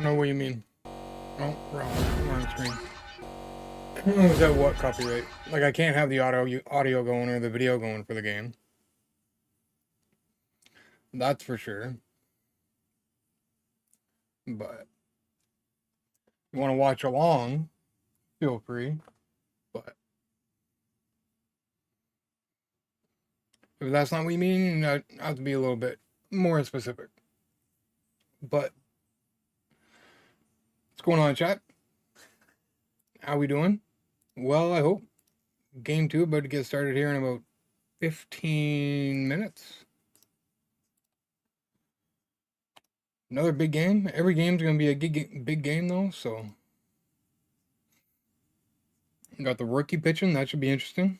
don't know what you mean. Oh, wrong screen. Is that what copyright? Like I can't have the audio going or the video going for the game. That's for sure. But if you want to watch along, feel free. But if that's not what you mean, I have to be a little bit more specific. But what's going on, chat? How we doing? Well, I hope. Game 2 about to get started here in about 15 minutes. Another big game. Every game's going to be a big game, though, so. Got the rookie pitching. That should be interesting.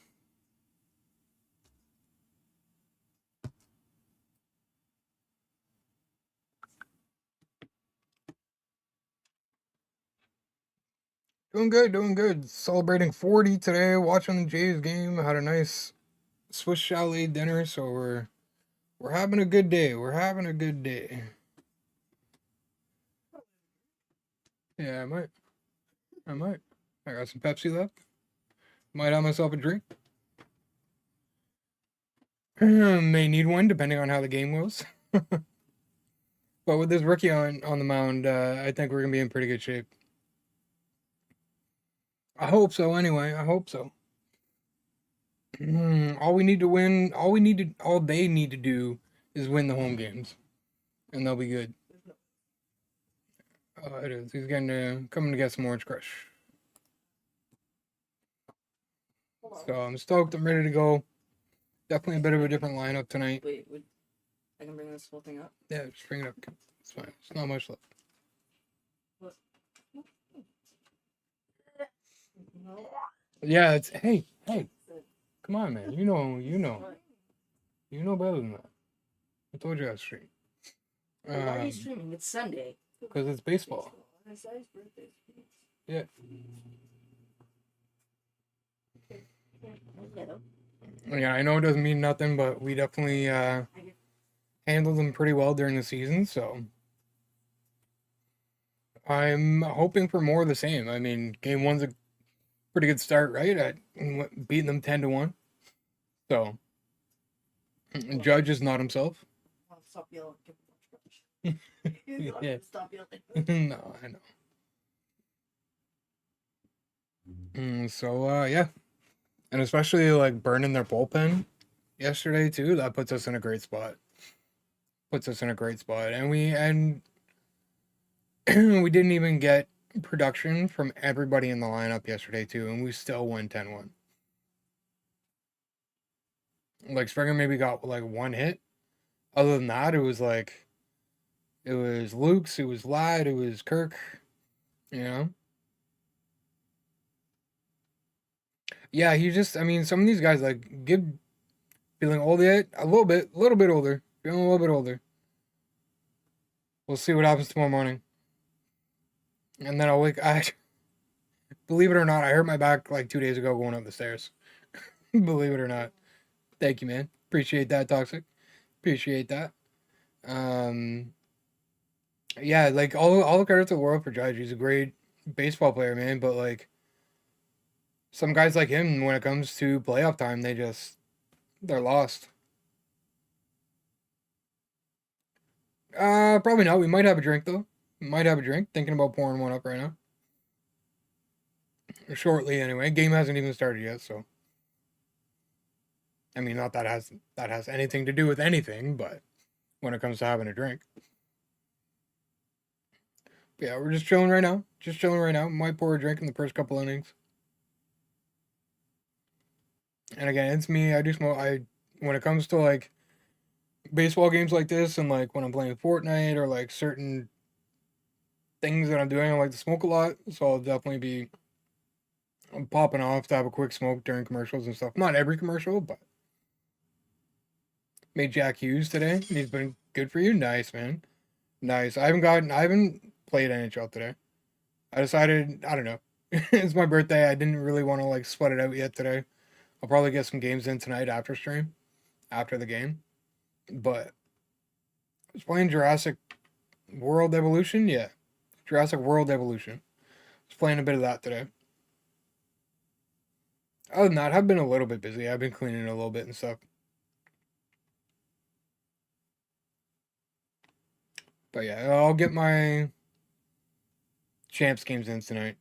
Doing good. Celebrating 40 today, watching the Jays game. Had a nice Swiss chalet dinner, so we're having a good day. We're having a good day. Yeah, I might. I got some Pepsi left. Might have myself a drink. May need one, depending on how the game goes. But with this rookie on the mound, I think we're gonna be in pretty good shape. I hope so. Anyway, I hope so. All we need to win, all they need to do is win the home games, and they'll be good. It is. He's getting coming to get some Orange Crush. So I'm stoked. I'm ready to go. Definitely a bit of a different lineup tonight. Wait, I can bring this whole thing up? Yeah, just bring it up. It's fine. It's not much left. What? Yeah, it's hey. Come on, man. You know better than that. I told you I was streaming. Why are you streaming? It's Sunday. Because it's baseball. Yeah. Yeah, I know it doesn't mean nothing, but we definitely handled them pretty well during the season, so I'm hoping for more of the same. I mean, game 1's a pretty good start, right? At beating them 10-1. So Judge is not himself. Stop yelling. Yeah. Stop yelling. No, I know. So yeah. And especially like burning their bullpen yesterday too, that puts us in a great spot. And we didn't even get production from everybody in the lineup yesterday too, and we still won 10-1. Like Springer maybe got like one hit. Other than that, it was Luke's, it was Ladd, it was Kirk, you know? Yeah, some of these guys like feeling old yet, a little bit older, feeling a little bit older. We'll see what happens tomorrow morning. And then believe it or not, I hurt my back like 2 days ago going up the stairs. Believe it or not. Thank you, man. Appreciate that, Toxic. Appreciate that. Yeah, like all the credit to the world for Judge. He's a great baseball player, man. But like some guys like him, when it comes to playoff time, they're lost. Probably not. We might have a drink though. Thinking about pouring one up right now. Shortly, anyway. Game hasn't even started yet, so. I mean, not that has anything to do with anything, but when it comes to having a drink. But yeah, we're just chilling right now. Might pour a drink in the first couple innings. And again, it's me. I do smoke. When it comes to like baseball games like this, and like when I'm playing Fortnite or like certain things that I'm doing, I like to smoke a lot. So I'll definitely be popping off to have a quick smoke during commercials and stuff. Not every commercial, but made Jack Hughes today. He's been good for you. Nice, man. Nice. I haven't played NHL today. I decided, I don't know. It's my birthday. I didn't really want to like sweat it out yet today. I'll probably get some games in tonight after stream, after the game. But I was playing Jurassic World Evolution, yeah. Jurassic World Evolution. Just playing a bit of that today. Other than that, I've been a little bit busy. I've been cleaning a little bit and stuff. But yeah, I'll get my champs games in tonight.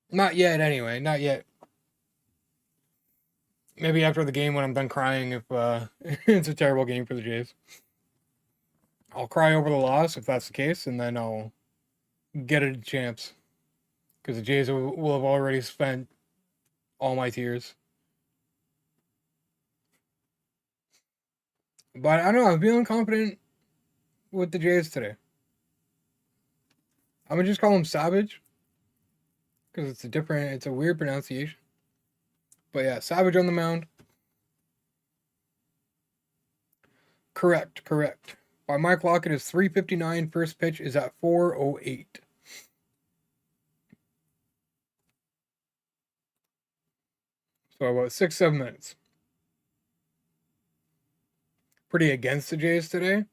Not yet, anyway. Not yet. Maybe after the game when I'm done crying if it's a terrible game for the Jays. I'll cry over the loss if that's the case, and then I'll get it to champs. Because the Jays will have already spent all my tears. But I don't know, I'm feeling confident with the Jays today. I'm gonna just call him Savage. Because it's a weird pronunciation. But yeah, Savage on the mound. Correct. By my clock, it is 3:59. First pitch is at 4:08. So about 6-7 minutes. Pretty against the Jays today.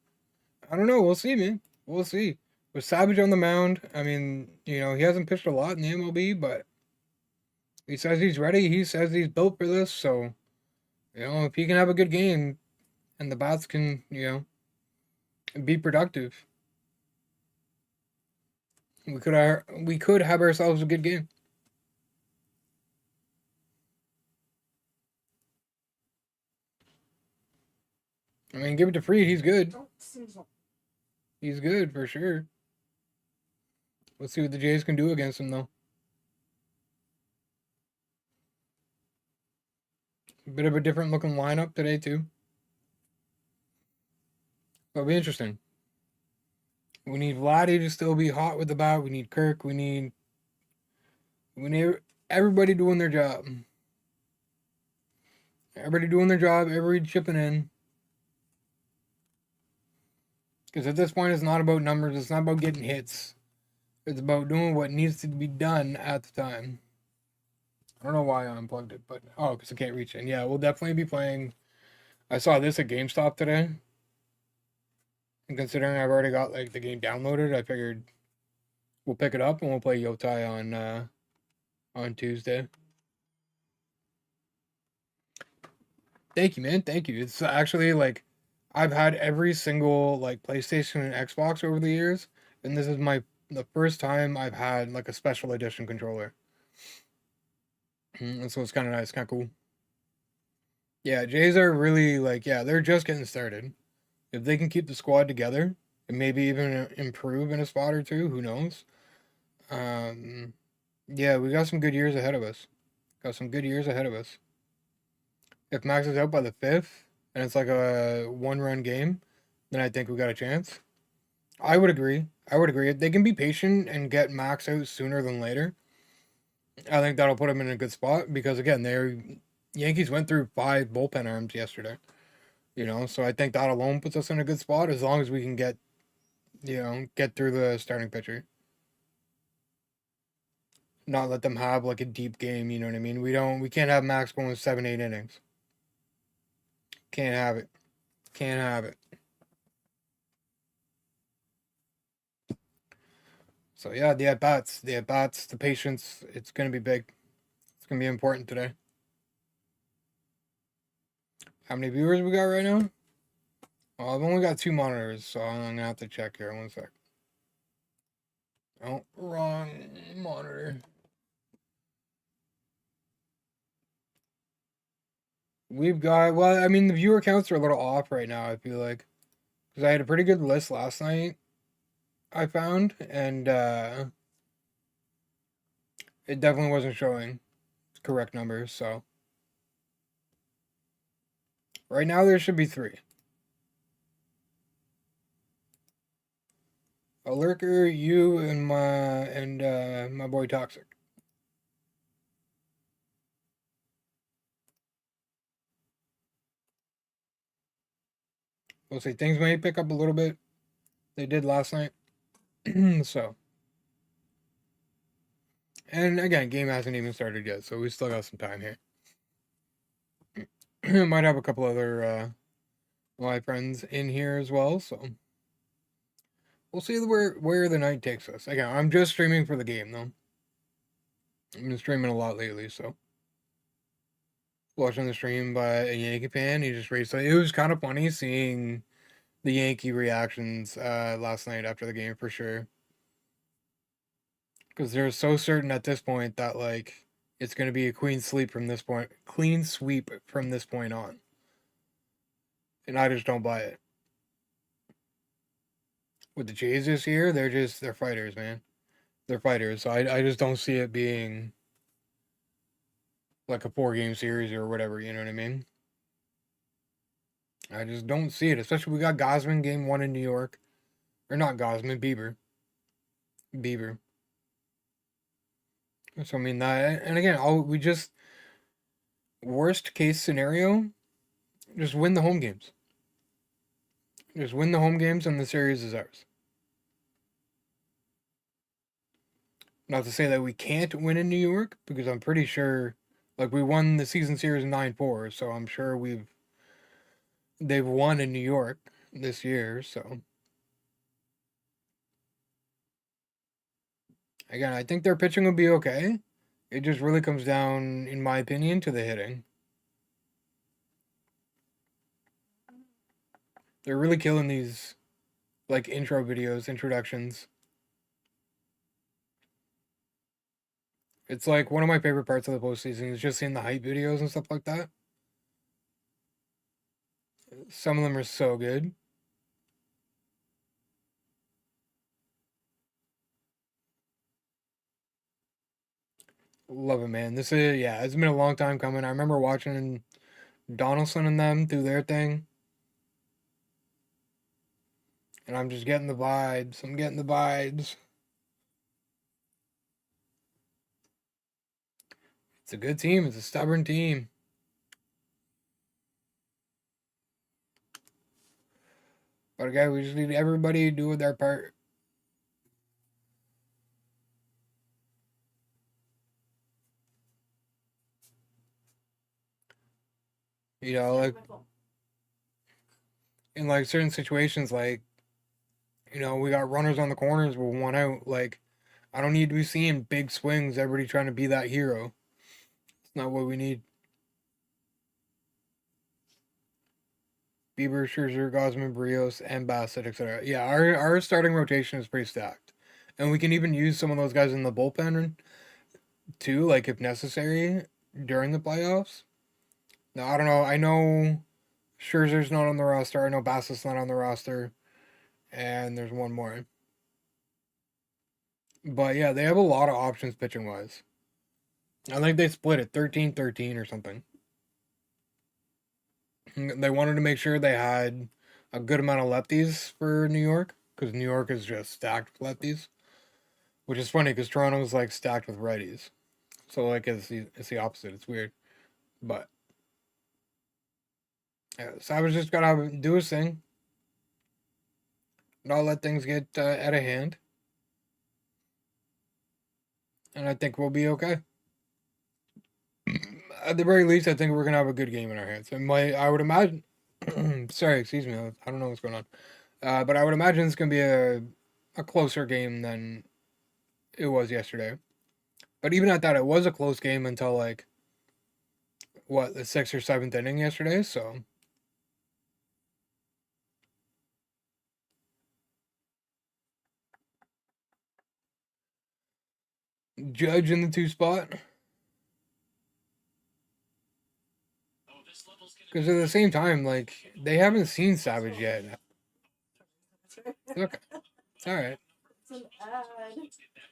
I don't know. We'll see, man. We'll see. With Savage on the mound, I mean, he hasn't pitched a lot in the MLB, but he says he's ready. He says he's built for this. So, if he can have a good game and the bats can, be productive, we could have ourselves a good game. I mean, give it to Fried. He's good. He's good for sure. Let's see what the Jays can do against him, though. A bit of a different looking lineup today, too. That'll be interesting. We need Vladdy to still be hot with the bat. We need Kirk. We need everybody doing their job. Everybody doing their job. Everybody chipping in. Because at this point, it's not about numbers. It's not about getting hits. It's about doing what needs to be done at the time. I don't know why I unplugged it, but because I can't reach it. And yeah, we'll definitely be playing. I saw this at GameStop today. And considering I've already got the game downloaded, I figured we'll pick it up and we'll play Yotai on Tuesday. Thank you, man. Thank you. It's actually I've had every single PlayStation and Xbox over the years, and this is the first time I've had a special edition controller. And so it's kind of nice, kind of cool. Yeah, Jays are really they're just getting started. If they can keep the squad together and maybe even improve in a spot or two, who knows? Yeah, we got some good years ahead of us. If Max is out by the 5th and it's a 1-run game, then I think we got a chance. I would agree. If they can be patient and get Max out sooner than later, I think that'll put them in a good spot because again, Yankees went through 5 bullpen arms yesterday. So I think that alone puts us in a good spot as long as we can get through the starting pitcher. Not let them have a deep game, you know what I mean? We can't have Max going 7-8 innings. Can't have it. So yeah, the at-bats, the patience, it's gonna be big. It's gonna be important today. How many viewers we got right now? Well, I've only got 2 monitors, so I'm gonna have to check here. 1 sec. Oh, wrong monitor. We've got, well, I mean, the viewer counts are a little off right now, I feel like. Because I had a pretty good list last night, I found, and it definitely wasn't showing correct numbers, so. Right now, there should be 3. A lurker, you, and my boy Toxic. We'll see. Things may pick up a little bit. They did last night. So. And again, game hasn't even started yet, so we still got some time here. Might have a couple other my friends in here as well. So we'll see where the night takes us. Again, I'm just streaming for the game though. I've been streaming a lot lately, so watching the stream by a Yankee fan. He just raised it was kind of funny seeing the Yankee reactions last night after the game for sure. Because they're so certain at this point that like it's going to be a clean sweep from this point on, and I just don't buy it. With the Jays this year, they're fighters, man. They're fighters. So I just don't see it being like a 4 game series or whatever. You know what I mean? I just don't see it. Especially we got Gosman game 1 in New York, or not Gosman, Bieber. So I mean that, and again, we just worst case scenario, just win the home games. Just win the home games, and the series is ours. Not to say that we can't win in New York, because I'm pretty sure, like we won the season series 9-4, so I'm sure they've won in New York this year. So again, I think their pitching will be okay. It just really comes down, in my opinion, to the hitting. They're really killing these like intro videos, introductions. It's like one of my favorite parts of the postseason is just seeing the hype videos and stuff like that. Some of them are so good. Love it, man. This is it's been a long time coming. I remember watching Donaldson and them do their thing, and I'm just getting the vibes. I'm getting the vibes. It's a good team. It's a stubborn team. But again, we just need everybody to do their part. You know, like in like certain situations, like we got runners on the corners with 1 out. Like I don't need to be seeing big swings. Everybody trying to be that hero. It's not what we need. Bieber, Scherzer, Gosman, Brios, and Bassett, etc. Yeah, our starting rotation is pretty stacked, and we can even use some of those guys in the bullpen too, like if necessary during the playoffs. Now I don't know. I know Scherzer's not on the roster. I know Bassett's not on the roster, and there's one more. But yeah, they have a lot of options pitching wise. I think they split it 13-13 or something. They wanted to make sure they had a good amount of lefties for New York because New York is just stacked with lefties, which is funny because Toronto's like stacked with righties. So like it's the opposite. It's weird, but yeah, Savage just gotta do his thing, not let things get out of hand, and I think we'll be okay. At the very least, I think we're gonna have a good game in our hands. I would imagine. Sorry, excuse me. I don't know what's going on. But I would imagine it's gonna be a closer game than it was yesterday. But even at that, it was a close game until like what the 6th or 7th inning yesterday. So Judge in the 2 spot. Because at the same time, like they haven't seen Savage yet. Okay, it's all right. It's an ad.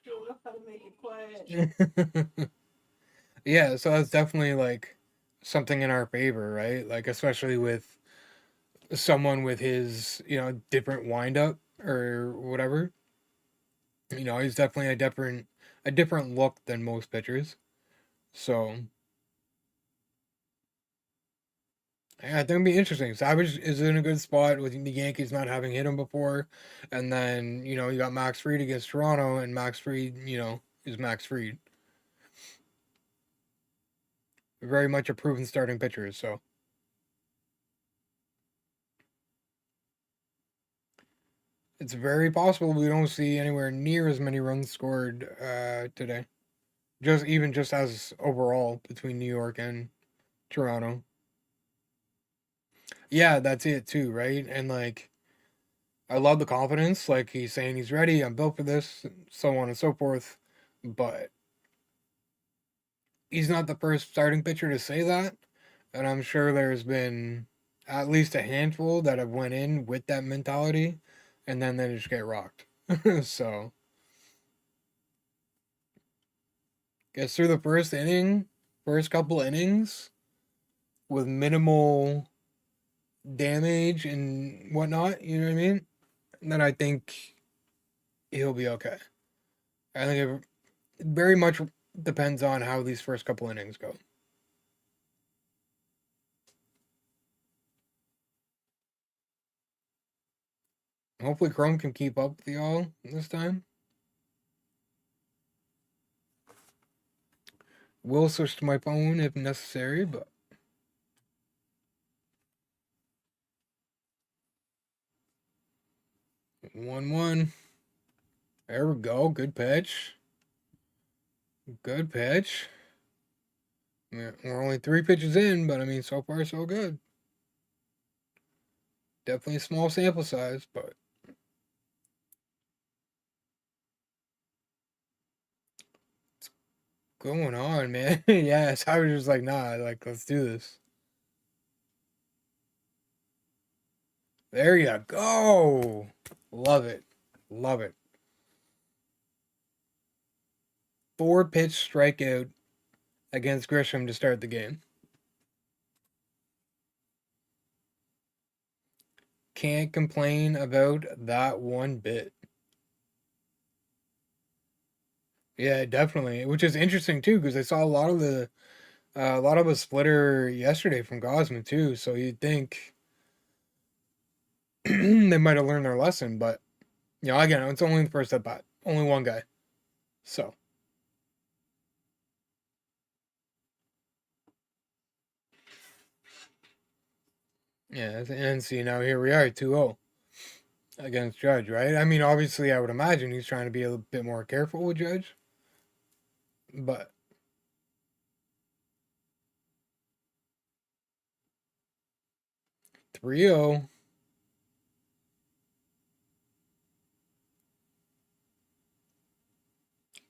Don't know how to make it quiet. Yeah, so that's definitely like something in our favor, right? Like especially with someone with his different windup or whatever. He's definitely a different look than most pitchers. So yeah, I think it'll be interesting. Savage is in a good spot with the Yankees not having hit him before, and then you got Max Fried against Toronto, and Max Fried is Max Fried, very much a proven starting pitcher. So It's very possible we don't see anywhere near as many runs scored today. Just as overall between New York and Toronto. Yeah, that's it too, right? And like I love the confidence. Like he's saying he's ready, I'm built for this, so on and so forth. But he's not the first starting pitcher to say that. And I'm sure there's been at least a handful that have went in with that mentality and then they just get rocked. So gets through the first couple innings with minimal damage and whatnot, you know what I mean? And then I think he'll be okay. I think it very much depends on how these first couple innings go. Hopefully Chrome can keep up with y'all this time. Will switch to my phone if necessary, but 1-1. There we go. Good pitch. Good pitch. Yeah, we're only 3 pitches in, but I mean, so far so good. Definitely a small sample size, but what's going on, man? Yes, I was just like, nah, like let's do this. There you go. Love it. Love it. 4-pitch strikeout against Grisham to start the game. Can't complain about that one bit. Yeah, definitely. Which is interesting too, because I saw a lot of a splitter yesterday from Gosman too. So you'd think they might have learned their lesson, but again, it's only the first at bat, only one guy. So yeah, and see now here we are, 2-0 against Judge, right? I mean, obviously, I would imagine he's trying to be a little bit more careful with Judge, but 3-0.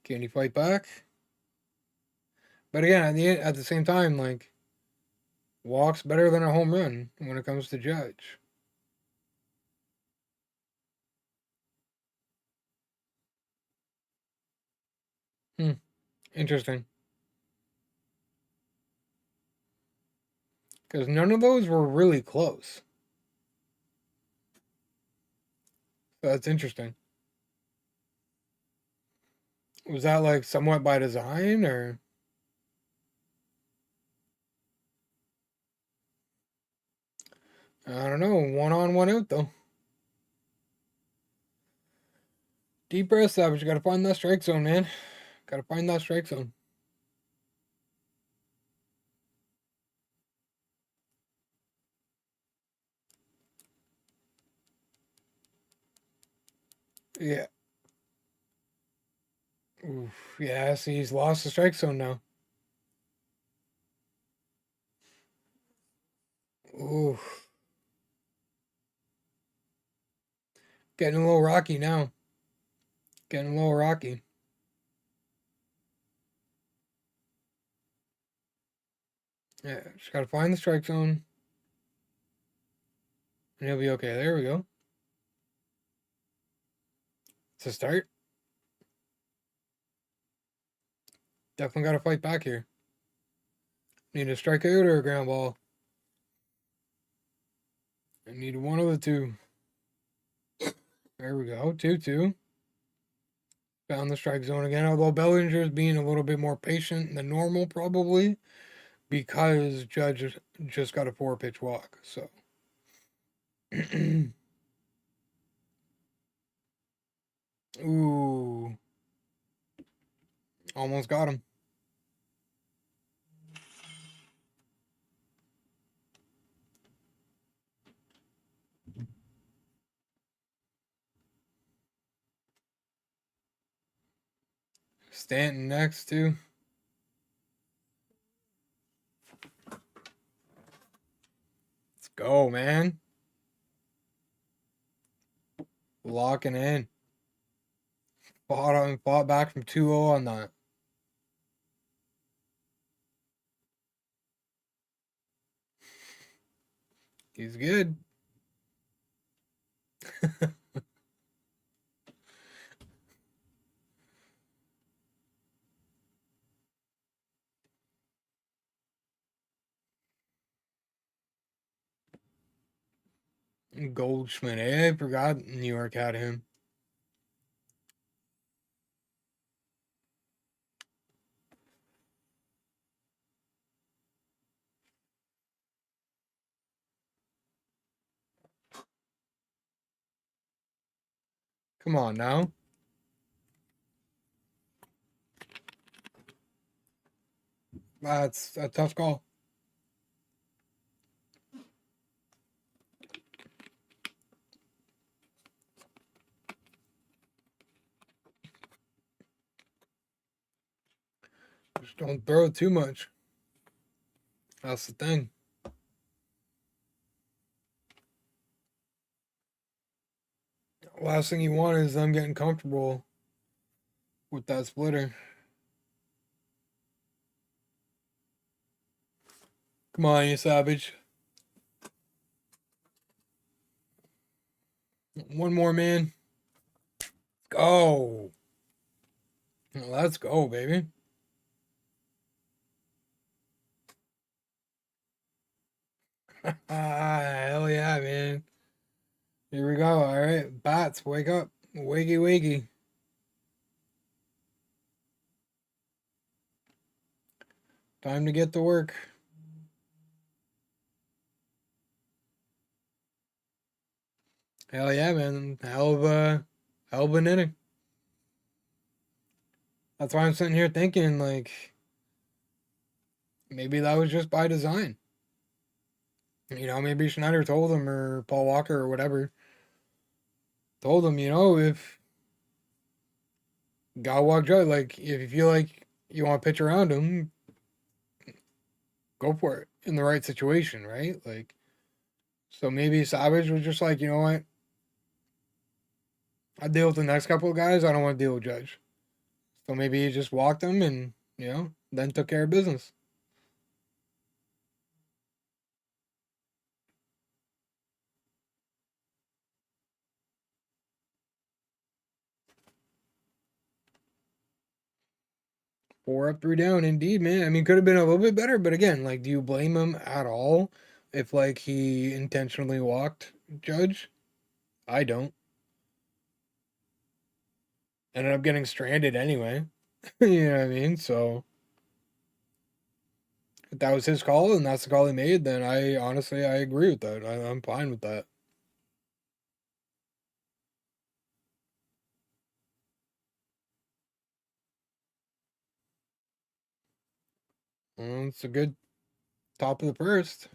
Can he fight back? But again, at the same time, like walks better than a home run when it comes to Judge. Hmm, interesting. Because none of those were really close. So that's interesting. Was that like somewhat by design or I don't know, one on, one out though. Deep breath, Savage. You gotta find that strike zone, man. Gotta find that strike zone. Yeah. Oof. Yeah, see, he's lost the strike zone now. Oof. Getting a little rocky now. Getting a little rocky. Yeah, just gotta find the strike zone. And he'll be okay. There we go. It's a start. Definitely gotta fight back here. Need a strikeout or a ground ball. I need one of the two. There we go. 2-2. Found the strike zone again. Although Bellinger's being a little bit more patient than normal, probably because Judge just got a 4-pitch walk. So, ooh, almost got him. Stanton next too. Let's go, man. Locking in. Fought back from 2-0 on that. He's good. Goldschmidt, I forgot New York had him. Come on now. That's a tough call. Just don't throw it too much. That's the thing. Last thing you want is them getting comfortable with that splitter. Come on, you savage. One more, man. Go. Let's go, baby. Hell yeah, man. Here we go. All right, bats, wake up. Wakey, wakey. Time to get to work. Hell yeah, man. Hell of an inning. That's why I'm sitting here thinking, like, maybe that was just by design. You know, maybe Schneider told him, or Paul Walker, or whatever, told him, if gotta walk Judge, like, if you feel like you want to pitch around him, go for it in the right situation, right? Like, so maybe Savage was just like, you know what? I deal with the next couple of guys. I don't want to deal with Judge. So maybe he just walked him and, then took care of business. Four up, three down. Indeed, man. I mean, could have been a little bit better, but again, like, do you blame him at all if, like, he intentionally walked Judge? I don't. Ended up getting stranded anyway. You know what I mean? So if that was his call and that's the call he made, then I agree with that. I'm fine with that. It's a good top of the first.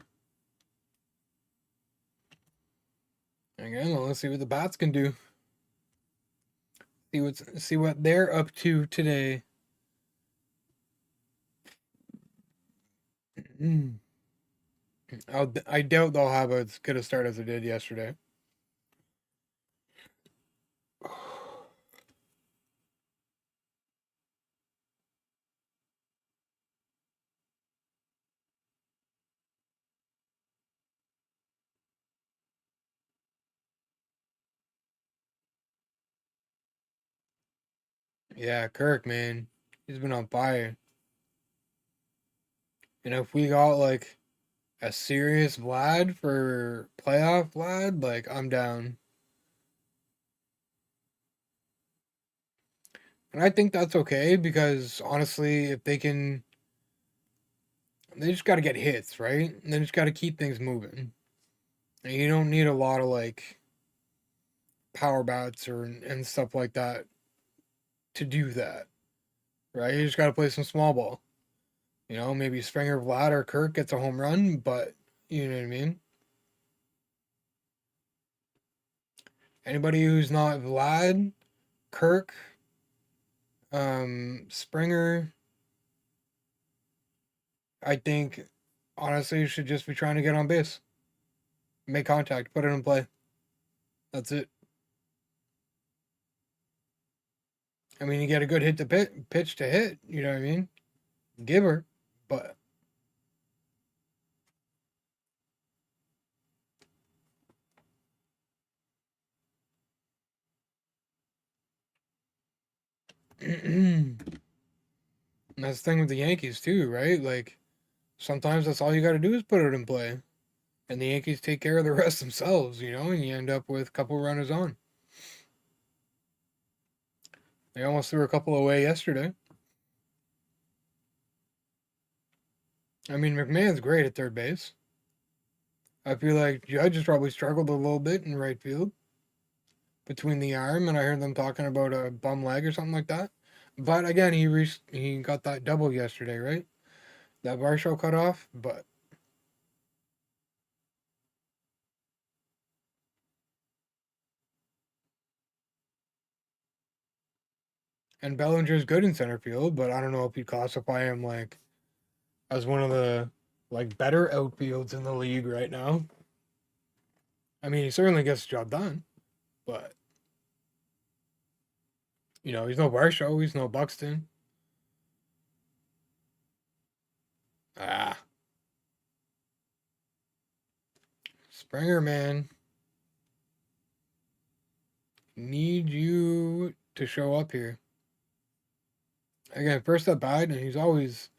Again, let's see what the bats can do. See what they're up to today. I doubt they'll have as good a start as they did yesterday. Yeah, Kirk, man, he's been on fire. And if we got like a serious Vlad for playoff Vlad, like I'm down. And I think that's okay because honestly, if they just got to get hits, right? And they just got to keep things moving. And you don't need a lot of like power bats and stuff like that to do that, right? You just got to play some small ball. Maybe Springer, Vlad, or Kirk gets a home run, but you know what I mean? Anybody who's not Vlad, Kirk, Springer, I think, honestly, should just be trying to get on base, make contact, put it in play. That's it. I mean, you get a good hit to pitch to hit. You know what I mean? Give her, but that's the thing with the Yankees too, right? Like sometimes that's all you got to do is put it in play, and the Yankees take care of the rest themselves. You know, and you end up with a couple runners on. They almost threw a couple away yesterday. I mean, McMahon's great at third base. I feel like Judge has probably struggled a little bit in right field between the arm, and I heard them talking about a bum leg or something like that. But again, he got that double yesterday, right? That Varsho cut off, but and Bellinger's good in center field, but I don't know if you'd classify him like as one of the like better outfields in the league right now. I mean, he certainly gets the job done, but you know, he's no Varsho, he's no Buxton. Ah, Springer, man, need you to show up here. Again, first at bat, and he's always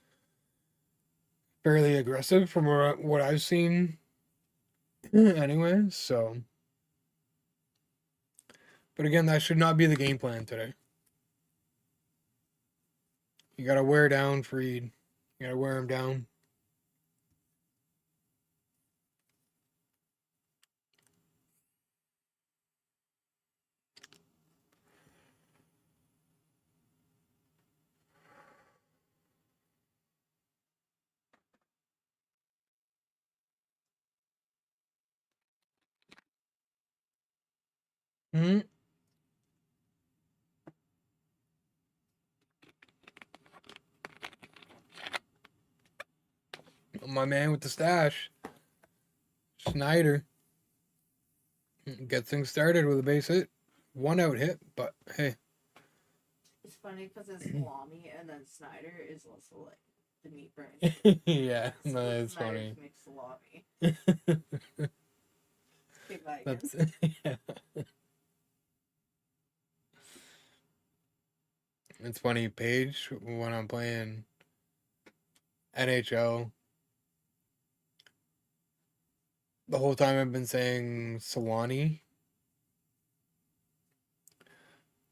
fairly aggressive from what I've seen anyway. So, but again, that should not be the game plan today. You got to wear down Freed. You got to wear him down. Hmm. My man with the stash, Snyder, gets things started with a base hit. One out hit, but hey. It's funny because it's salami and then Snyder is also like the meat brand. Yeah, So no, it's Snyder's funny. makes salami. Okay, bye again. That's yeah. It's funny, Paige, when I'm playing NHL, the whole time I've been saying Solani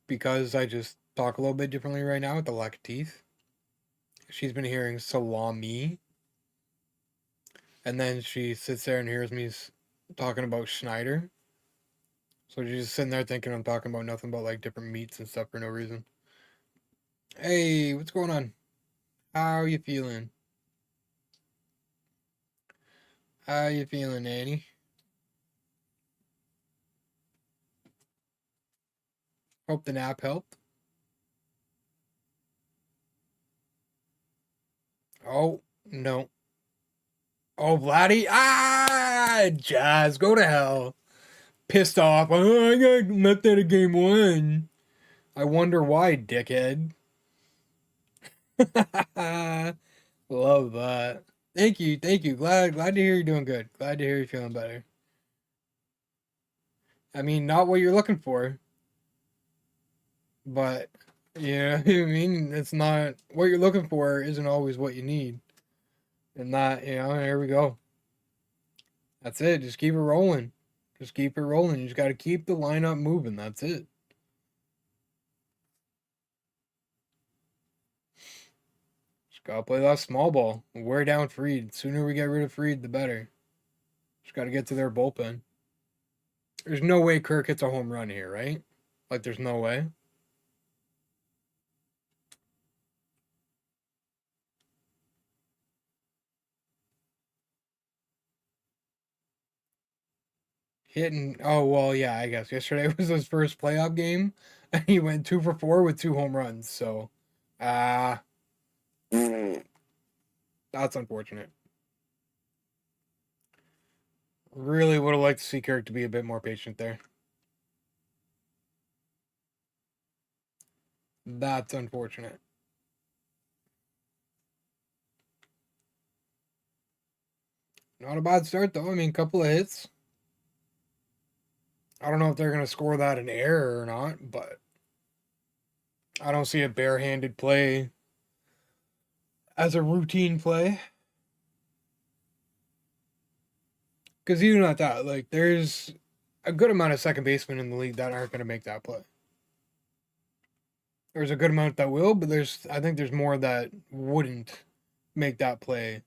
because I just talk a little bit differently right now with the lack of teeth. She's been hearing salami, and then she sits there and hears me talking about Schneider. So she's just sitting there thinking I'm talking about nothing but like different meats and stuff for no reason. Hey, what's going on? How you feeling? How you feeling, Annie? Hope the nap helped. Oh, no. Oh, Vladdy. Ah, Jazz, go to hell. Pissed off. Oh, I got left out of game one. I wonder why, dickhead. Love that. Thank you, thank you. Glad to hear you're doing good. Glad to hear you're feeling better. I mean, not what you're looking for, but yeah, I mean, it's not what you're looking for isn't always what you need. And that, here we go. That's it. Just keep it rolling. Just keep it rolling. You just got to keep the lineup moving. That's it. Just got to play that small ball. Wear down Freed. The sooner we get rid of Freed, the better. Just got to get to their bullpen. There's no way Kirk hits a home run here, right? Like, there's no way. Hitting. Oh, well, yeah, I guess. Yesterday was his first playoff game And he went 2 for 4 with 2 home runs. So, uh, that's unfortunate. Really would have liked to see Kirk to be a bit more patient there. That's unfortunate. Not a bad start though. I mean, couple of hits. I don't know if they're gonna score that in error or not, but I don't see a barehanded play as a routine play. Because even at that, like, there's a good amount of second basemen in the league that aren't gonna make that play. There's a good amount that will, but I think there's more that wouldn't make that play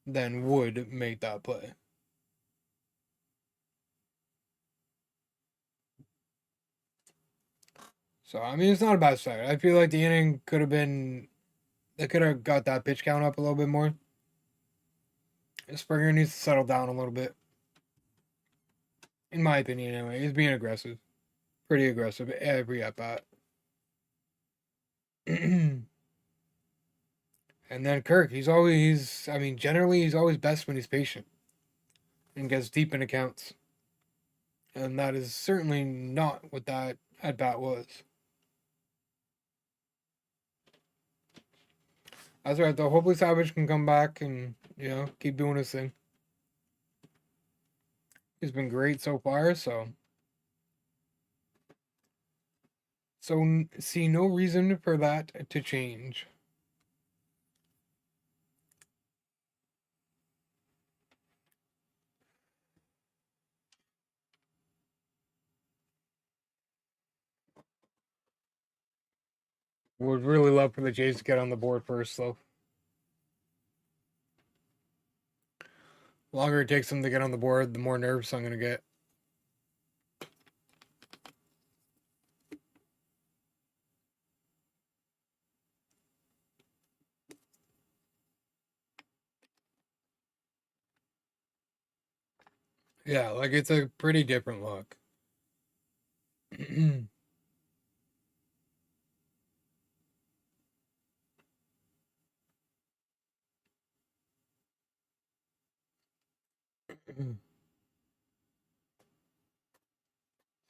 than would make that play. So I mean, it's not a bad start. I feel like the inning could have been, they could have got that pitch count up a little bit more. Springer needs to settle down a little bit, in my opinion. Anyway, he's being aggressive, pretty aggressive every at bat. And then Kirk, I mean, generally he's always best when he's patient and gets deep in accounts. And that is certainly not what that at bat was. That's right, though. Hopefully Savage can come back and, keep doing his thing. He's been great so far, so see no reason for that to change. Would really love for the Jays to get on the board first, though. The longer it takes them to get on the board, the more nervous I'm gonna get. Yeah, like it's a pretty different look.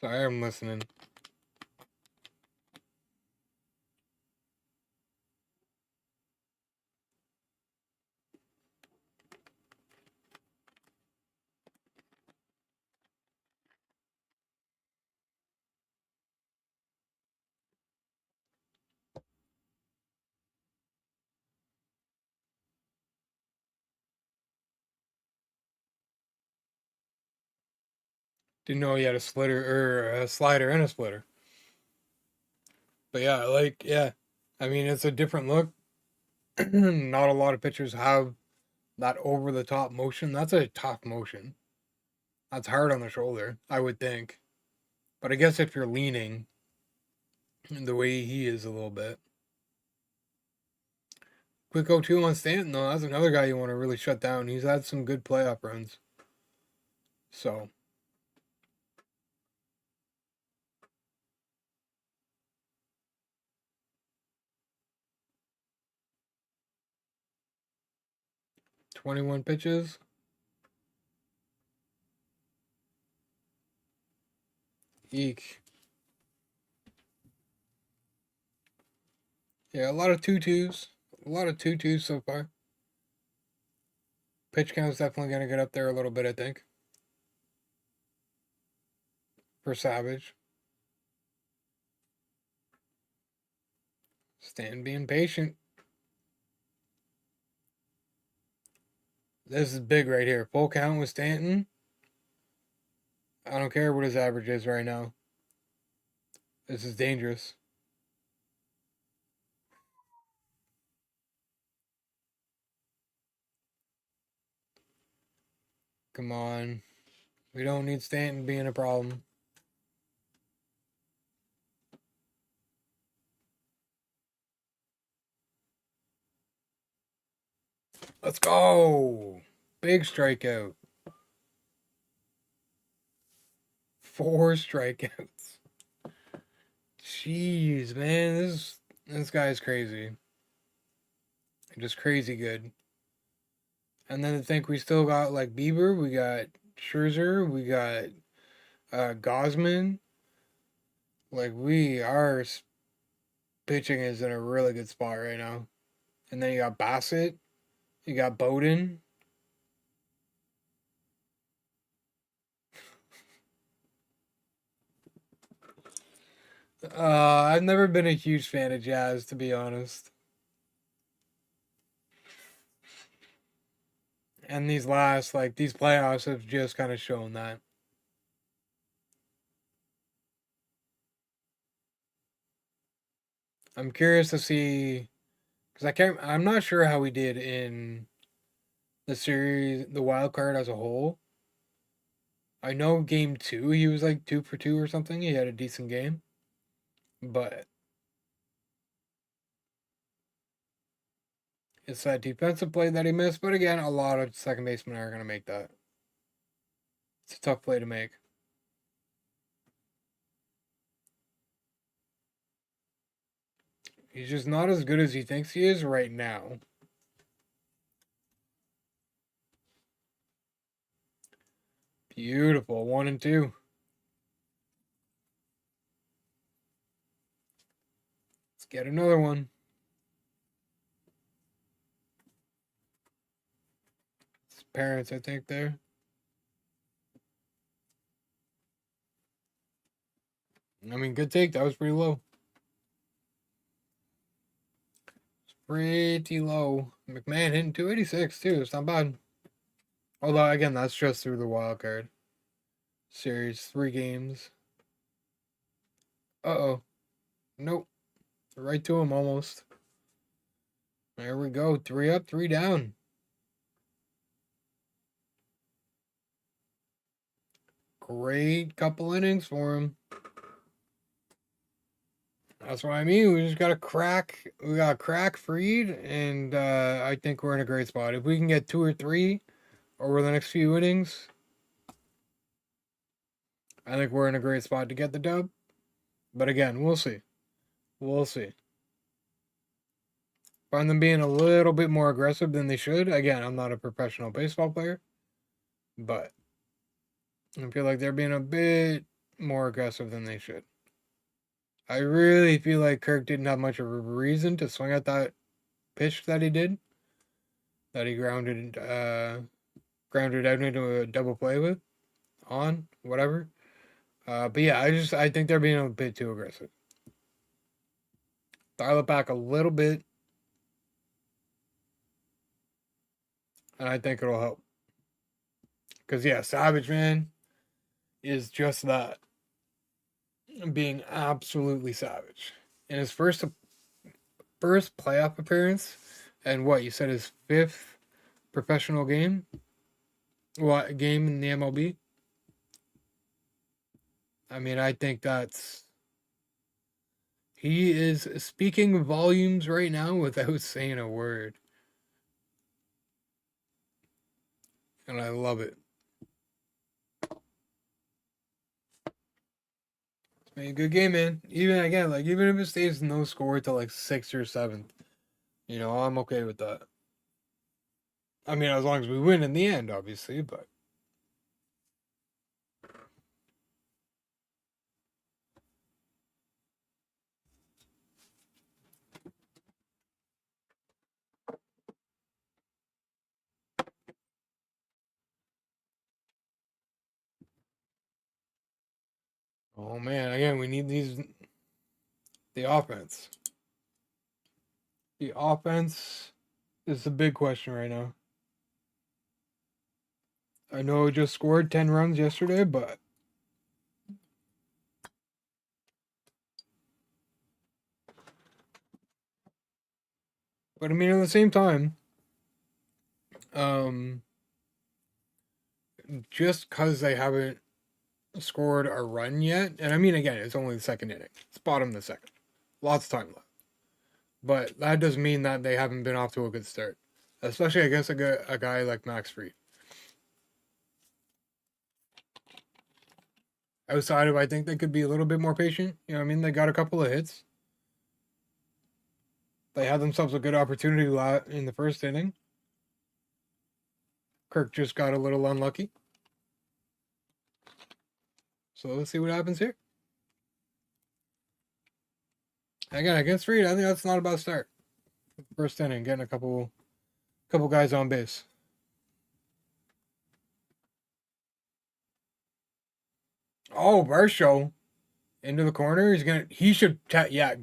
Sorry, I'm listening. Didn't know he had a slitter or a slider and a splitter. But yeah, I mean, it's a different look. Not a lot of pitchers have that over the top motion. That's a tough motion. That's hard on the shoulder, I would think. But I guess if you're leaning the way he is a little bit. Quick 0-2 on Stanton, though. That's another guy you want to really shut down. He's had some good playoff runs. So. "21 pitches. Eek. Yeah, a lot of 2-2s. A lot of 2-2s so far. Pitch count's definitely going to get up there a little bit, I think. For Savage. Stanton being patient. This is big right here. Full count with Stanton. I don't care what his average is right now. This is dangerous. Come on. We don't need Stanton being a problem. Let's go. Big strikeout. 4 strikeouts. Jeez, man, this guy's crazy. Just crazy good. And then to think we still got like Bieber, we got Scherzer, we got Gosman. Like our pitching is in a really good spot right now. And then you got Bassett, you got Bowden. I've never been a huge fan of Jazz, to be honest. And these playoffs have just kind of shown that. I'm curious to see because I'm not sure how we did in the series, the wild card as a whole. I know game two, he was like 2 for 2 or something. He had a decent game, but it's that defensive play that he missed. But again, a lot of second basemen are going to make that. It's a tough play to make. He's just not as good as he thinks he is right now. Beautiful. 1-2. Let's get another one. It's parents, I think, there. I mean, good take. That was pretty low. It's pretty low. McMahon hitting 286 too. It's not bad. Although, again, that's just through the wild card series. 3 games. Uh-oh. Nope. Right to him almost. There we go. 3 up, 3 down. Great couple innings for him. That's what I mean. We just got to crack. We got crack Freed, and I think we're in a great spot. If we can get 2 or 3 over the next few innings, I think we're in a great spot to get the dub. But again, we'll see. We'll see. Find them being a little bit more aggressive than they should. Again, I'm not a professional baseball player, but I feel like they're being a bit more aggressive than they should. I really feel like Kirk didn't have much of a reason to swing at that pitch that he did, that he grounded out into a double play with, on, whatever. But yeah, I think they're being a bit too aggressive. Dial it back a little bit, and I think it'll help. Because yeah, Savage, man, is just that. Being absolutely savage. In his first playoff appearance, and what you said his 5th professional game? What game in the MLB? I mean, I think he is speaking volumes right now without saying a word. And I love it. I mean, good game, man. Even again, like even if it stays no score to like 6th or 7th, I'm okay with that. I mean, as long as we win in the end, obviously, but oh man, again, we need the offense. The offense is the big question right now. I know it just scored 10 runs yesterday, but I mean at the same time, um just cuz they haven't scored a run yet, and I mean again, it's only the second inning. It's bottom of the second. Lots of time left. But that doesn't mean that they haven't been off to a good start, especially against a guy like Max Fried. Outside of, I think they could be a little bit more patient. You know what I mean? They got a couple of hits. They had themselves a good opportunity in the first inning. Kirk just got a little unlucky. So let's see what happens here. Again, against Reed, I think that's not a bad start. First inning, getting a couple guys on base. Oh, Barshow into the corner. He should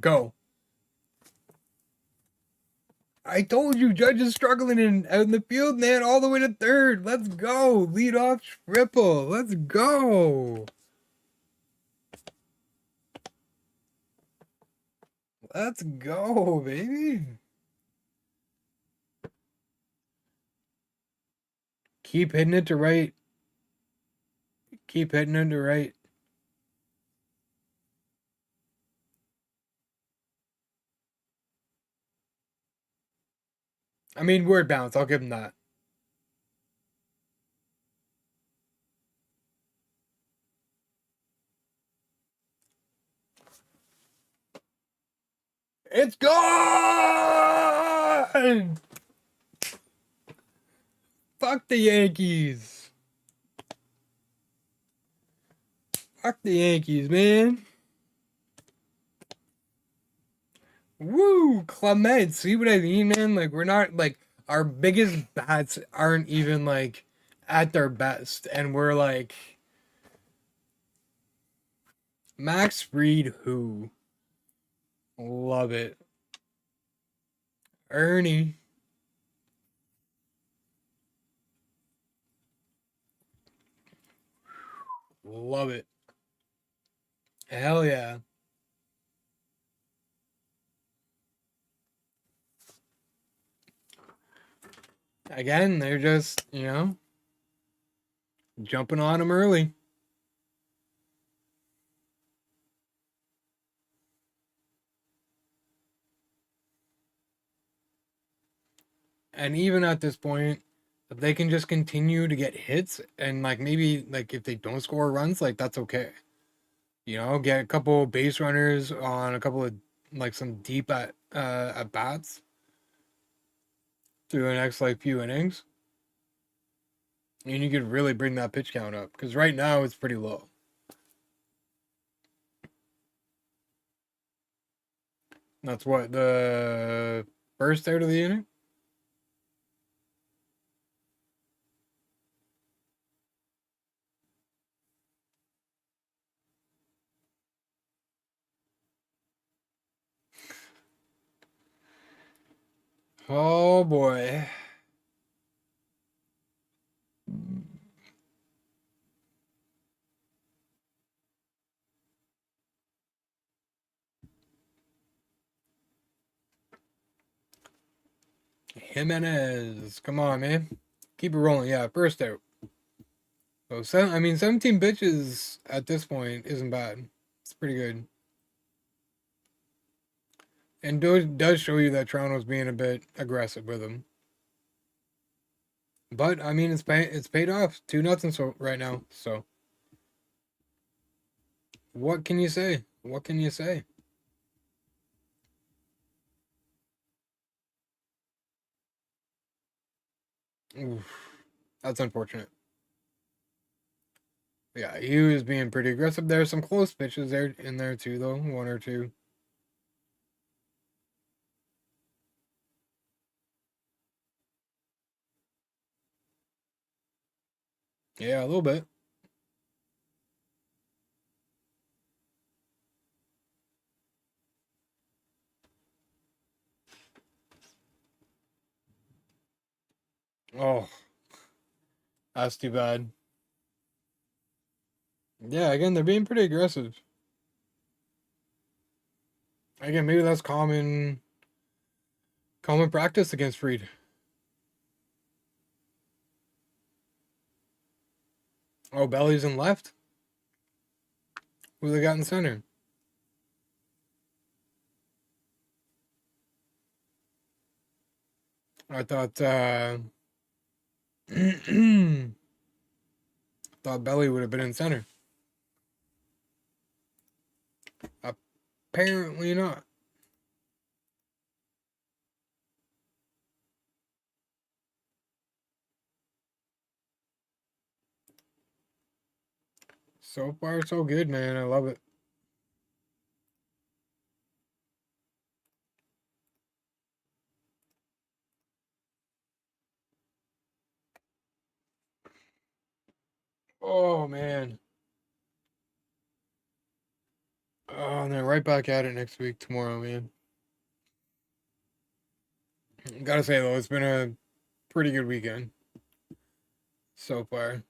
go. I told you, Judge is struggling out in the field, man, all the way to third. Let's go. Lead off triple. Let's go. Let's go, baby. Keep hitting it to right. Keep hitting it to right. I mean, word bounce. I'll give him that. It's gone! Fuck the Yankees. Fuck the Yankees, man. Woo! Clement. See what I mean, man? Like, we're not, like, our biggest bats aren't even, like, at their best. And we're, like, Max Fried, who? Love it. Ernie. Love it. Hell yeah. Again, they're just, jumping on him early. And even at this point, if they can just continue to get hits and like maybe like if they don't score runs, like that's okay. Get a couple base runners on a couple of like some deep at bats through the next like few innings. And you could really bring that pitch count up because right now it's pretty low. That's what the first out of the inning. Oh boy. Jimenez. Come on, man. Keep it rolling. Yeah, first out. So, 17 pitches at this point isn't bad. It's pretty good. And does show you that Toronto's being a bit aggressive with him. But I mean, it's paid off. 2-0 so right now. So what can you say? What can you say? Oof, that's unfortunate. Yeah, he was being pretty aggressive. There's some close pitches there in there too, though. One or two. Yeah, a little bit. Oh, that's too bad. Yeah, again, they're being pretty aggressive. Again, maybe that's common practice against Reed. Oh, Belly's in left. Who they got in center? I thought thought Belly would have been in center. Apparently not. So far, so good, man. I love it. Oh, man. Oh, and then right back at it next week, tomorrow, man. Gotta say, though, it's been a pretty good weekend so far.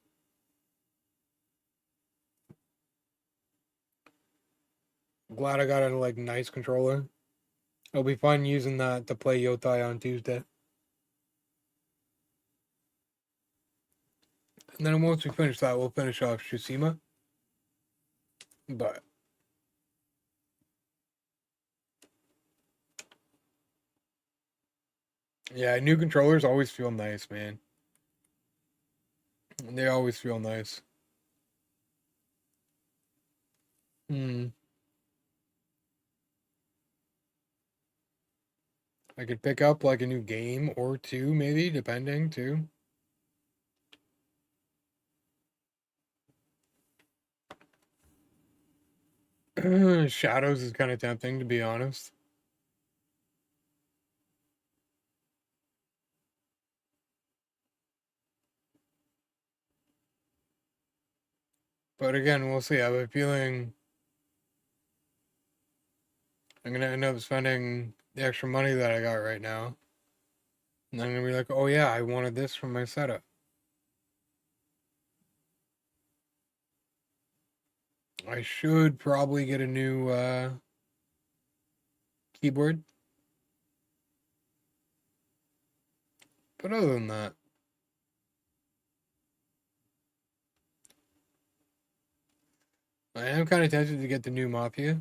Glad I got a like nice controller. It'll be fun using that to play Yotai on Tuesday. And then once we finish that, we'll finish off Tsushima. But yeah, new controllers always feel nice, man. They always feel nice. Hmm. I could pick up like a new game or two, maybe, depending too. Shadows is kind of tempting, to be honest. But again, we'll see. I have a feeling I'm gonna end up spending the extra money that I got right now. And I'm gonna be like, oh yeah, I wanted this for my setup. I should probably get a new keyboard. But other than that, I am kind of tempted to get the new Mafia.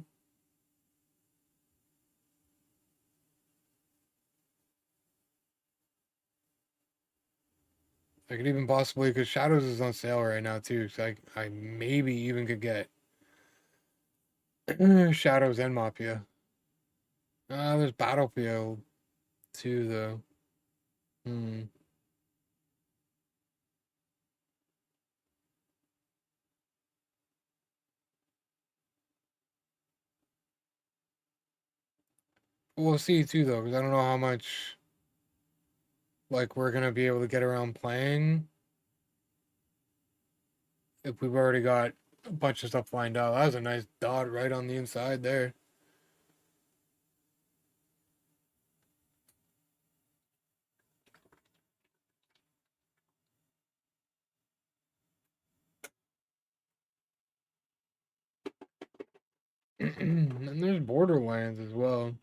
I could even possibly, because Shadows is on sale right now too, so I maybe even could get Shadows and Mafia. There's Battlefield too, though. Hmm. We'll see too, though, because I don't know how much like we're gonna be able to get around playing if we've already got a bunch of stuff lined out. That was a nice dot right on the inside there. And there's Borderlands as well.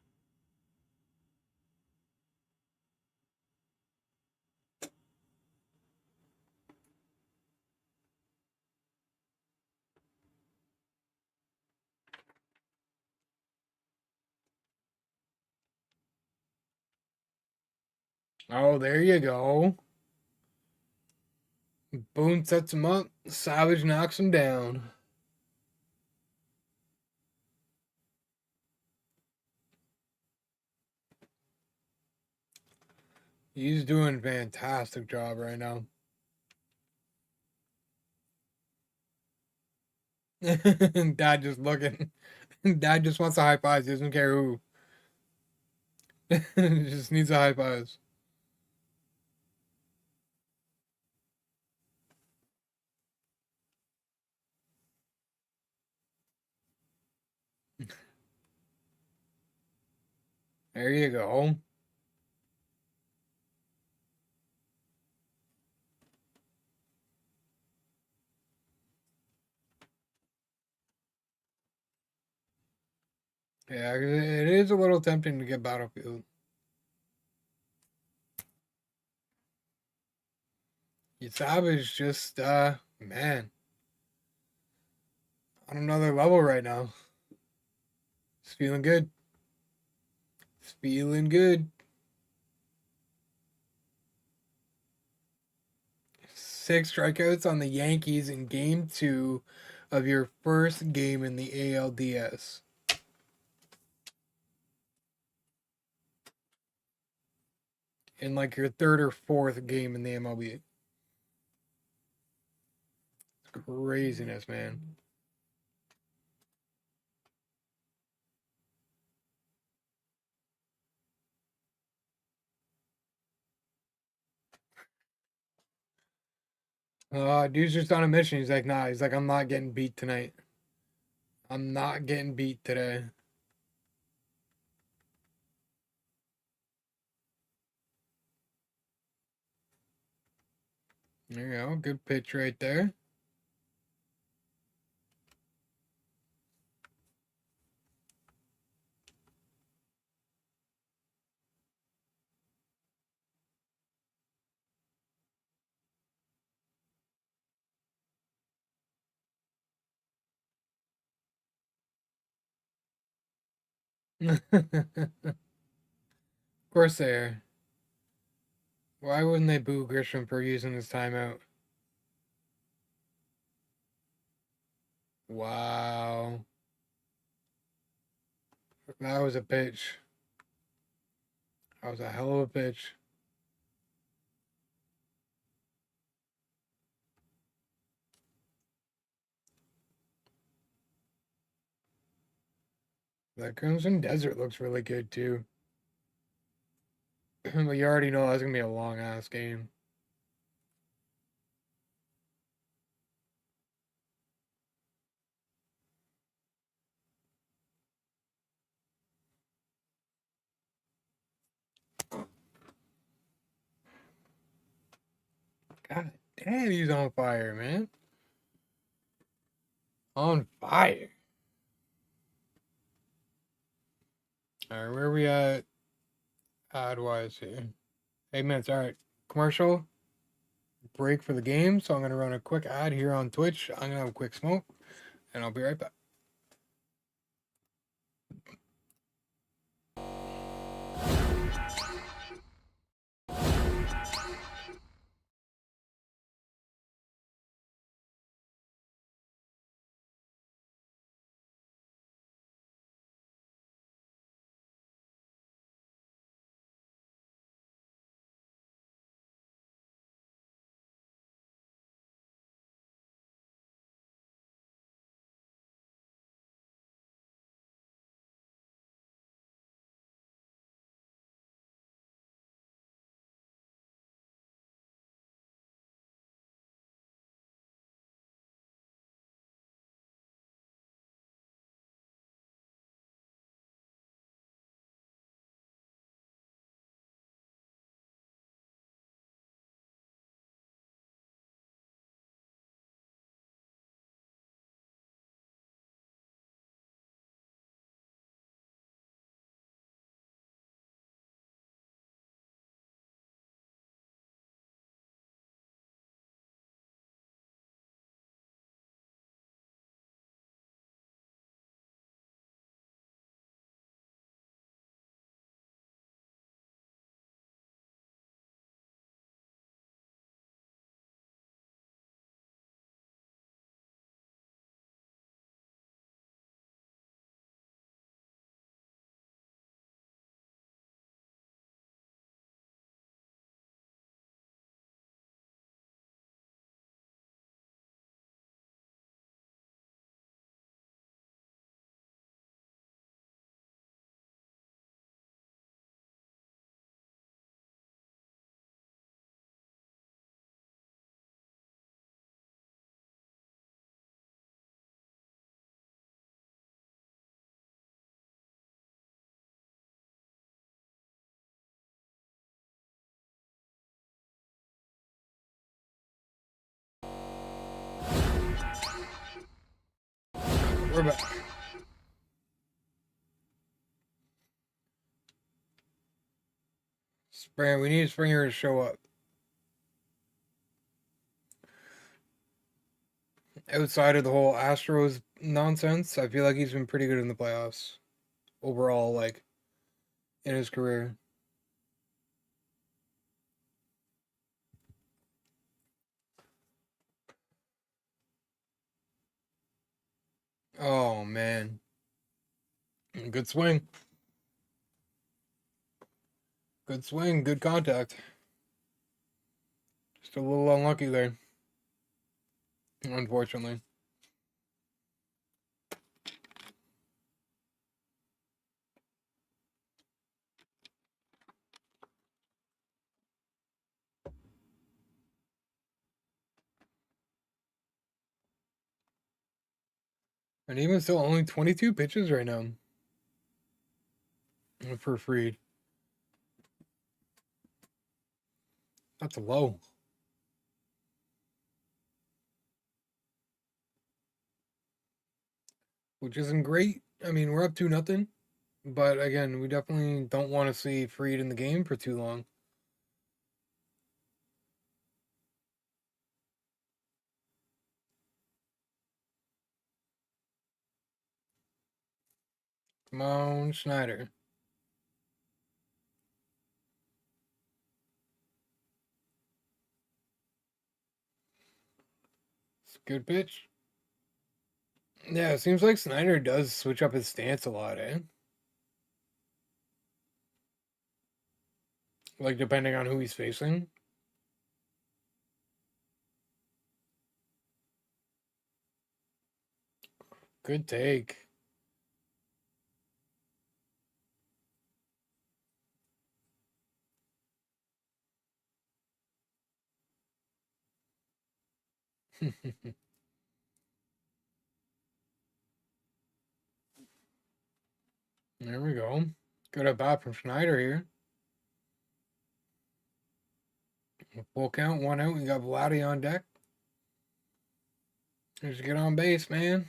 Oh, there you go. Boone sets him up. Savage knocks him down. He's doing a fantastic job right now. Dad just looking. Dad just wants a high five. He doesn't care who. Just needs a high five. There you go. Yeah, it is a little tempting to get Battlefield. Savage just man, on another level right now. It's feeling good. It's feeling good. 6 strikeouts on the Yankees in game 2 of your first game in the ALDS. in like your third or fourth game in the MLB. It's craziness, man. Dude's just on a mission. He's like, nah. He's like, I'm not getting beat tonight. I'm not getting beat today. There you go. Good pitch right there. Of course they are. Why wouldn't they boo Grisham for using his timeout? Wow. That was a pitch. That was a hell of a pitch. That Crimson Desert looks really good too. But you already know that's gonna be a long ass game. God damn, he's on fire, man. On fire. Alright, where are we at ad wise here? 8 minutes. Alright. Commercial break for the game. So I'm gonna run a quick ad here on Twitch. I'm gonna have a quick smoke and I'll be right back. We're back. Springer, we need Springer to show up. Outside of the whole Astros nonsense, I feel like he's been pretty good in the playoffs overall, like in his career. Oh man, good swing. Good swing, good contact. Just a little unlucky there, unfortunately. And even still, only 22 pitches right now for Freed. That's low. Which isn't great. I mean, we're up 2-0. But again, we definitely don't want to see Freed in the game for too long. Come on, Schneider. It's a good pitch. Yeah, it seems like Snyder does switch up his stance a lot, eh? Like, depending on who he's facing. Good take. There we go. Good at bat from Schneider here. Full count, 1 out. We got Vladdy on deck. Just get on base, man.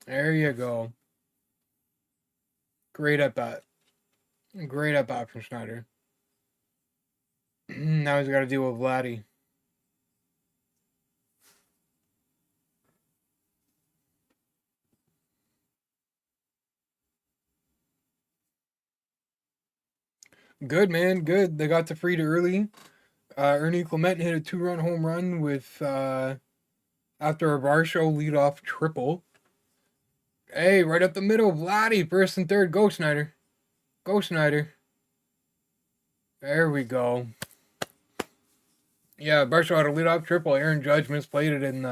There you go. Great at bat. Great at bat from Schneider. Now he's got to deal with Vladdy. Good, man. Good. They got to Freed early. Ernie Clement hit a 2-run home run with after a Varsho leadoff triple. Hey, right up the middle, Vladdy, first and third. Go, Snyder. Go, Snyder. There we go. Yeah, Varsho had a leadoff triple. Aaron Judge misplayed it in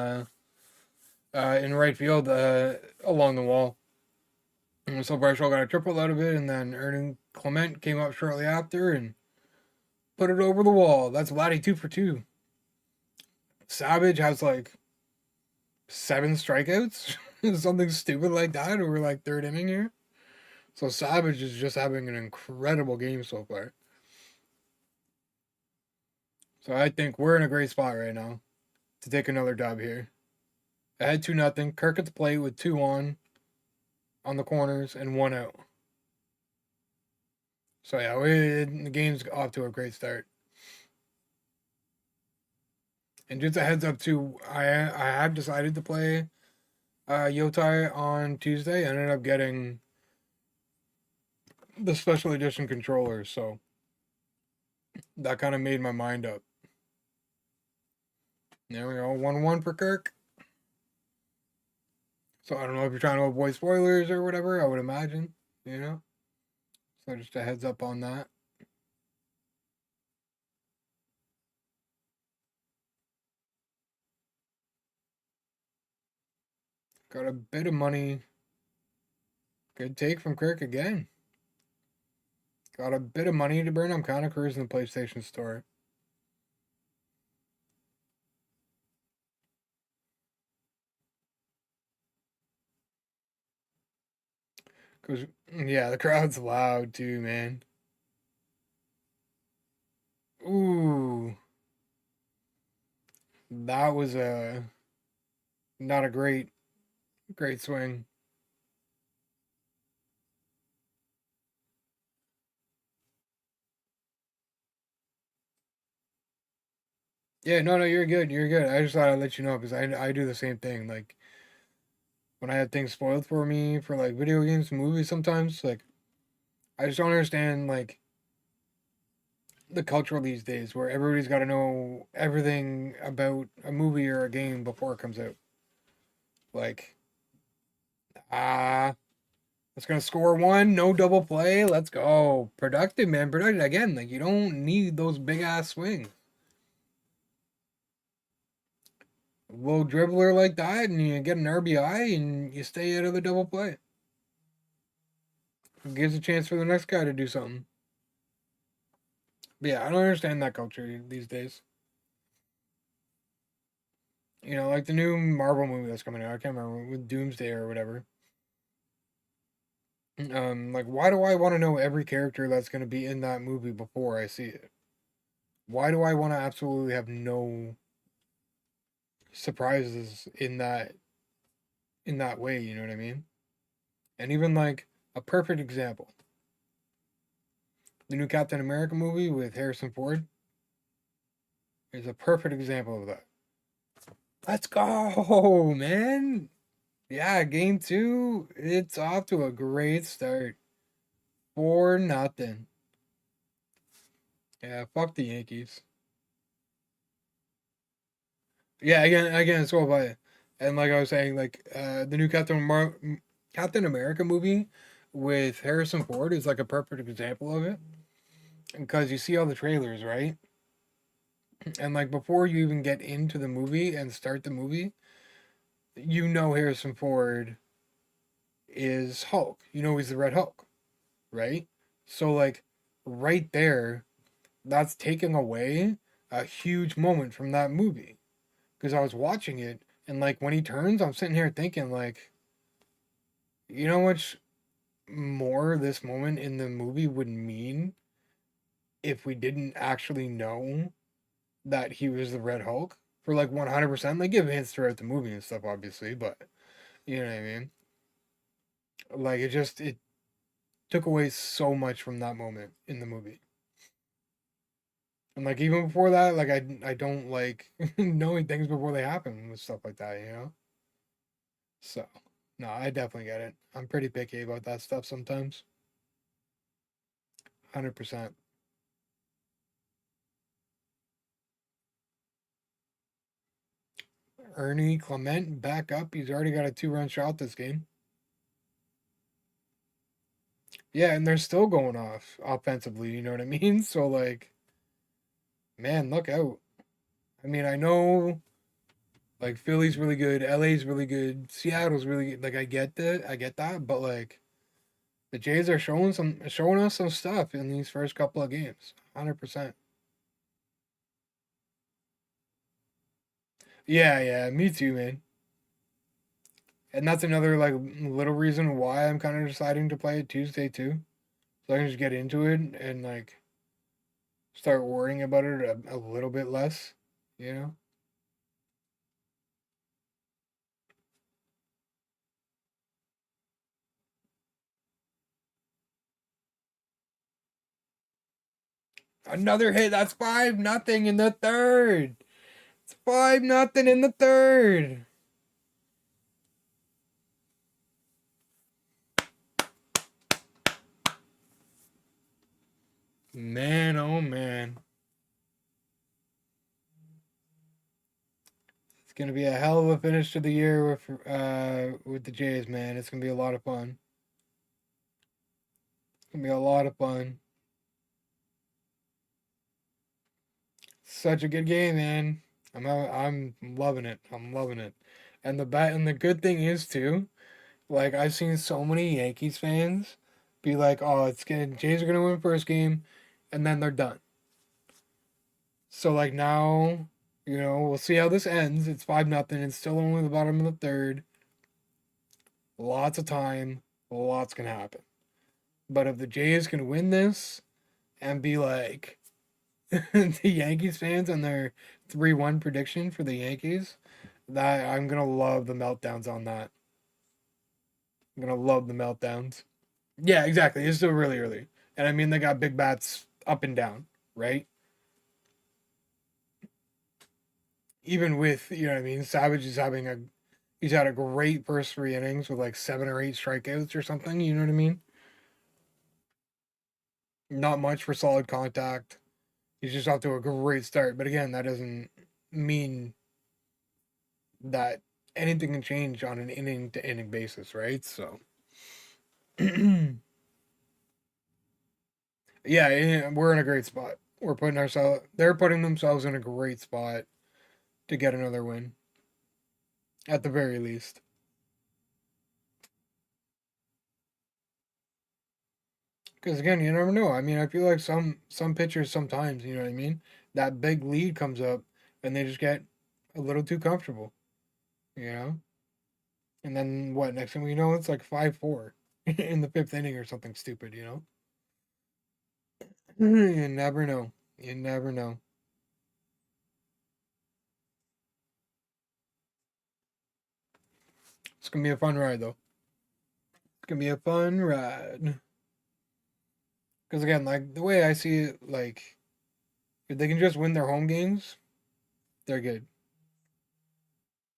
right field along the wall. And so Varsho got a triple out of it, and then Ernie Clement came up shortly after and put it over the wall. That's Vladdy 2 for 2. Savage has like 7 strikeouts. Something stupid like that. We're like third inning here. So Savage is just having an incredible game so far. So I think we're in a great spot right now to take another dub here. Ahead 2-0. Kirk at the plate with 2 on the corners and 1 out. So yeah, the game's off to a great start. And just a heads up too, I have decided to play Yotai on Tuesday. I ended up getting the special edition controller, so that kind of made my mind up. There we go, 1-1 for Kirk. So I don't know if you're trying to avoid spoilers or whatever, I would imagine, you know? So just a heads up on that. Got a bit of money. Good take from Kirk again. Got a bit of money to burn. I'm kind of cruising the PlayStation Store. Cause yeah, the crowd's loud too, man. Ooh, that was a not a great swing. Yeah, no, you're good. You're good. I just thought I'd let you know because I do the same thing. Like when I have things spoiled for me for like video games, movies, sometimes like I just don't understand like the culture these days where everybody's got to know everything about a movie or a game before it comes out. Like, it's gonna score one, no double play. Let's go. Productive, man. Productive again. Like, you don't need those big ass swings. A little dribbler like that, and you get an RBI, and you stay out of the double play. It gives a chance for the next guy to do something. But yeah, I don't understand that culture these days. You know, like the new Marvel movie that's coming out. I can't remember, with Doomsday or whatever. Like, why do I want to know every character that's going to be in that movie before I see it? Why do I want to absolutely have no surprises in that way? You know what I mean? And even like a perfect example, the new Captain America movie with Harrison Ford is a perfect example of that. Let's go, man! Yeah, game two, it's off to a great start. 4-0. Yeah, fuck the Yankees. Yeah, again, it's all by it. And like I was saying, like the new Captain America movie with Harrison Ford is like a perfect example of it because you see all the trailers, right? And like before you even get into the movie and start the movie, you know Harrison Ford is Hulk. You know he's the Red Hulk, right? So like right there, that's taking away a huge moment from that movie because I was watching it and like when he turns, I'm sitting here thinking like, you know what more this moment in the movie would mean if we didn't actually know that he was the Red Hulk for like 100%. They give hints throughout the movie and stuff, obviously, but you know what I mean. Like it took away so much from that moment in the movie. And like even before that, like I don't like knowing things before they happen with stuff like that, you know. So no, I definitely get it. I'm pretty picky about that stuff sometimes. 100%. Ernie Clement back up. He's already got a 2-run shot this game. Yeah, and they're still going off offensively, you know what I mean? So like, man, look out. I mean, I know like Philly's really good, LA's really good, Seattle's really good. Like I get that, but like the Jays are showing us some stuff in these first couple of games. 100%. Yeah, yeah, me too, man. And that's another like little reason why I'm kind of deciding to play it Tuesday too. So I can just get into it and like start worrying about it a little bit less, you know? Another hit. That's 5-0 in the third. It's 5-0 in the third. Man, oh man. It's gonna be a hell of a finish to the year with the Jays, man. It's gonna be a lot of fun. It's gonna be a lot of fun. Such a good game, man. I'm loving it. I'm loving it. And the good thing is too, like I've seen so many Yankees fans be like, "Oh, it's gonna Jays are gonna win first game," and then they're done. So like now, you know, we'll see how this ends. It's 5-0. It's still only the bottom of the third. Lots of time. Lots can happen. But if the Jays can win this and be like the Yankees fans and their 3-1 prediction for the Yankees, that I'm gonna love the meltdowns on that. I'm gonna love the meltdowns. Yeah, exactly. It's still really early. And I mean they got big bats up and down, right? Even with, you know what I mean, Savage is having a he's had a great first 3 innings with like 7 or 8 strikeouts or something, you know what I mean? Not much for solid contact. He's just off to a great start. But again, that doesn't mean that anything can change on an inning to inning basis, right? So, yeah, we're in a great spot. We're putting ourselves. They're putting themselves in a great spot to get another win, at the very least. Because again, you never know. I mean, I feel like some pitchers sometimes, you know what I mean. That big lead comes up, and they just get a little too comfortable, you know. And then what? Next thing we know, it's like 5-4 in the fifth inning or something stupid, you know. You never know. You never know. It's gonna be a fun ride though. It's gonna be a fun ride. Because again, like the way I see it, like if they can just win their home games, they're good.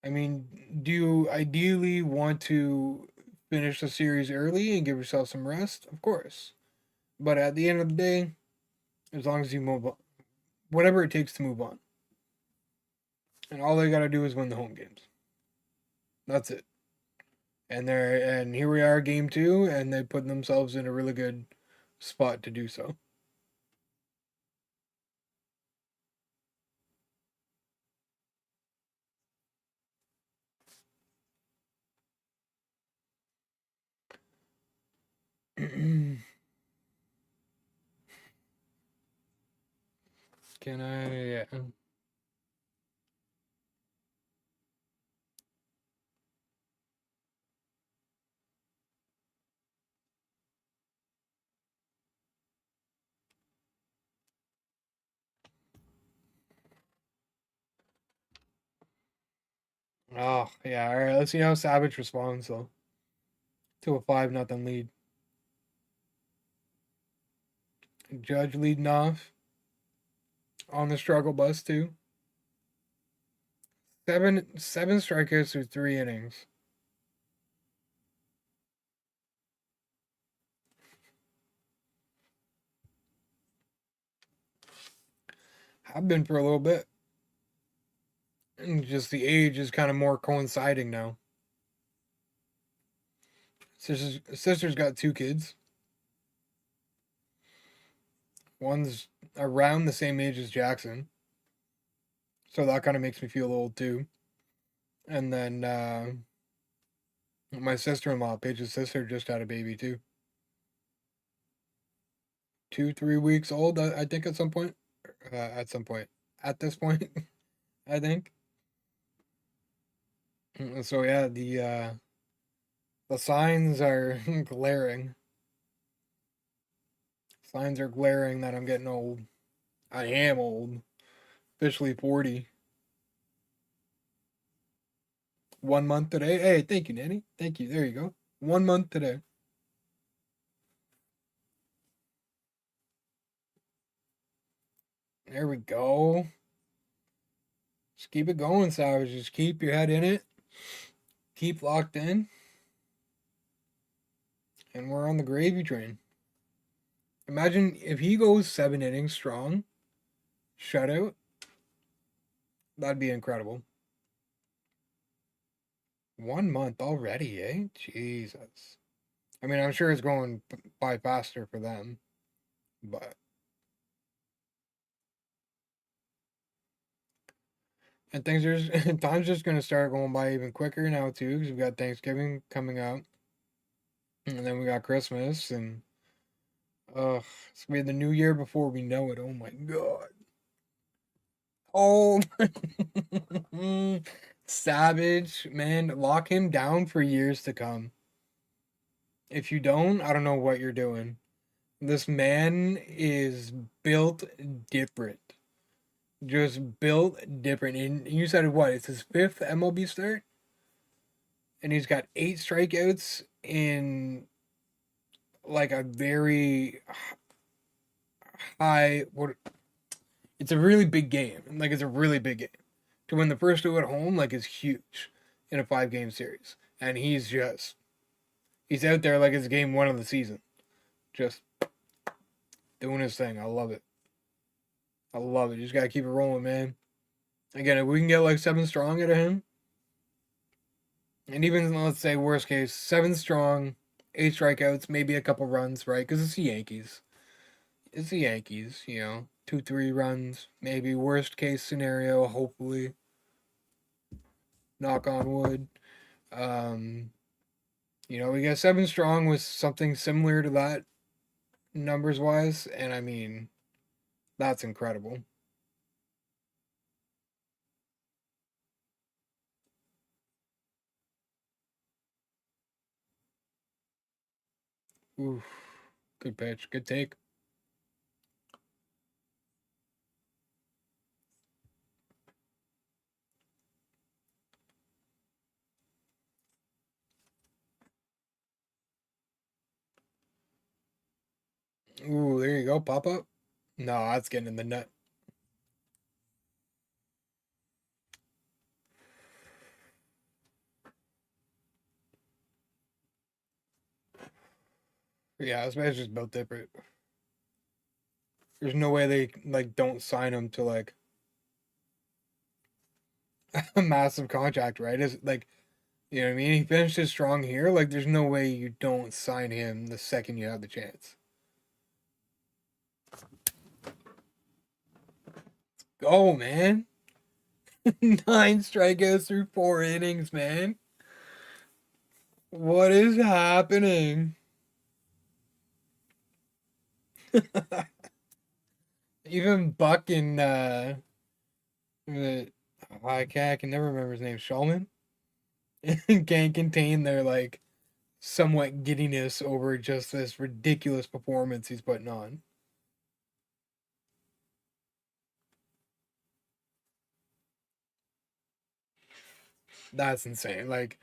I mean, do you ideally want to finish the series early and give yourself some rest? Of course. But at the end of the day, as long as you move on, whatever it takes to move on. And all they got to do is win the home games. That's it. And here we are, game two, and they put themselves in a really good spot to do so. Can I? Yeah. Oh yeah. All right. Let's see how Savage responds though to a 5-0 lead. Judge leading off on the struggle bus too. Seven strikeouts through 3 innings. Have been for a little bit. And just the age is kind of more coinciding now. Sister's got 2 kids. One's around the same age as Jackson, so that kind of makes me feel old too. And then my sister-in-law, Paige's sister, just had a baby too. 2, 3 weeks old, I think at some point. At some point. At this point, I think. So yeah, the signs are glaring. Signs are glaring that I'm getting old. I am old. Officially 40. 1 month today. Hey, thank you, Nanny. Thank you. There you go. 1 month today. There we go. Just keep it going, Savage. Just keep your head in it. Keep locked in. And we're on the gravy train. Imagine if he goes 7 innings strong, shutout. That'd be incredible. 1 month already, eh? Jesus. I mean, I'm sure it's going by faster for them, but and things are just, time's just gonna start going by even quicker now too, because we've got Thanksgiving coming up, and then we got Christmas, and it's gonna be the new year before we know it. Oh my god. Oh, Savage, man, lock him down for years to come. If you don't, I don't know what you're doing. This man is built different. Just built different. And you said what? It's his fifth MLB start? And he's got 8 strikeouts in like a very high what it's a really big game. Like it's a really big game. To win the first two at home, like is huge in a 5 game series. And he's out there like it's game one of the season. Just doing his thing. I love it. I love it. You just gotta keep it rolling, man. Again, if we can get like 7 strong out of him, And even let's say worst case, 7 strong, 8 strikeouts, maybe a couple runs, right? Because it's the Yankees. It's the Yankees, 2, 3 runs, maybe worst case scenario. Hopefully, knock on wood. Um, we got 7 strong with something similar to that numbers wise, and I mean that's incredible. Oof, good pitch, good take. Ooh, there you go, pop up. No, that's getting in the net. Yeah, this man's just built different. There's no way they like don't sign him to like a massive contract, right? Is like you know what I mean? He finished his strong here. Like, there's no way you don't sign him the second you have the chance. Go, man. 9 strikeouts through 4 innings, man. What is happening? Even Buck and the I can never remember his name. Shulman can't contain their like somewhat giddiness over just this ridiculous performance he's putting on. That's insane. Like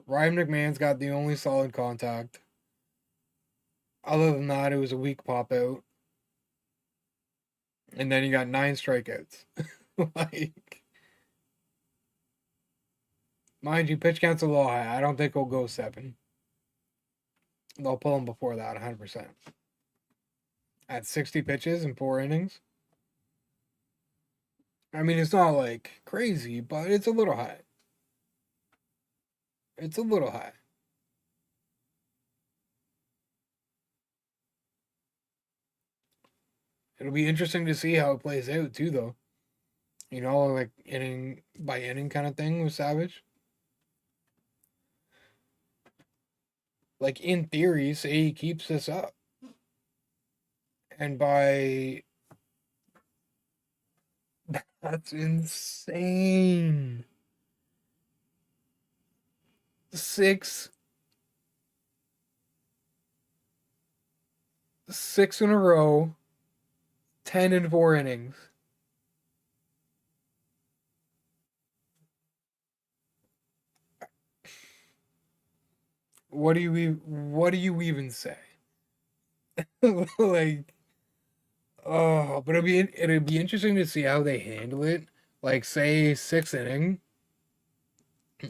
Ryan McMahon's got the only solid contact. Other than that, it was a weak pop out. And then he got 9 strikeouts. Like, mind you, pitch count's a little high. I don't think he'll go 7. They'll pull him before that, 100%. At 60 pitches in 4 innings. I mean, it's not like crazy, but it's a little high. It's a little high. It'll be interesting to see how it plays out, too, though. Like inning by inning kind of thing with Savage. Like, in theory, say he keeps this up. And by. That's insane. 6 6 in a row, 10 in 4 innings. What do you even say? Like, oh, but it'll be interesting to see how they handle it. Like, say 6th inning,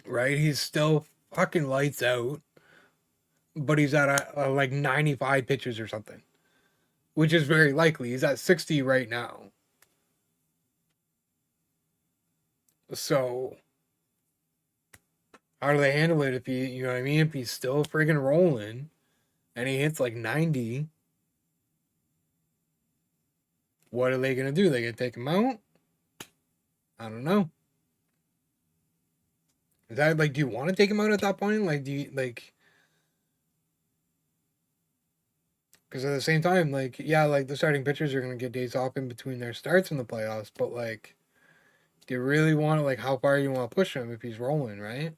right? He's still fucking lights out, but he's at like 95 pitches or something, which is very likely. He's at 60 right now. So how do they handle it if you know what I mean? If he's still friggin' rolling and he hits like 90, what are they gonna do? They gonna take him out? I don't know. Is that like, do you want to take him out at that point? Like, do you like? Because at the same time, like, yeah, like the starting pitchers are gonna get days off in between their starts in the playoffs, but like, do you really want to like how far you want to push him if he's rolling, right?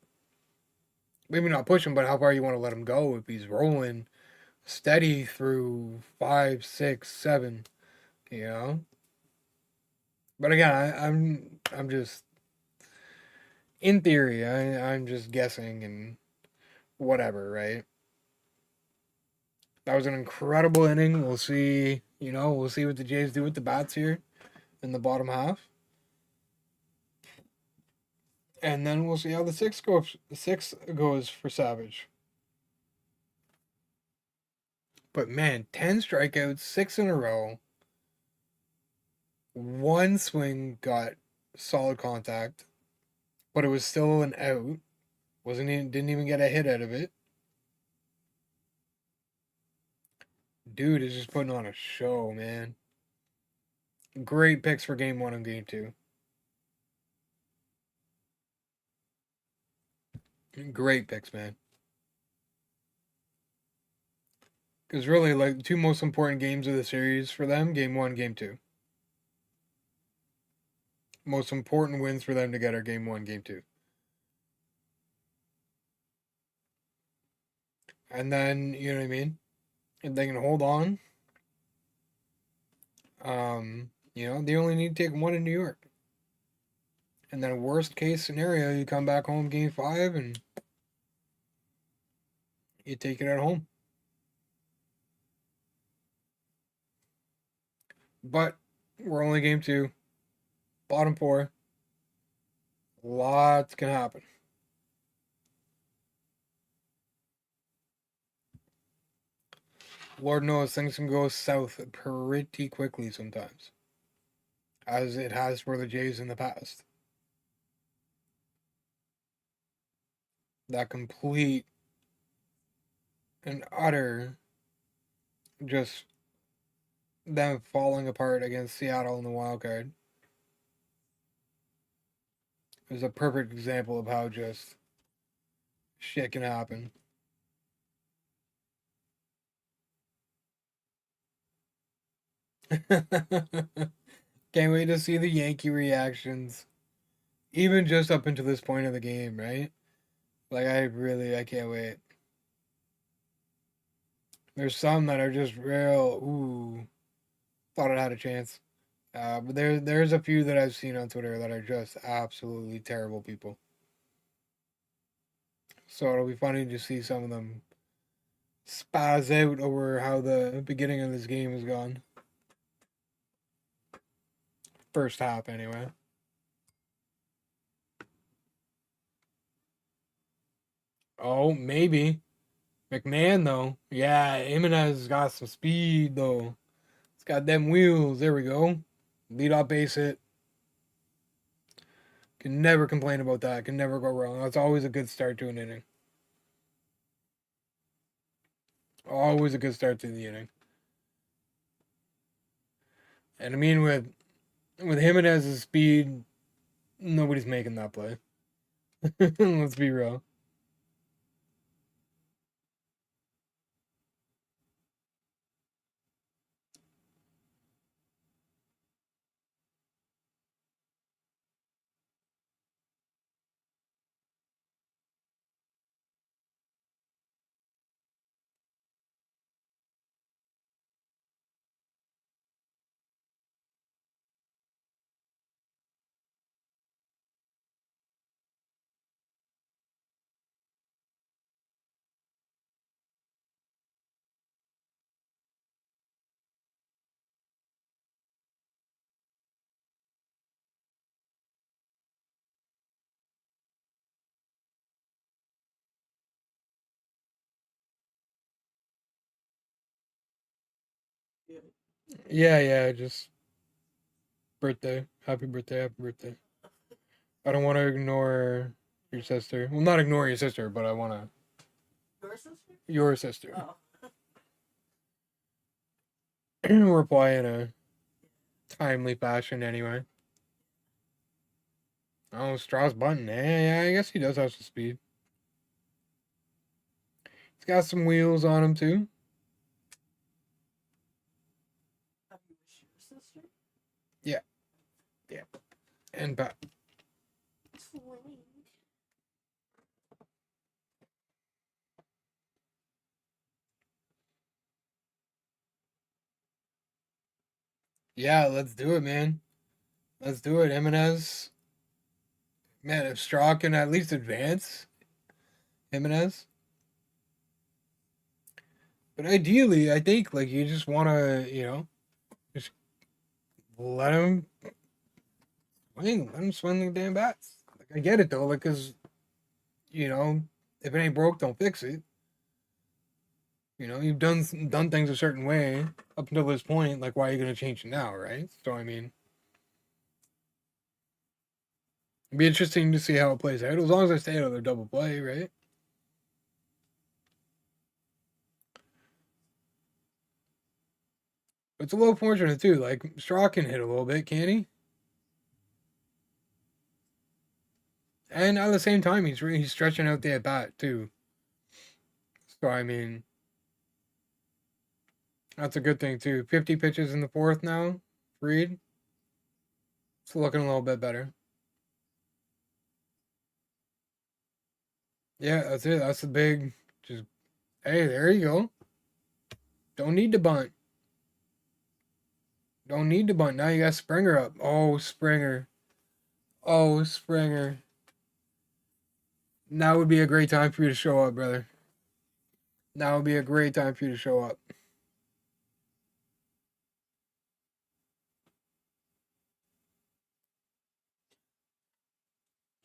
Maybe not push him, but how far you want to let him go if he's rolling steady through 5, 6, 7, you know? But again, I'm just in theory, I'm just guessing and whatever, right? That was an incredible inning. We'll see, we'll see what the Jays do with the bats here in the bottom half. And then we'll see how the six goes for Savage. But man, 10 strikeouts, 6 in a row. One swing got solid contact, but it was still an out. Didn't even get a hit out of it. Dude is just putting on a show, man. Great picks for game one and game two. Great picks, man. Because really, like, the two most important games of the series for them, game one, game two. Most important wins for them to get are game one, game two. And then, you know what I mean? If they can hold on, they only need to take one in New York. And then, worst case scenario, you come back home game five and you take it at home. But we're only game two, bottom four. Lots can happen. Lord knows things can go south pretty quickly sometimes, as it has for the Jays in the past. That complete and utter just them falling apart against Seattle in the wild card is a perfect example of how just shit can happen. Can't wait to see the Yankee reactions. Even just up until this point of the game, right? Like, I can't wait. There's some that are just real, ooh, thought it had a chance. But there's a few that I've seen on Twitter that are just absolutely terrible people. So it'll be funny to see some of them spaz out over how the beginning of this game has gone. First half, anyway. Oh, maybe. McMahon, though. Yeah, Jimenez got some speed, though. It's got them wheels. There we go. Lead off base hit. Can never complain about that. Can never go wrong. That's always a good start to an inning. Always a good start to the inning. And I mean, with Jimenez's speed, nobody's making that play. Let's be real. Yeah. Just birthday. Happy birthday. Happy birthday. I don't want to ignore your sister. Well, not ignore your sister, but I want to. Your sister? Your sister. Oh. Reply in a timely fashion, anyway. Oh, Strauss Button. Yeah, I guess he does have some speed. He's got some wheels on him, too. Have you wished your sister? Yeah. And Pat. Sweet. Yeah, let's do it, man. Let's do it, Jimenez. Man, if Straw can at least advance Jimenez. But ideally, I think, like, you just want to, just let him swing. Let him swing the damn bats. Like, I get it, though, like, because, if it ain't broke, don't fix it. You've done things a certain way up until this point. Like, why are you going to change it now, right? So, I mean, It'd be interesting to see how it plays out. As long as I stay out of their double play, right? It's a little fortunate too. Like Straw can hit a little bit, can he? And at the same time, he's stretching out the at bat too. So I mean, that's a good thing too. 50 pitches in the fourth now. Reed, it's looking a little bit better. Yeah, that's it. That's the big. Just hey, there you go. Don't need to bunt. Don't need to bunt. Now you got Springer up. Oh, Springer. Oh, Springer. Now would be a great time for you to show up, brother. Now would be a great time for you to show up.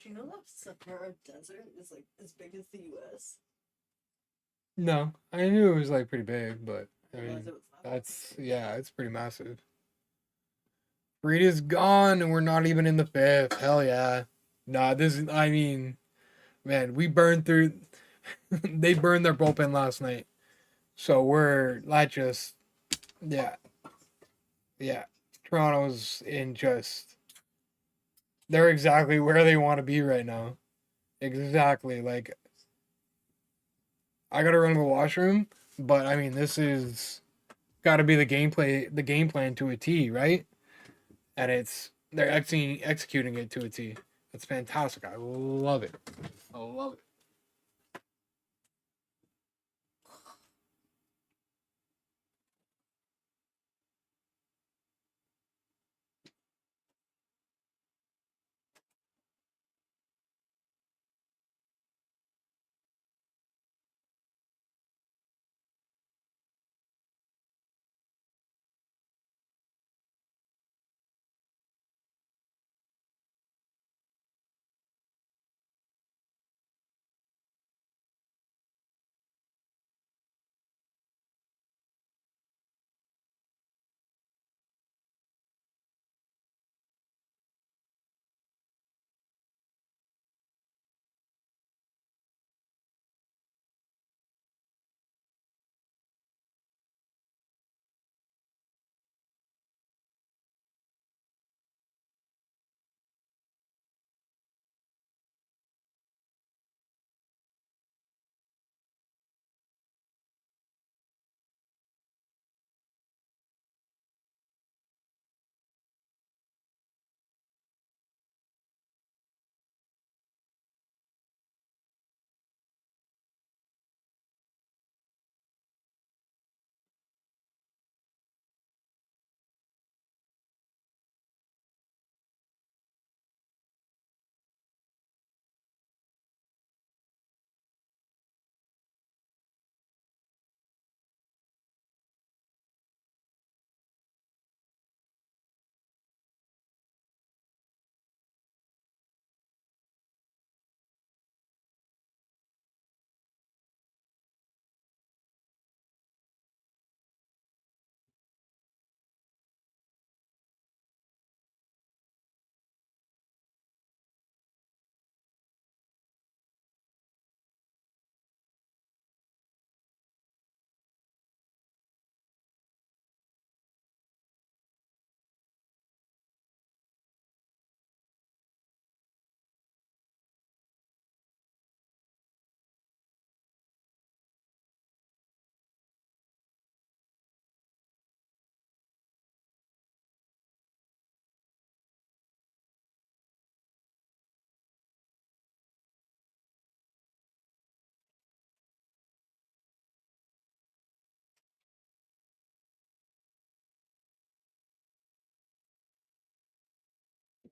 Do you know that Sahara Desert is like as big as the U.S.? No, I knew it was like pretty big, but I Realized mean, it was not that that's big. yeah, it's pretty massive. Reed is gone, and we're not even in the fifth. Hell yeah. Nah, this is. I mean, man, we burned through. They burned their bullpen last night, so we're like just yeah, yeah. Toronto's in just. They're exactly where they want to be right now. Exactly. Like I gotta run to the washroom, but I mean, this is got to be the game plan to a T, right? And they're executing it to a T. That's fantastic. I love it. I love it.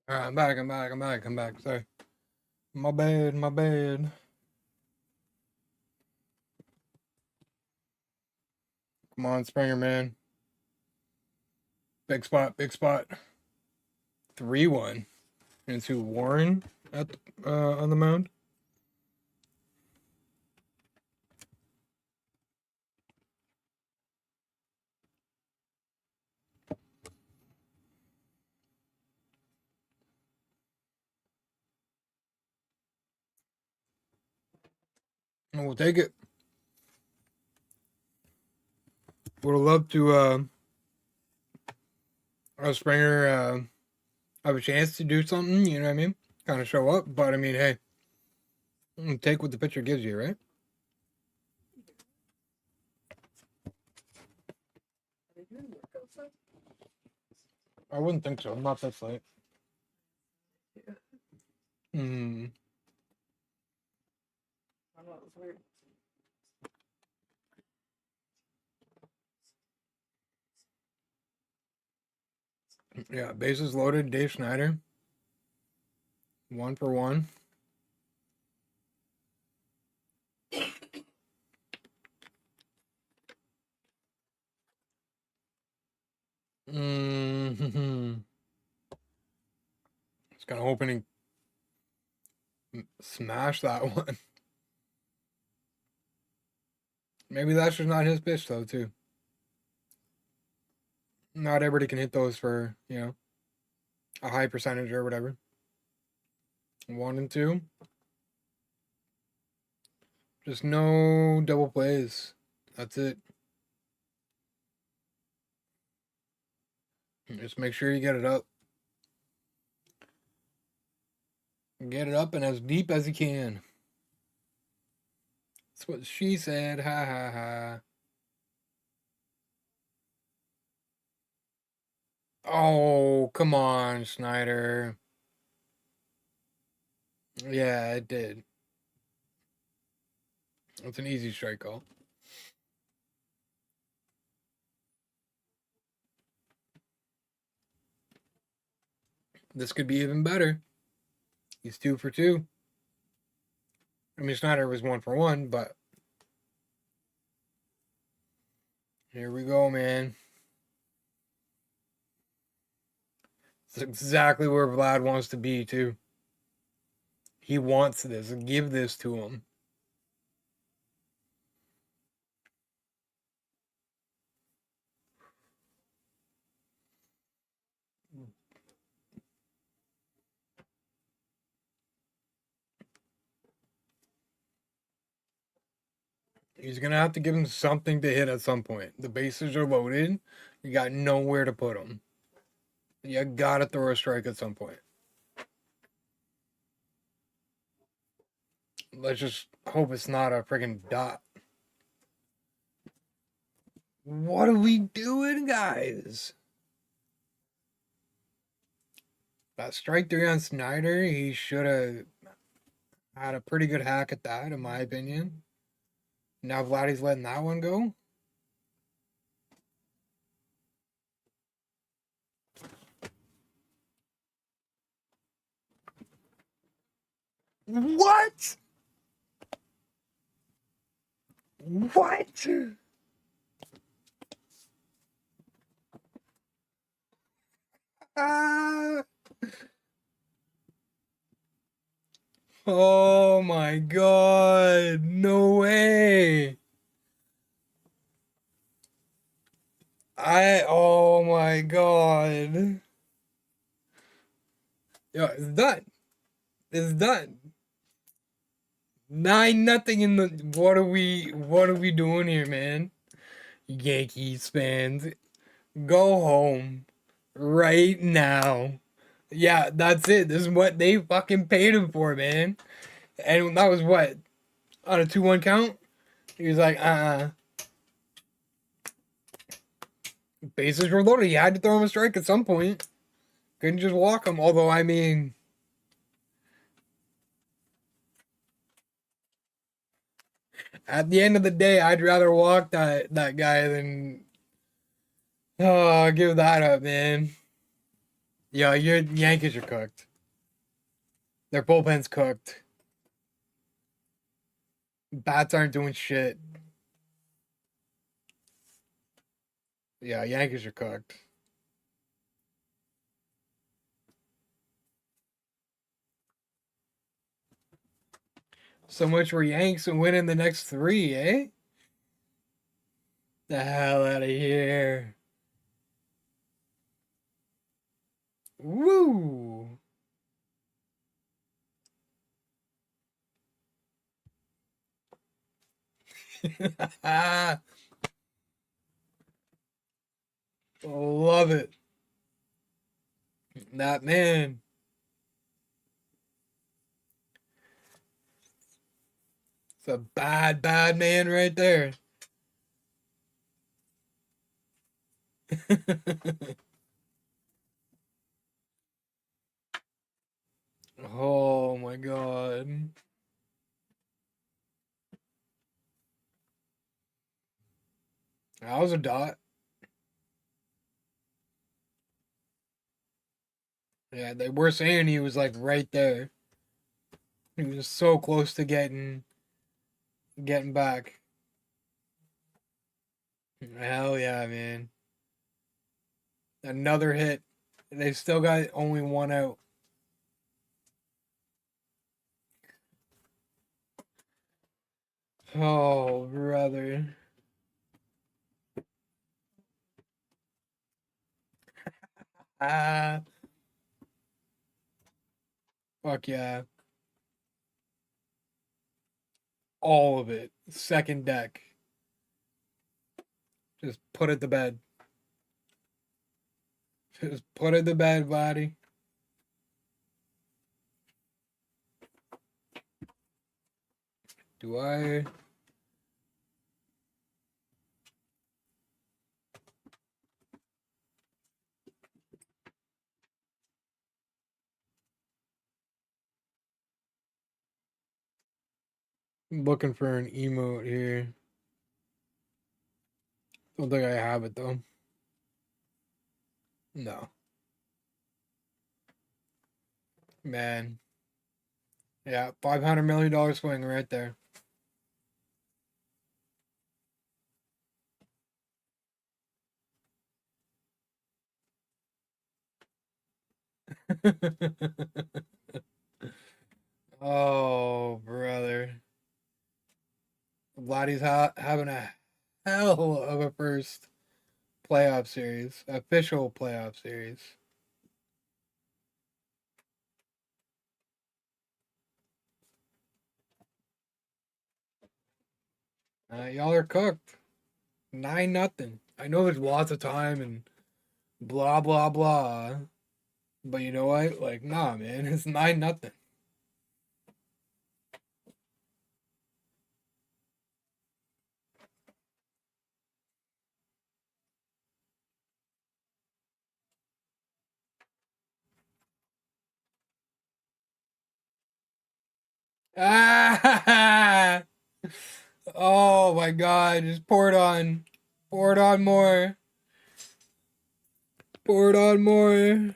All right, I'm back. I'm back. I'm back. I'm back. Sorry. My bad. My bad. Come on, Springer, man. Big spot. Big spot. 3-1 into Warren at on the mound. And we'll take it. Would have loved to Springer have a chance to do something, you know what I mean? Kind of show up, but I mean, hey, take what the pitcher gives you, right? I wouldn't think so. Not this late. Hmm. I know it was weird. Yeah, bases loaded. Dave Schneider. 1 for 1. Mm-hmm. Just kind of hoping he smash that one. Maybe that's just not his pitch, though, too. Not everybody can hit those for, a high percentage or whatever. 1 and 2. Just no double plays. That's it. Just make sure you get it up. Get it up and as deep as you can. That's what she said. Ha ha ha. Oh, come on, Snyder. Yeah, it did. It's an easy strike call. This could be even better. He's 2 for 2. I mean, Snyder was 1 for 1, but here we go, man. It's exactly where Vlad wants to be, too. He wants this. Give this to him. He's going to have to give him something to hit at some point. The bases are loaded. You got nowhere to put them. You got to throw a strike at some point. Let's just hope it's not a friggin' dot. What are we doing, guys? That strike 3 on Snyder, he should have had a pretty good hack at that, in my opinion. Now Vladdy's letting that one go. What? What? Ah. Oh my god. No way. Oh my god. Yeah, it's done. It's done. 9-0 in the what are we doing here, man? Yankees fans. Go home. Right now. Yeah, that's it. This is what they fucking paid him for, man. And that was what? On a 2-1 count? He was like, Bases were loaded. You had to throw him a strike at some point. Couldn't just walk him. Although, I mean, at the end of the day, I'd rather walk that guy than give that up, man. Yeah, your Yankees are cooked. Their bullpen's cooked. Bats aren't doing shit. Yeah, Yankees are cooked. So much for Yanks and winning the next 3, eh? The hell out of here. Woo! Love it. That man. It's a bad, bad man right there. Oh my god. That was a dot. Yeah, they were saying he was like right there. He was so close to getting back. Hell yeah, man. Another hit. They still got only one out. Oh, brother. Ah, fuck yeah. All of it. Second deck. Just put it to bed. Just put it to bed, buddy. Do I? I'm looking for an emote here. Don't think I have it though. No. Man. Yeah, $500 million swing right there. Oh, brother. Vladdy's having a hell of a first playoff series, official playoff series. Y'all are cooked. 9-0. I know there's lots of time and blah blah blah, but you know what? Like, nah, man, it's 9-0. Ah! Oh my god, just pour it on. Pour it on more. Pour it on more.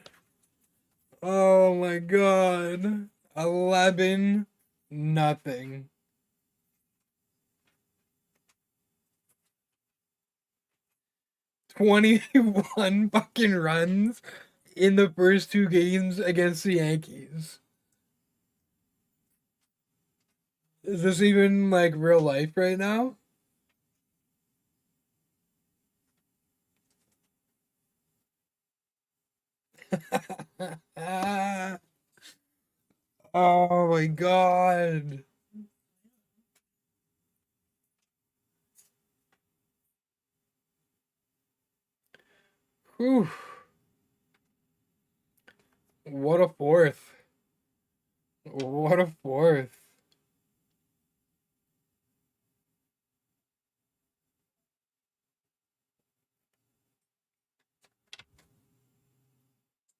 Oh my god. 11-0. 21 fucking runs in the first two games against the Yankees. Is this even like real life right now? Oh my god. Whew. What a fourth. What a fourth.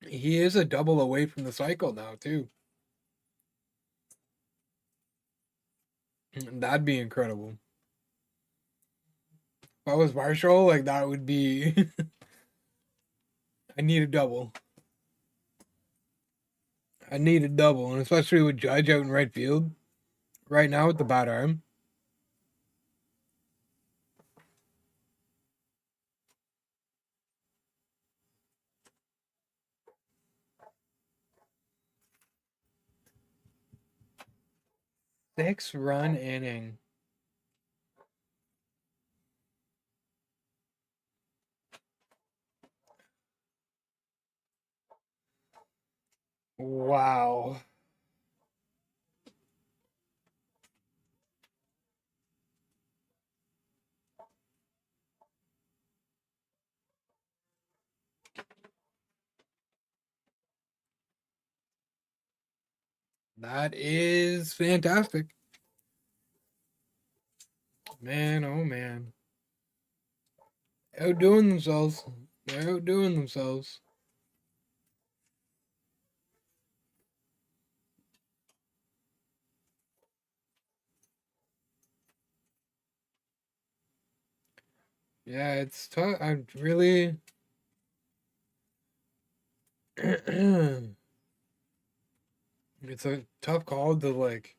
He is a double away from the cycle now, too. That'd be incredible. If I was Marshall, like that would be. I need a double. I need a double, and especially with Judge out in right field right now with the bad arm. Six-run inning. Wow. That is fantastic. Man, oh man. Outdoing themselves. They're outdoing themselves. Yeah, it's tough. I really. It's a tough call to like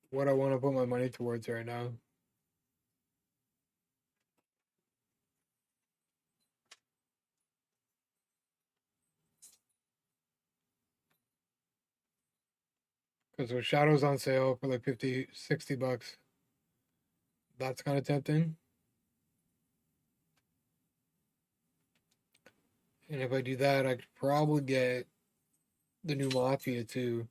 what I want to put my money towards right now. Because with Shadows on sale for like 50, 60 bucks, that's kind of tempting. And if I do that, I could probably get the new Mafia too.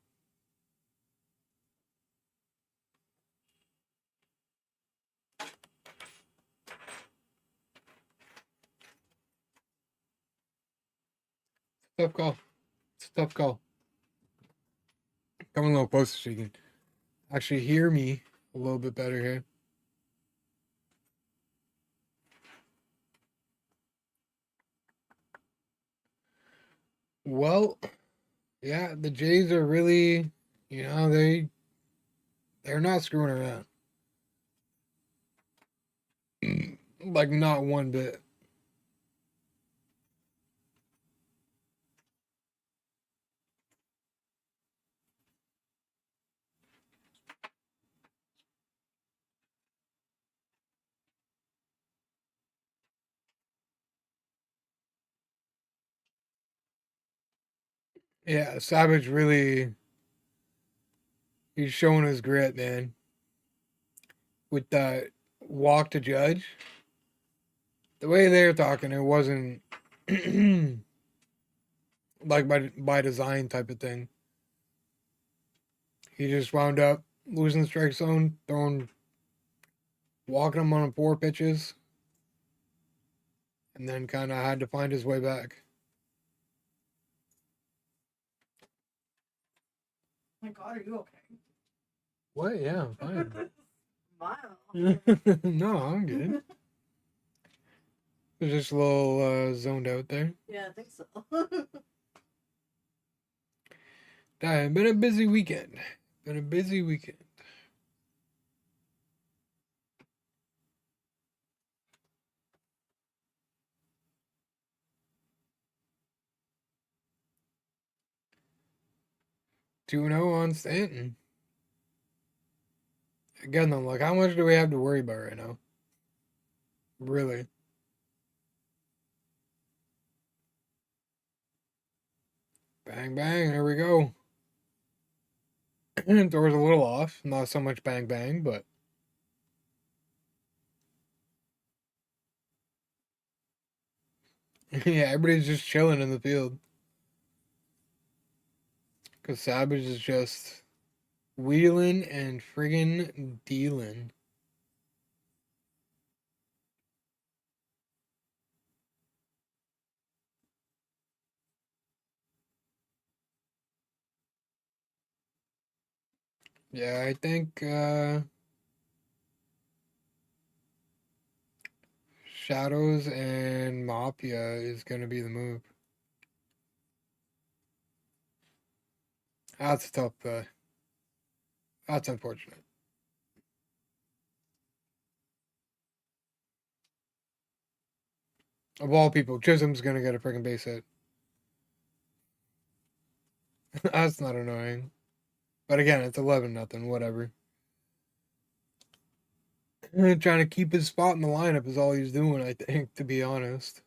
Tough call. It's a tough call. Come a little closer so you can actually hear me a little bit better here. Well, yeah, the Jays are really, they're not screwing around. Like not one bit. Yeah, Savage really he's showing his grit, man. With that walk to Judge, the way they were talking, it wasn't like by design type of thing. He just wound up losing the strike zone, walking him on 4 pitches, and then kind of had to find his way back. My God, are you okay? What? Yeah, I'm fine. Wow. No, I'm good. Was just a little zoned out there. Yeah, I think so. Been a busy weekend. Been a busy weekend. Two and 0 on Stanton. Again, though, like, how much do we have to worry about right now? Really? Bang, bang. There we go. Throws a little off. Not so much bang, bang, but yeah, everybody's just chilling in the field. Because Savage is just wheeling and friggin' dealing. Yeah, I think Shadows and Mafia is going to be the move. That's tough. That's unfortunate. Of all people, Chisholm's going to get a friggin' base hit. That's not annoying. But again, it's 11-0. Whatever. Trying to keep his spot in the lineup is all he's doing, I think, to be honest.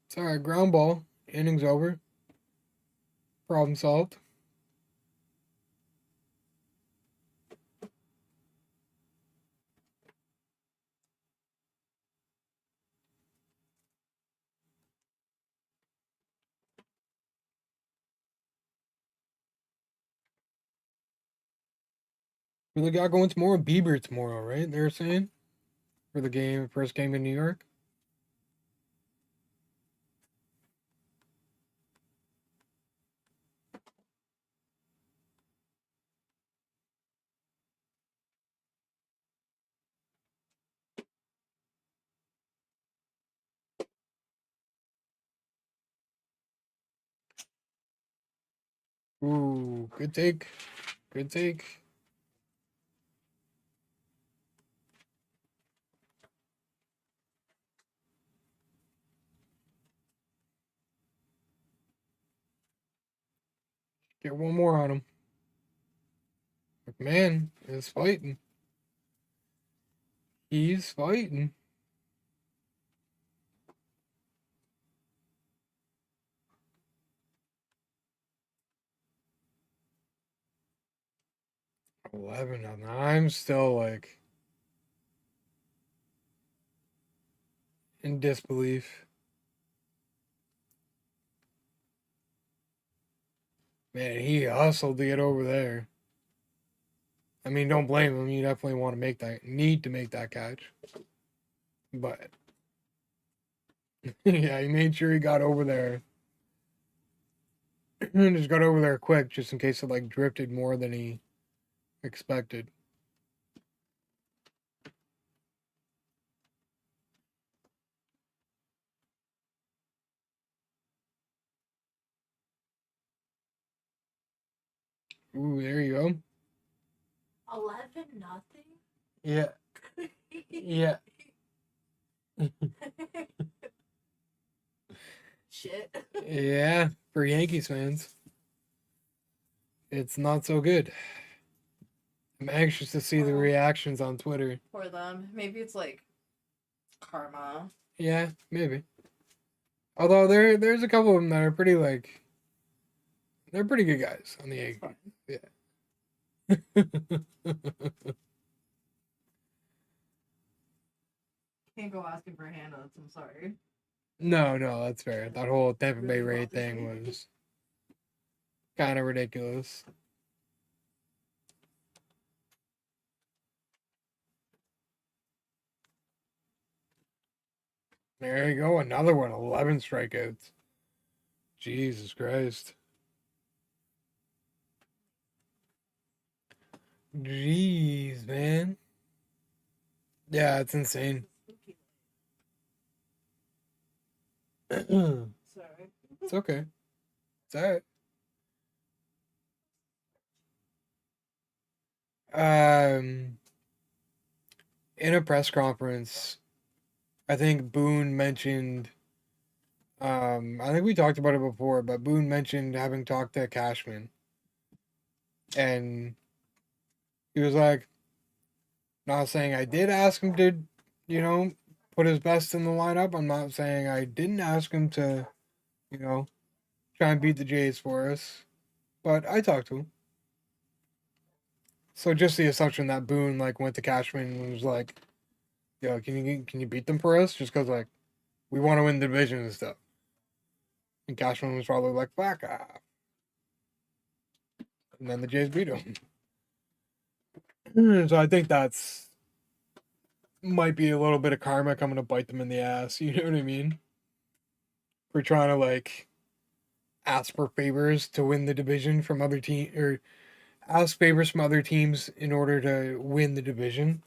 It's all right. Ground ball. Innings over. Problem solved. Really got going tomorrow. Bieber tomorrow, right? They're saying for the game, first game in New York. Ooh, good take. Good take. Get one more on him. McMahon is fighting. He's fighting. $11. I'm still like in disbelief. Man, he hustled to get over there. I mean, don't blame him. You definitely want to need to make that catch. But yeah, he made sure he got over there. Just got over there quick, just in case it like drifted more than he expected. Ooh, there you go. 11-0. Yeah. Yeah. Shit. Yeah, for Yankees fans, it's not so good. I'm anxious to see the reactions on Twitter. For them, maybe it's like karma. Yeah, maybe. Although there's a couple of them that are pretty like they're pretty good guys on the Yankees. Yeah. Can't go asking for handouts. I'm sorry. No, that's fair. That whole Tampa Bay Really Ray bothers thing me. was kind of ridiculous. There you go, another one. 11 strikeouts. Jesus Christ. Jeez, man. Yeah, it's insane. It's Sorry. okay. It's alright. Um, in a press conference, I think Boone mentioned. I think we talked about it before, but Boone mentioned having talked to Cashman, and he was like, "Not saying I did ask him to, you know, put his best in the lineup. I'm not saying I didn't ask him to, you know, try and beat the Jays for us, but I talked to him." So just the assumption that Boone like went to Cashman and was like, "Yo, can you beat them for us?" Just because like we want to win the division and stuff. And Cashman was probably like, "Fuck off," and then the Jays beat him. So I think that's might be a little bit of karma coming to bite them in the ass. You know what I mean? For trying to like ask for favors to win the division from other team or ask favors from other teams in order to win the division,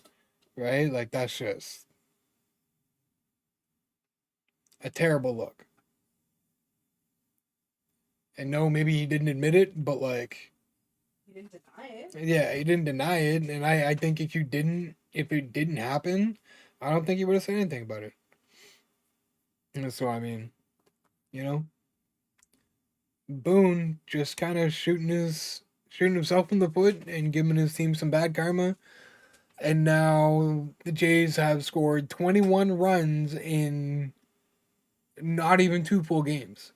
right? Like that's just a terrible look. And no, maybe he didn't admit it, but like, He didn't deny it. yeah, he didn't deny it. And I think if it didn't happen, I don't think he would have said anything about it. And so, I mean, you know, Boone just kind of shooting himself in the foot and giving his team some bad karma. And now the Jays have scored 21 runs in not even two full games,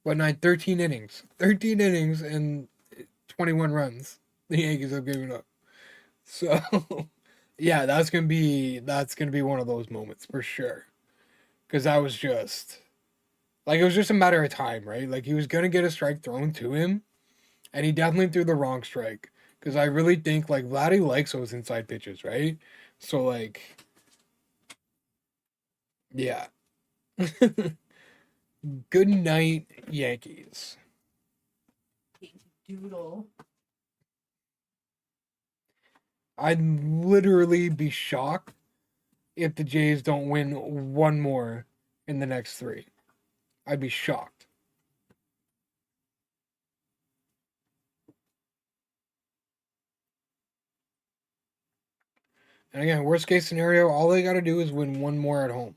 but not 13 innings. 13 innings and 21 runs the Yankees have given up. So, yeah, that's gonna be one of those moments for sure. Because that was just like it was just a matter of time, right? Like he was gonna get a strike thrown to him, and he definitely threw the wrong strike. because I really think like Vladdy likes those inside pitches, right? So like, yeah. Good night, Yankees. Doodle. I'd literally be shocked if the Jays don't win one more in the next three. I'd be shocked. And again, worst case scenario, all they got to do is win one more at home.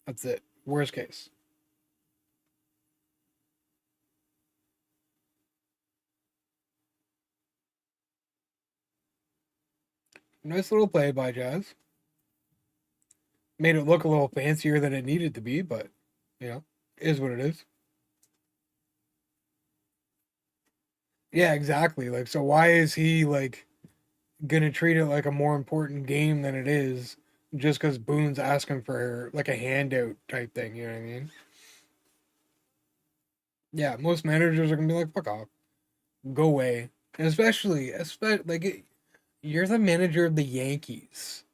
That's it. Worst case. Nice little play by Jazz. Made it look a little fancier than it needed to be, but, you know, is what it is. Yeah, exactly. Like, so why is he, like, gonna treat it like a more important game than it is just because Boone's asking for, like, a handout type thing, you know what I mean? Yeah, most managers are gonna be like, fuck off. Go away. And especially, like, you're the manager of the Yankees.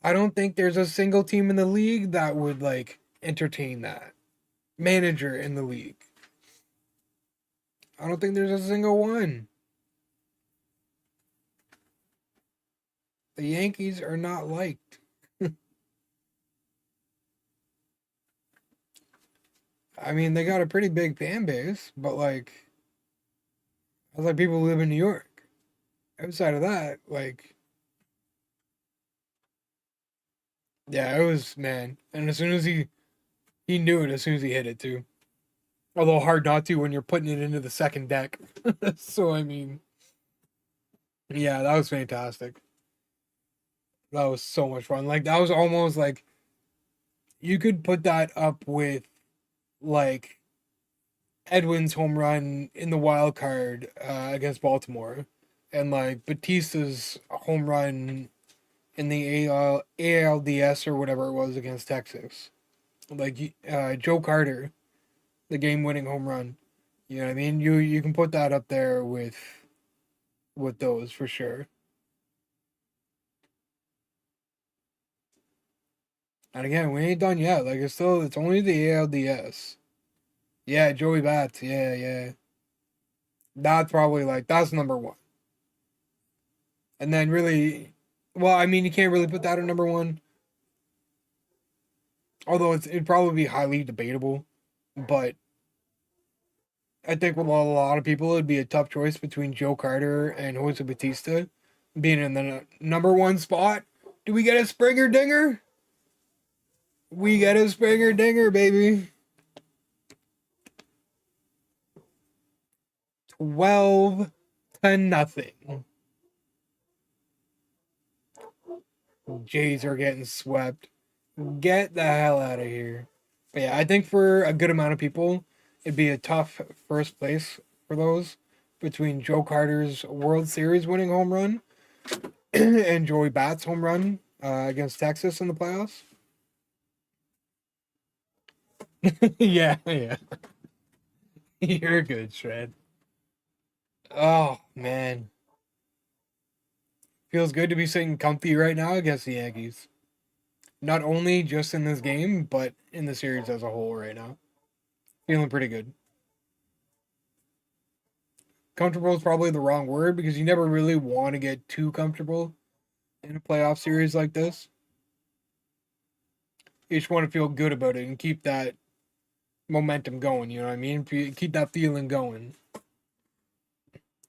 I don't think there's a single team in the league that would like entertain that manager in the league. I don't think there's a single one. The Yankees are not liked. I mean, they got a pretty big fan base, but like, it's like people who live in New York. Outside of that, like, yeah, it was man. And as soon as he knew it as soon as he hit it too. Although hard not to when you're putting it into the second deck. So I mean, yeah, that was fantastic. That was so much fun. Like that was almost like you could put that up with like Edwin's home run in the wild card against Baltimore, and like Batista's home run in the ALDS or whatever it was against Texas. Like Joe Carter, the game-winning home run. You know what I mean? You can put that up there with those for sure. And again, we ain't done yet. Like it's only the ALDS. Yeah, Joey Bats. Yeah, yeah. That's probably like that's number one. And then really, well, I mean, you can't really put that at number one, although it'd probably be highly debatable. But I think with a lot of people, it'd be a tough choice between Joe Carter and Jose Batista being in the number one spot. Do we get a Springer Dinger? We get a Springer Dinger, baby. 12-0. Jays are getting swept. Get the hell out of here. But yeah, I think for a good amount of people, it'd be a tough first place for those between Joe Carter's World Series winning home run and Joey Bats' home run against Texas in the playoffs. Yeah, yeah. You're good, Shred. Oh, man. Feels good to be sitting comfy right now against the Yankees. Not only just in this game, but in the series as a whole right now. Feeling pretty good. Comfortable is probably the wrong word because you never really want to get too comfortable in a playoff series like this. You just want to feel good about it and keep that momentum going, you know what I mean? Keep that feeling going.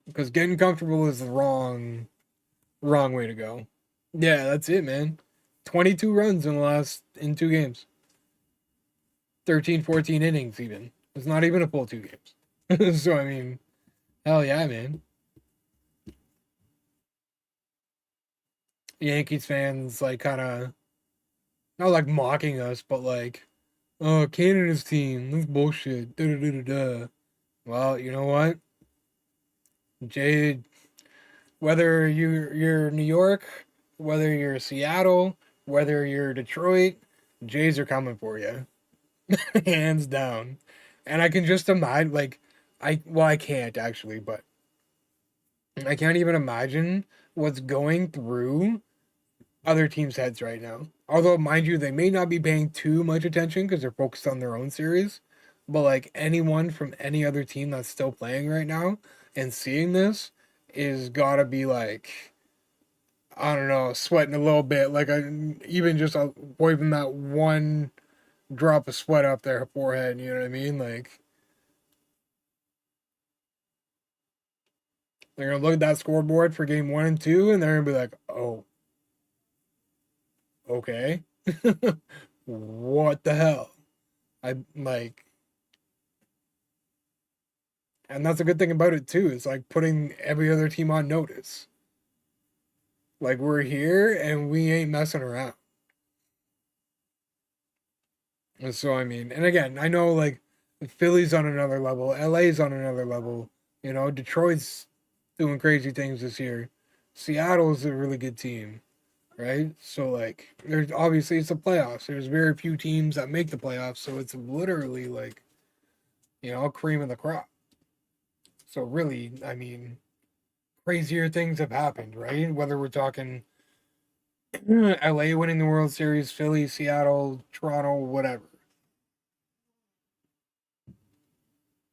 Because getting comfortable is the wrong way to go. Yeah, that's it, man. 22 runs in 2 games. 13, 14 innings even. It's not even a full 2 games. So I mean, hell yeah, man. Yankees fans like kind of not like mocking us, but like, oh, Canada's team, that's bullshit. Da da da da da. Well, you know what, Jade? Whether you're New York, whether you're Seattle, whether you're Detroit, Jays are coming for you, hands down. And I can just imagine, like, I can't actually, but I can't even imagine what's going through other teams' heads right now. Although, mind you, they may not be paying too much attention because they're focused on their own series. But like anyone from any other team that's still playing right now and seeing this is gotta be like, I don't know, sweating a little bit. Like even just wiping that one drop of sweat off their forehead. You know what I mean? Like they're gonna look at that scoreboard for game 1 and 2, and they're gonna be like, "Oh, okay, what the hell?" I like, and that's a good thing about it too. It's like putting every other team on notice. Like we're here and we ain't messing around. And so I mean, and again, I know like Philly's on another level, LA's on another level. You know, Detroit's doing crazy things this year. Seattle's a really good team, right? So like, there's obviously it's the playoffs. There's very few teams that make the playoffs, so it's literally like, cream of the crop. So really, I mean, crazier things have happened, right? Whether we're talking LA winning the World Series, Philly, Seattle, Toronto, whatever. I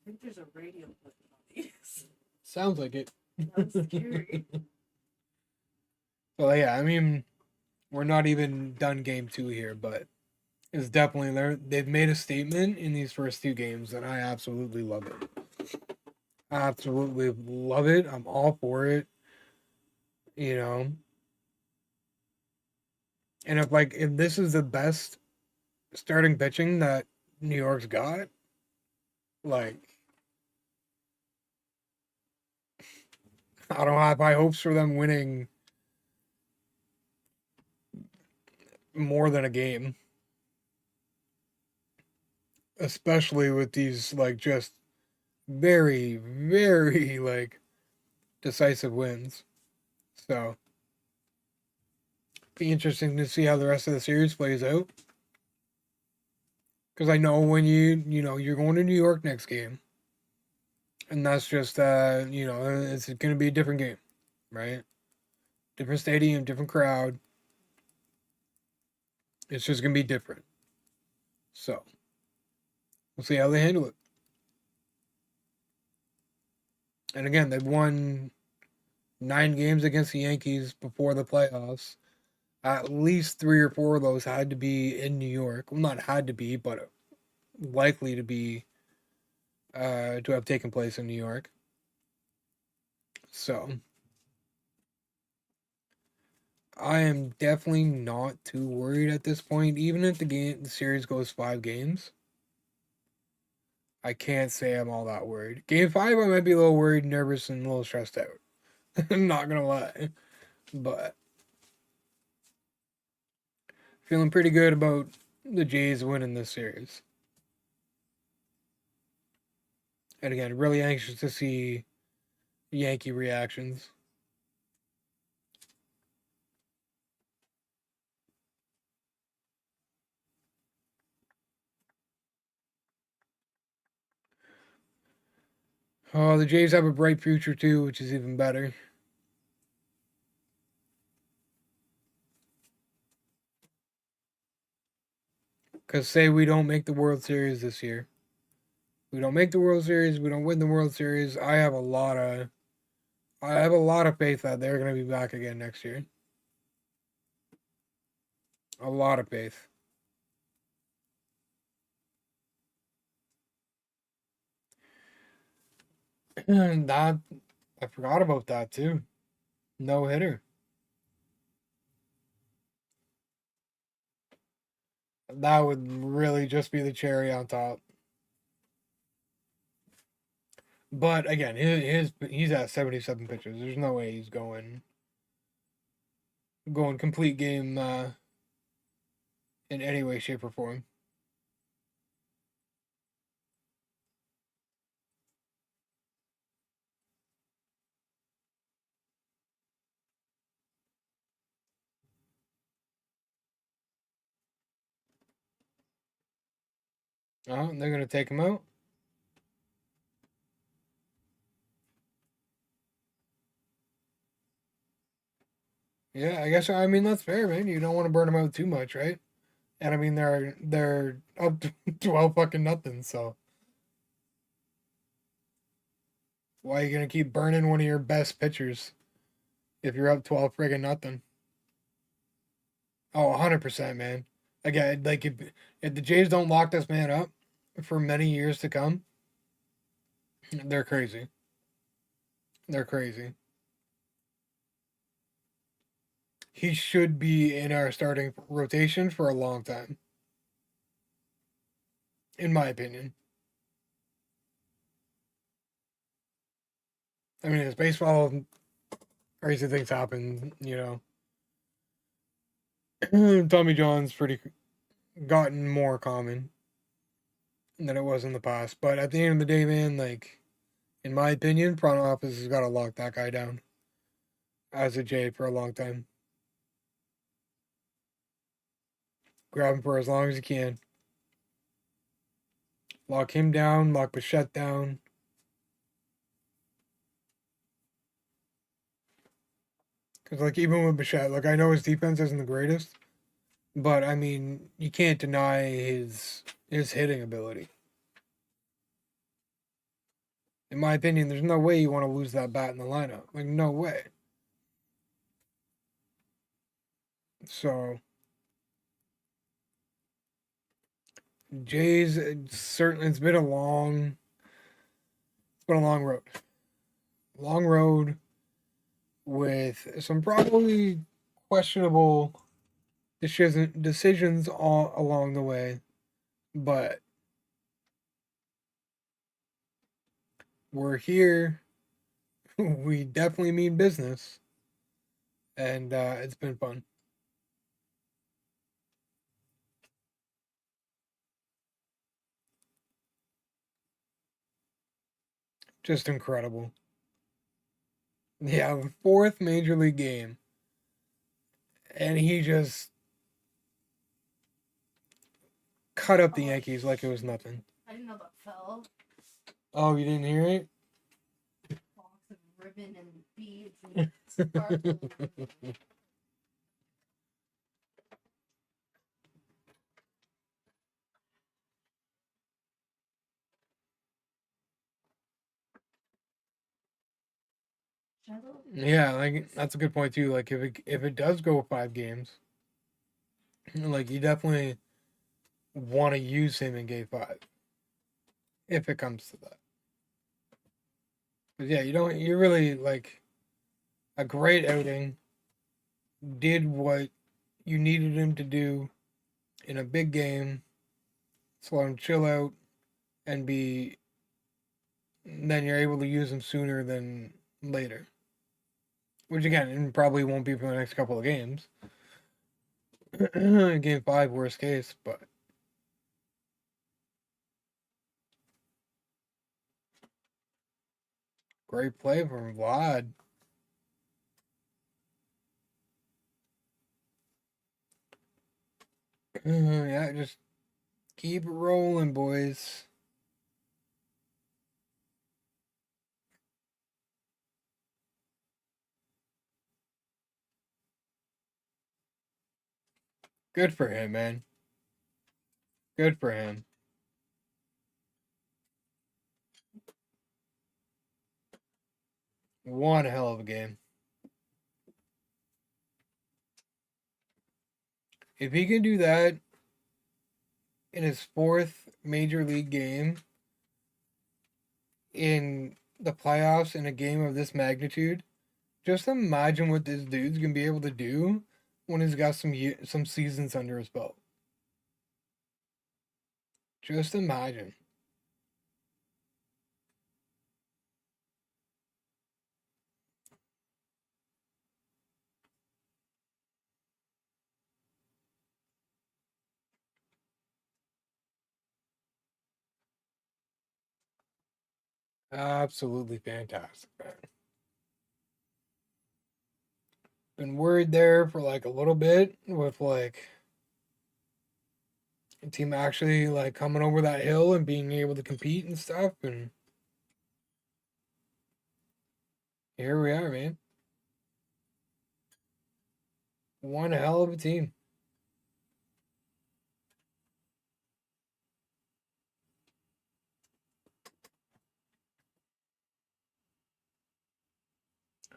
think there's a radio button on these. Sounds like it. Sounds scary. Well, yeah, I mean, we're not even done game 2 here, but it's definitely there. They've made a statement in these first 2 games, and I absolutely love it. Absolutely love it. I'm all for it. You know, and if this is the best starting pitching that New York's got, like I don't have high hopes for them winning more than a game, especially with these like just very, very like decisive wins. So be interesting to see how the rest of the series plays out. Because I know when you're going to New York next game, and that's just it's going to be a different game, right? Different stadium, different crowd. It's just going to be different. So we'll see how they handle it. And again, they've won 9 games against the Yankees before the playoffs. At least 3 or 4 of those had to be in New York. Well, not had to be, but likely to be to have taken place in New York. So I am definitely not too worried at this point. Even if the series goes 5 games, I can't say I'm all that worried. Game 5, I might be a little worried, nervous, and a little stressed out. I'm not gonna lie, but feeling pretty good about the Jays winning this series. And again, really anxious to see Yankee reactions. Oh, the Jays have a bright future too, which is even better. Because say we don't make the World Series this year, we don't make the World Series, we don't win the World Series. I have a lot of faith that they're going to be back again next year. A lot of faith. And that I forgot about that too. No hitter. That would really just be the cherry on top. But again, he's at 77 pitches. There's no way he's going complete game in any way, shape, or form. Oh, they're gonna take him out. Yeah, I guess I mean that's fair, man. You don't want to burn them out too much, right? And I mean they're up to 12 fucking nothing, so why are you gonna keep burning one of your best pitchers if you're up 12 friggin' nothing? Oh, 100%, man. Again, like if the Jays don't lock this man up for many years to come, they're crazy. They're crazy. He should be in our starting rotation for a long time, in my opinion. I mean, it's baseball, crazy things happen, Tommy John's pretty gotten more common than it was in the past. But at the end of the day, man, like in my opinion, front office has got to lock that guy down as a J for a long time. Grab him for as long as you can. Lock him down. Lock Bichette down. Because like even with Bichette, like I know his defense isn't the greatest, but I mean you can't deny his hitting ability. In my opinion, there's no way you want to lose that bat in the lineup. Like no way. So Jays, certainly it's been a long road. Long road with some probably questionable decisions all along the way, but we're here. We definitely mean business, and it's been fun. Just incredible. Yeah, fourth major league game, and he just cut up the Yankees like it was nothing. I didn't know that fell. Oh, you didn't hear it? Box of ribbon and beads and sparkles. Yeah, like that's a good point too. Like if it does go 5 games, like you definitely want to use him in game 5 if it comes to that. But yeah, you really like a great outing. Did what you needed him to do in a big game. So let him chill out and be. Then you're able to use him sooner than later. Which again, probably won't be for the next couple of games. Game 5, worst case, but great play from Vlad. Yeah, just keep it rolling, boys. Good for him, man. Good for him. One hell of a game. If he can do that in his fourth major league game in the playoffs in a game of this magnitude, just imagine what this dude's gonna be able to do when he's got some seasons under his belt. Just imagine. Absolutely fantastic, man. Been worried there for like a little bit with like a team actually like coming over that hill and being able to compete and stuff, and here we are, man. One hell of a team.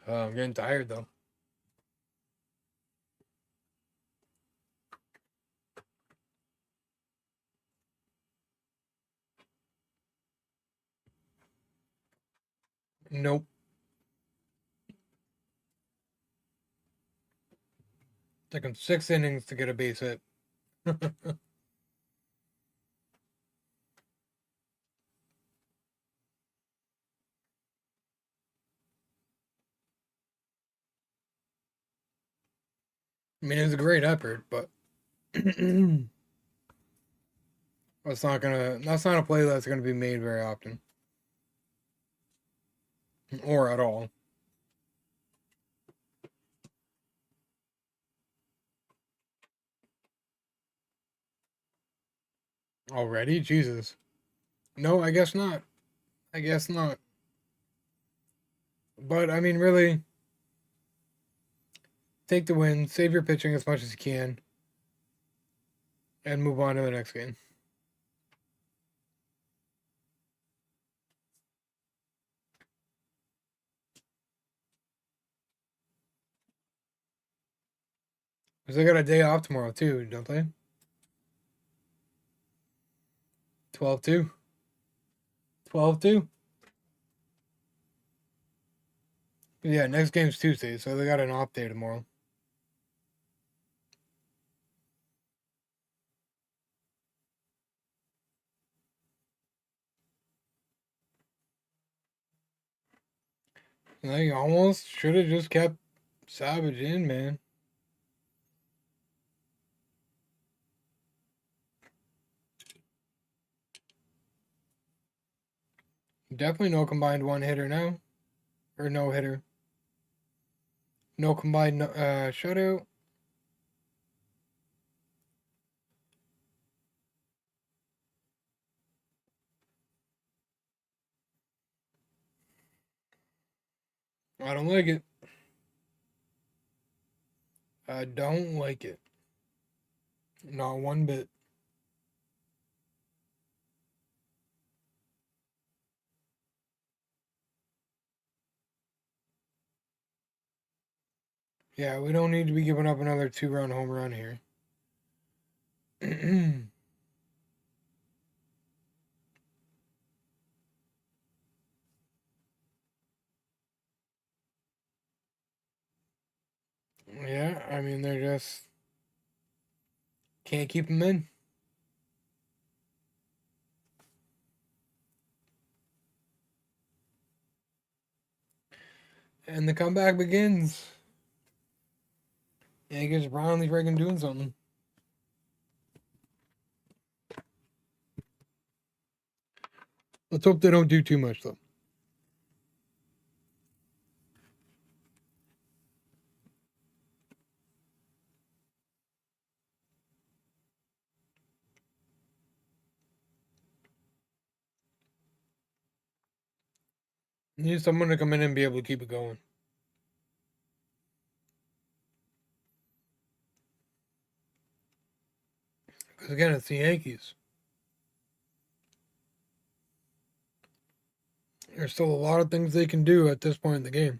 I'm getting tired though. Nope. Took him 6 innings to get a base hit. I mean, it was a great effort, but that's not a play that's gonna be made very often. Or at all. Already? Jesus. No, I guess not. I guess not. But I mean, really, take the win, save your pitching as much as you can, and move on to the next game. Because they got a day off tomorrow too, don't they? 12-2. 12-2. Yeah, next game's Tuesday, so they got an off day tomorrow. They almost should have just kept Savage in, man. Definitely no combined one hitter now. Or no hitter. No combined shutout. I don't like it. I don't like it. Not one bit. Yeah, we don't need to be giving up another 2-run home run here. Yeah, I mean, they're just can't keep them in. And the comeback begins. Yankees are finally freaking doing something. Let's hope they don't do too much, though. Need someone to come in and be able to keep it going. Because again, it's the Yankees. There's still a lot of things they can do at this point in the game.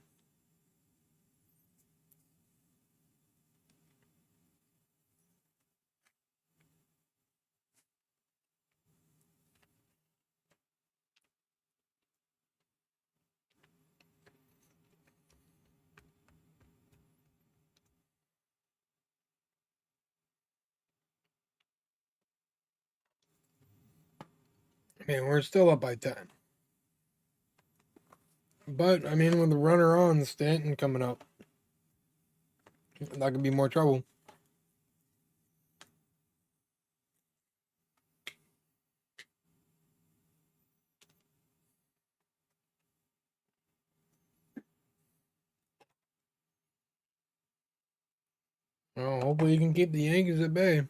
I mean, we're still up by 10. But, I mean, with the runner on, Stanton coming up, that could be more trouble. Well, hopefully you can keep the Yankees at bay.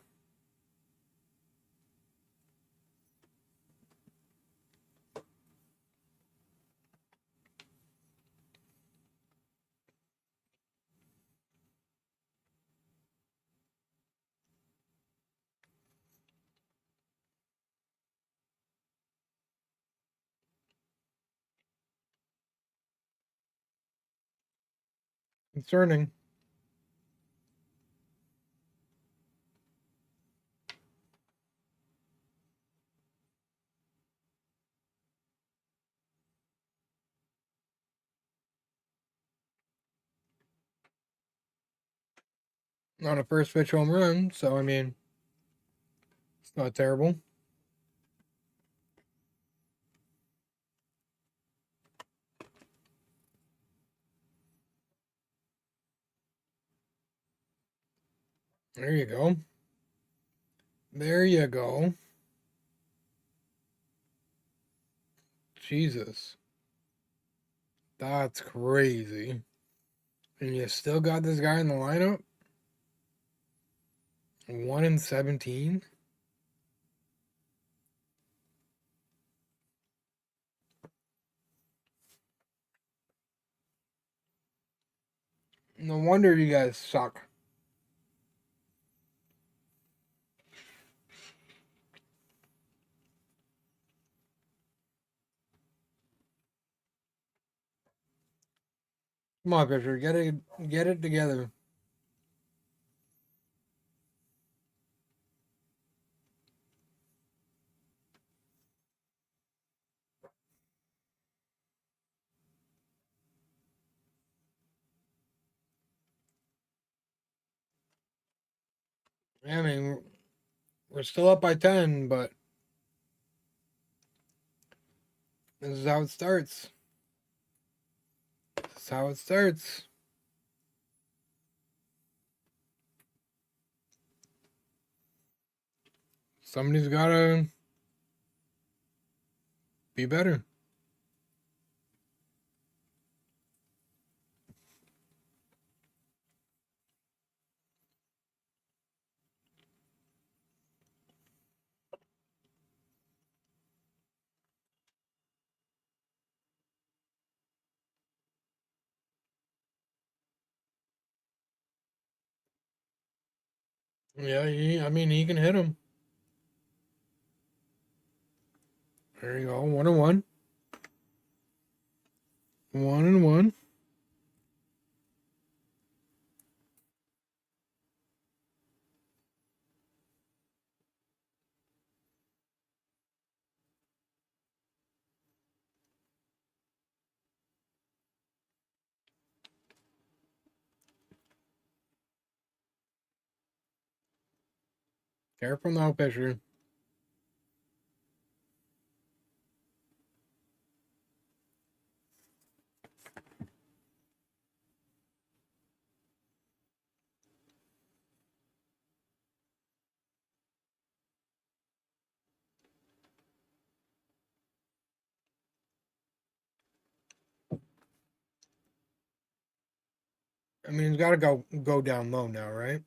Concerning. On a first pitch home run, so I mean, it's not terrible. There you go. There you go. Jesus. That's crazy. And you still got this guy in the lineup? 1 in 17? No wonder you guys suck. Come on, pitcher, get it together. I mean, we're still up by 10, but this is how it starts. This is how it starts. Somebody's got to be better. Yeah, I mean, he can hit him. There you go. 1 and 1. 1 and 1. Careful now, pitcher. I mean, he's got to go down low now, right?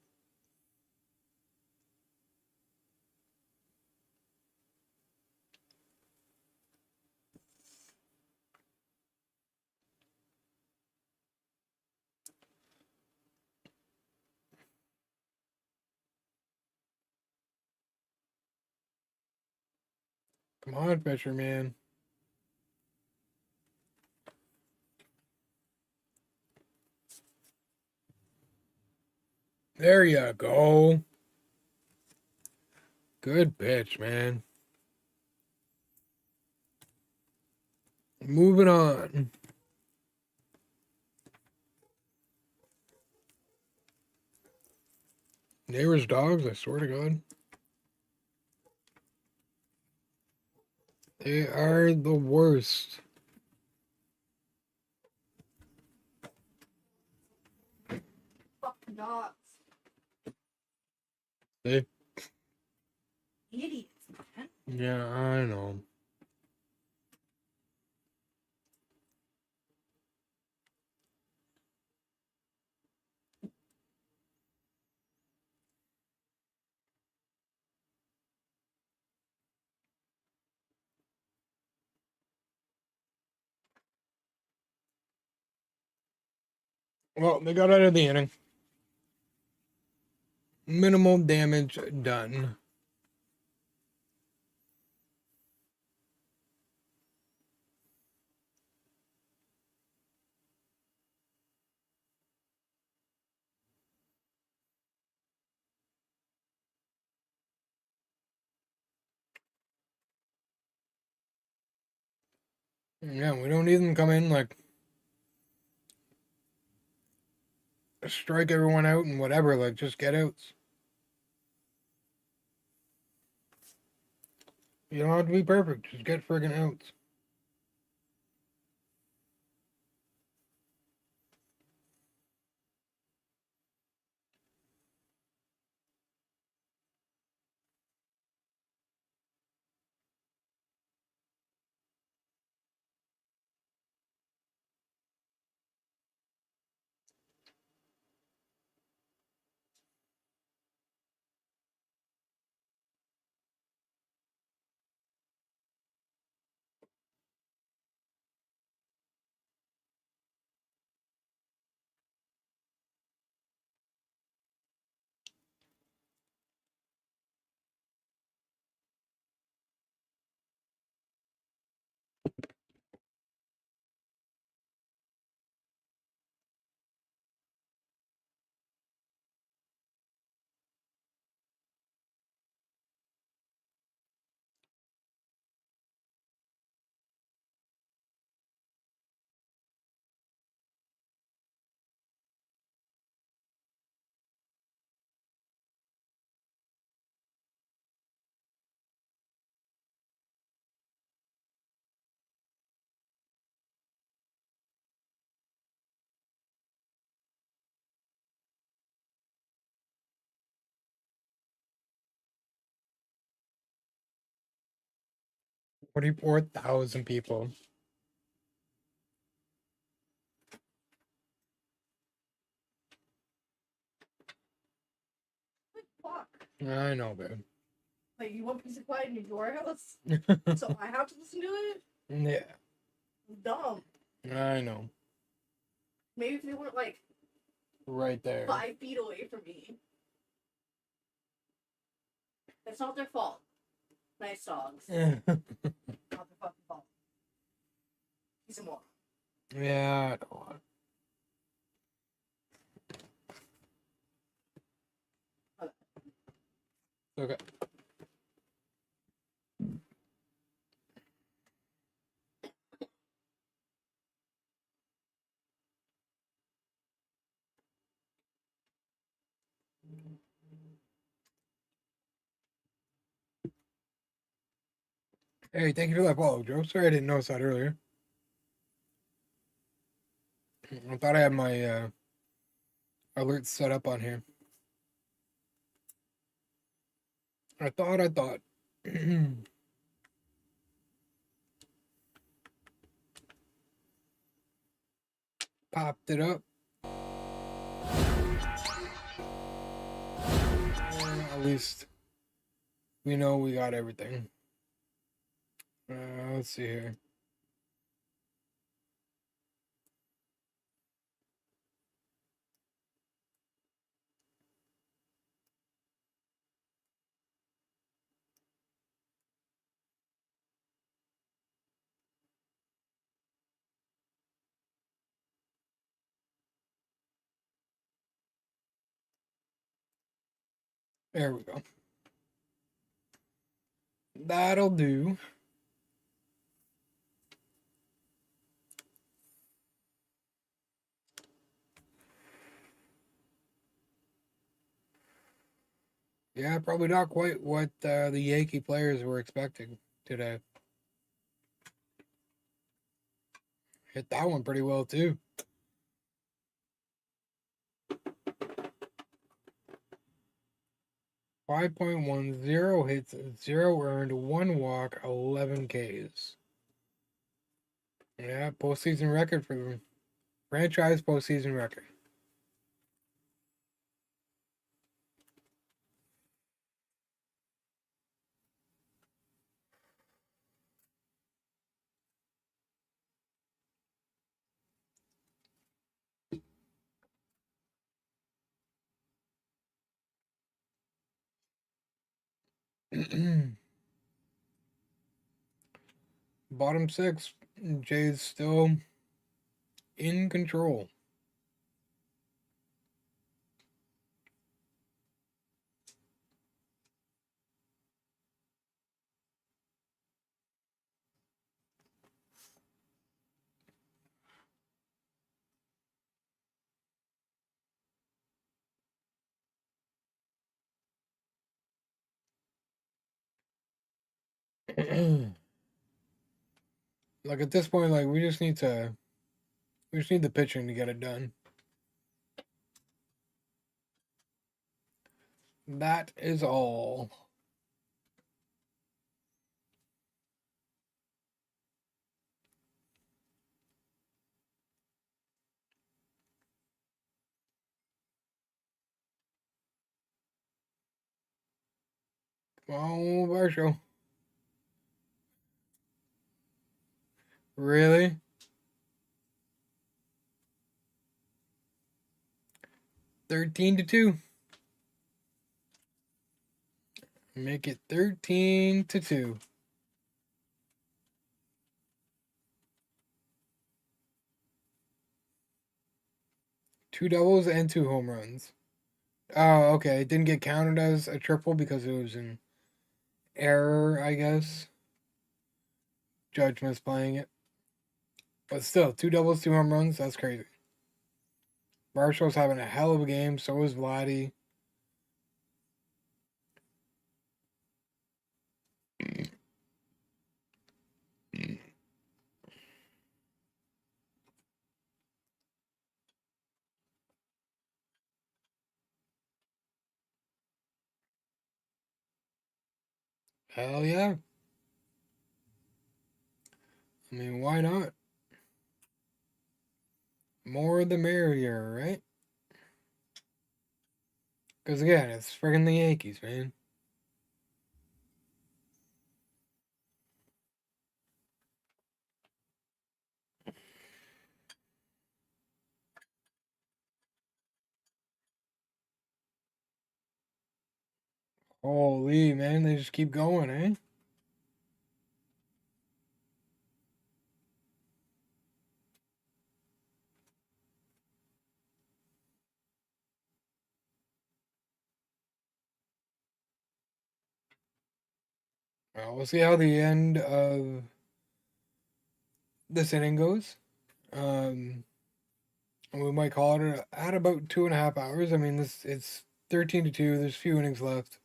Come on, pitcher, man. There you go. Good pitch, man. Moving on. Neighbors' dogs, I swear to God. They are the worst. Fucking dogs. They, Idiots, man. yeah, I know. Well, they got out of the inning. Minimal damage done. Yeah, we don't need them to come in like strike everyone out and whatever. Like, just get outs. You don't have to be perfect. Just get friggin' outs. $44,000 people. Like, fuck. I know, babe. Like, you want peace and quiet in your house? So I have to listen to it? Yeah, Dumb. I know. Maybe if they weren't, like, Right there. 5 feet away from me. It's not their fault. Nice dogs. Yeah, Not their fucking fault. He's a moron. I know. Okay. Hey, thank you for that follow, Joe. Sorry I didn't notice that earlier. I thought I had my alerts set up on here. I thought. Popped it up. At least we know we got everything. Let's see here. There we go. That'll do. Yeah, probably not quite what the Yankee players were expecting today. Hit that one pretty well too. 5.10 hits, 0 earned, 1 walk, 11 Ks. Yeah, postseason record for them. Franchise postseason record. Bottom 6, Jays still in control. Like at this point, like we just need the pitching to get it done. That is all. Come on, Varsho. Really? $13-2. Make it 13-2. Two doubles and two home runs. Oh, okay. It didn't get counted as a triple because it was an error, I guess. Judge misplaying it. But still, two doubles, two home runs. That's crazy. Marshall's having a hell of a game. So is Vladdy. Hell yeah. I mean, why not? More the merrier, right? Because again, it's friggin' the Yankees, man. Holy, man, they just keep going, eh? Well, we'll see how the end of this inning goes. We might call it at about 2.5 hours. I mean, it's 13-2. There's a few innings left.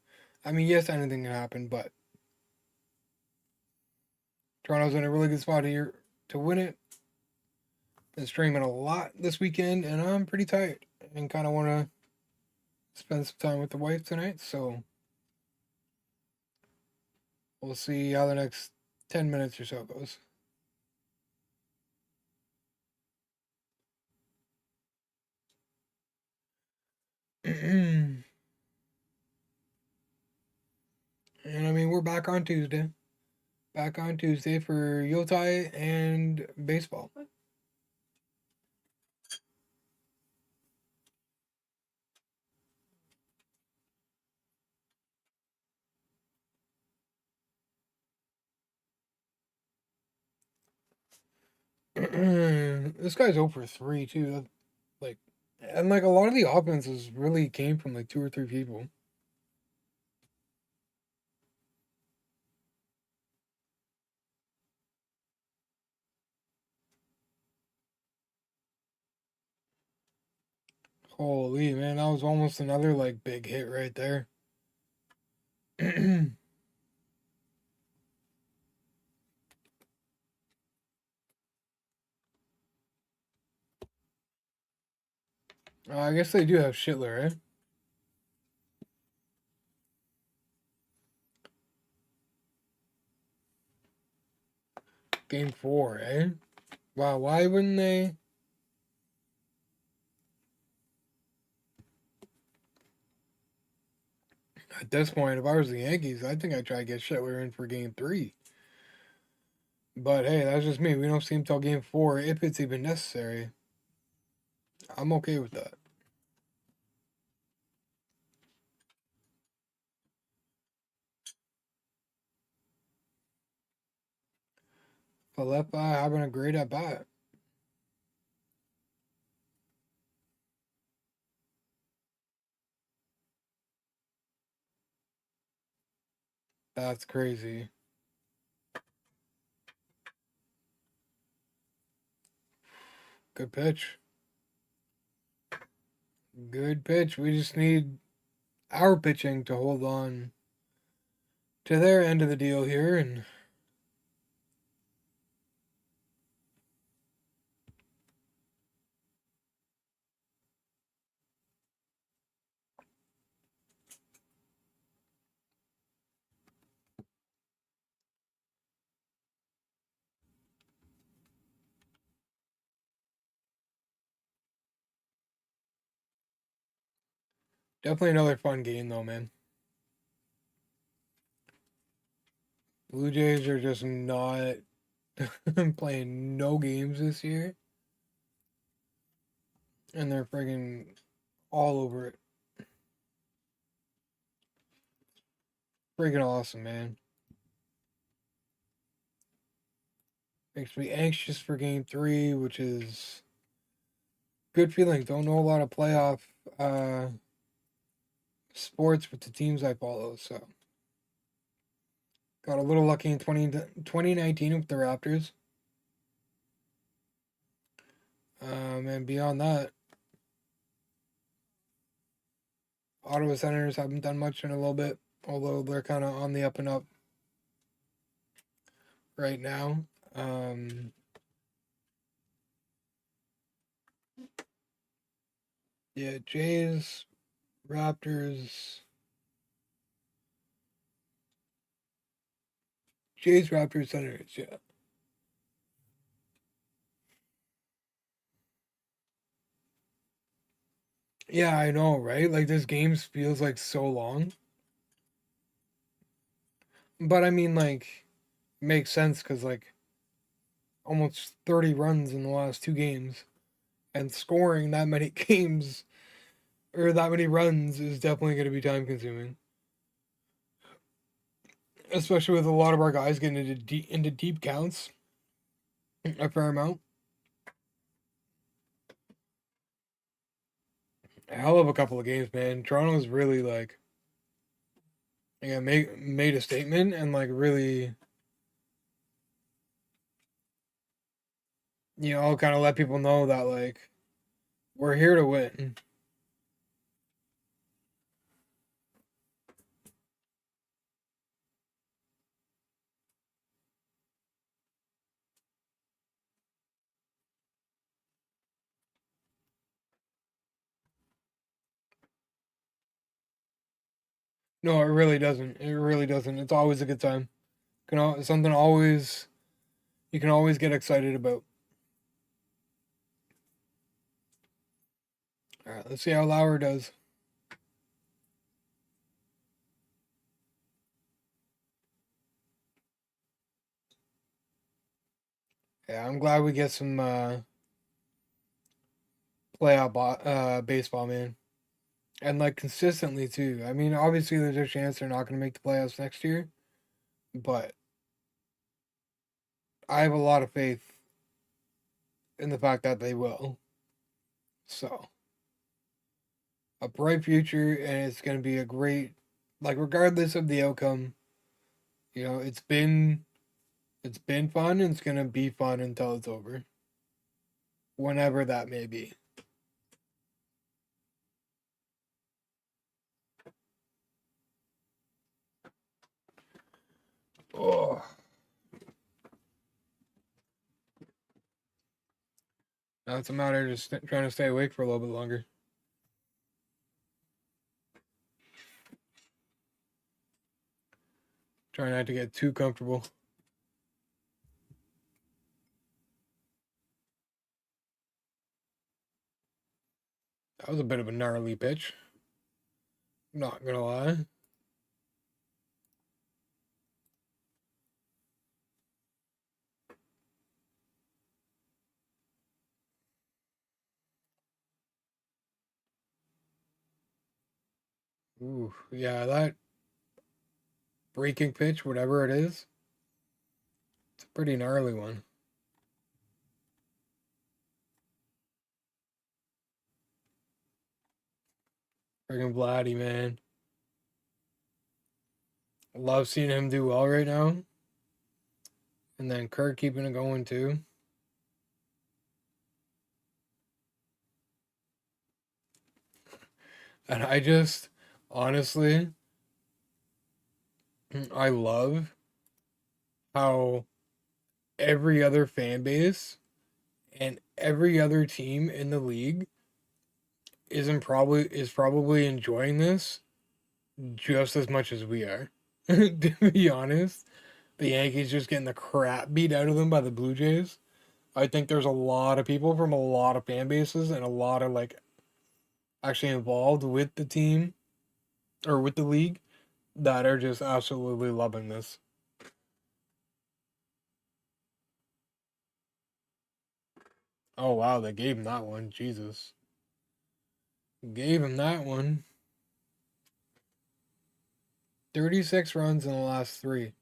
I mean, yes, anything can happen, but Toronto's in a really good spot here to win it. Been streaming a lot this weekend, and I'm pretty tired and kind of want to spend some time with the wife tonight. So we'll see how the next 10 minutes or so goes. And I mean, we're back on Tuesday. Back on Tuesday for Yotai and baseball. This guy's over 3 too. Like, and like a lot of the offenses really came from like two or three people. Holy man, that was almost another like big hit right there. I guess they do have Schitler, eh? Game 4, eh? Wow, why wouldn't they? At this point, if I was the Yankees, I think I'd try to get Schitler in for game 3. But hey, that's just me. We don't see him till game 4 if it's even necessary. I'm okay with that. Falepa having a great at bat. That's crazy. Good pitch. Good pitch. We just need our pitching to hold on to their end of the deal here, and Definitely another fun game though, man. Blue Jays are just not playing no games this year, and they're friggin' all over it. Friggin' awesome, man. Makes me anxious for game three, which is good feelings. Don't know a lot of playoff uh, sports with the teams I follow, so got a little lucky in 2019 with the Raptors. And beyond that, Ottawa Senators haven't done much in a little bit, although they're kind of on the up and up right now. Yeah, Jays, Raptors, Senators. Yeah, yeah, I know, right? Like this game feels like so long, but I mean, like, makes sense because like almost 30 runs in the last two games, and scoring that many games or that many runs is definitely going to be time consuming, especially with a lot of our guys getting into deep counts a fair amount. A hell of a couple of games, man. Toronto's really like, yeah, made a statement and like really, kind of let people know that like we're here to win. No, it really doesn't. It really doesn't. It's always a good time. Something always you can always get excited about. All right, let's see how Lauer does. Yeah, I'm glad we get some playoff baseball, man, and like consistently too. I mean, obviously there's a chance they're not going to make the playoffs next year, but I have a lot of faith in the fact that they will. So a bright future, and it's going to be a great, like regardless of the outcome. It's been fun, and it's going to be fun until it's over, whenever that may be. Oh, now it's a matter of just trying to stay awake for a little bit longer. Trying not to get too comfortable. That was a bit of a gnarly pitch. Not gonna lie. Ooh, yeah, that breaking pitch, whatever it is, it's a pretty gnarly one. Friggin' Vladdy, man. Love seeing him do well right now. And then Kirk keeping it going too. And I just, honestly, I love how every other fan base and every other team in the league is probably enjoying this just as much as we are. To be honest, the Yankees just getting the crap beat out of them by the Blue Jays. I think there's a lot of people from a lot of fan bases and a lot of like actually involved with the team or with the league that are just absolutely loving this. Oh wow, they gave him that one. Jesus. Gave him that one. 36 runs in the last 3.